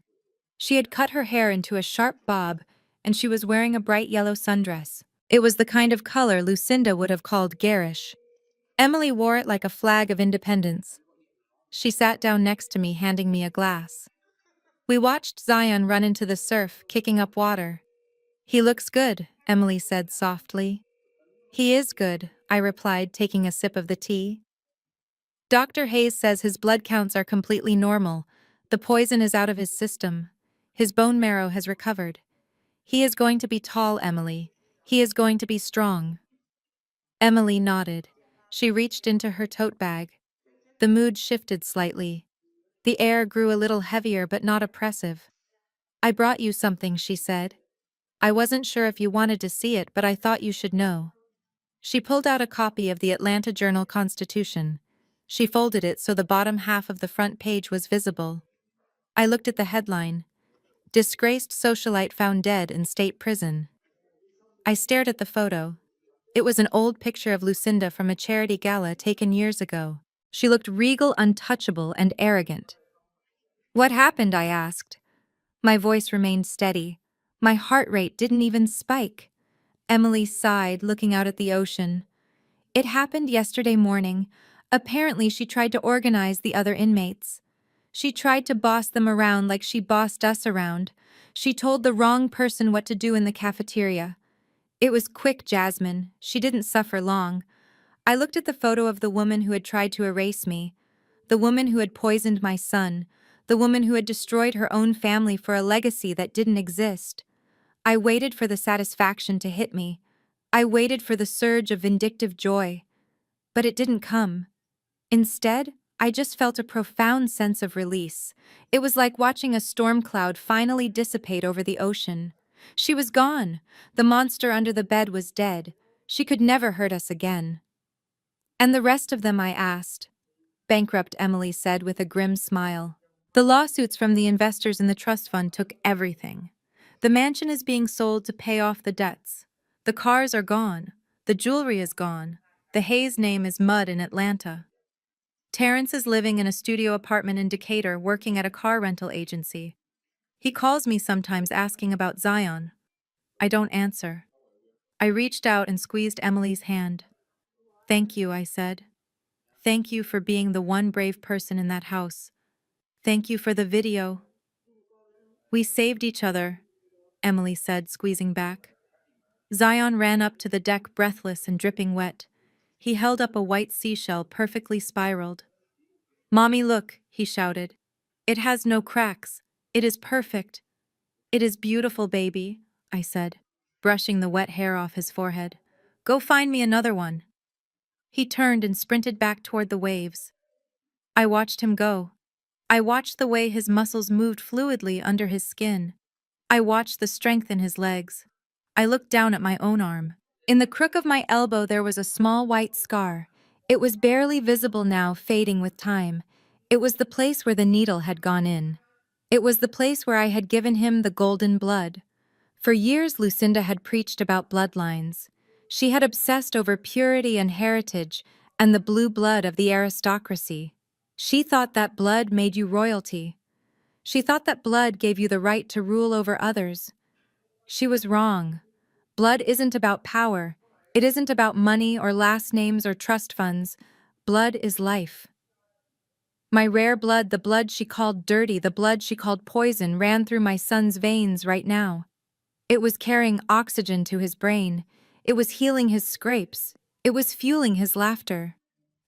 She had cut her hair into a sharp bob, and she was wearing a bright yellow sundress. It was the kind of color Lucinda would have called garish. Emily wore it like a flag of independence. She sat down next to me, handing me a glass. We watched Zion run into the surf, kicking up water. He looks good, Emily said softly. He is good, I replied, taking a sip of the tea. Dr. Hayes says his blood counts are completely normal. The poison is out of his system. His bone marrow has recovered. He is going to be tall, Emily. He is going to be strong. Emily nodded. She reached into her tote bag. The mood shifted slightly. The air grew a little heavier but not oppressive. I brought you something, she said. I wasn't sure if you wanted to see it, but I thought you should know. She pulled out a copy of the Atlanta Journal-Constitution. She folded it so the bottom half of the front page was visible. I looked at the headline, "Disgraced Socialite Found Dead in State Prison." I stared at the photo. It was an old picture of Lucinda from a charity gala taken years ago. She looked regal, untouchable, and arrogant. "What happened?" I asked. My voice remained steady. My heart rate didn't even spike. Emily sighed, looking out at the ocean. "It happened yesterday morning. Apparently, she tried to organize the other inmates. She tried to boss them around like she bossed us around. She told the wrong person what to do in the cafeteria. It was quick, Jasmine. She didn't suffer long." I looked at the photo of the woman who had tried to erase me, the woman who had poisoned my son, the woman who had destroyed her own family for a legacy that didn't exist. I waited for the satisfaction to hit me. I waited for the surge of vindictive joy. But it didn't come. Instead, I just felt a profound sense of release. It was like watching a storm cloud finally dissipate over the ocean. She was gone. The monster under the bed was dead. She could never hurt us again. "And the rest of them?" I asked. Bankrupt, Emily said with a grim smile. "The lawsuits from the investors in the trust fund took everything. The mansion is being sold to pay off the debts. The cars are gone. The jewelry is gone. The Hayes name is mud in Atlanta. Terrence is living in a studio apartment in Decatur working at a car rental agency. He calls me sometimes asking about Zion. I don't answer." I reached out and squeezed Emily's hand. "Thank you," I said. "Thank you for being the one brave person in that house. Thank you for the video." "We saved each other," Emily said, squeezing back. Zion ran up to the deck breathless and dripping wet. He held up a white seashell perfectly spiraled. "Mommy, look," he shouted. "It has no cracks. It is perfect." "It is beautiful, baby," I said, brushing the wet hair off his forehead. "Go find me another one." He turned and sprinted back toward the waves. I watched him go. I watched the way his muscles moved fluidly under his skin. I watched the strength in his legs. I looked down at my own arm. In the crook of my elbow there was a small white scar. It was barely visible now, fading with time. It was the place where the needle had gone in. It was the place where I had given him the golden blood. For years Lucinda had preached about bloodlines. She had obsessed over purity and heritage and the blue blood of the aristocracy. She thought that blood made you royalty. She thought that blood gave you the right to rule over others. She was wrong. Blood isn't about power. It isn't about money or last names or trust funds. Blood is life. My rare blood, the blood she called dirty, the blood she called poison, ran through my son's veins right now. It was carrying oxygen to his brain. It was healing his scrapes. It was fueling his laughter.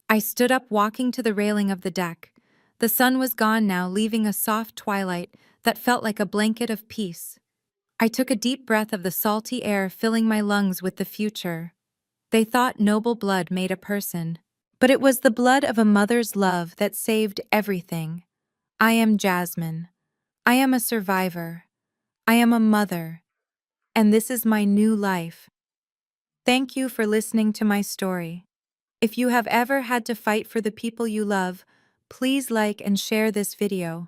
I stood up, walking to the railing of the deck. The sun was gone now, leaving a soft twilight that felt like a blanket of peace. I took a deep breath of the salty air, filling my lungs with the future. They thought noble blood made a person. But it was the blood of a mother's love that saved everything. I am Jasmine. I am a survivor. I am a mother. And this is my new life. Thank you for listening to my story. If you have ever had to fight for the people you love, please like and share this video.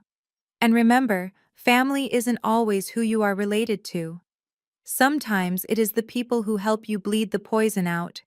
And remember, family isn't always who you are related to. Sometimes it is the people who help you bleed the poison out.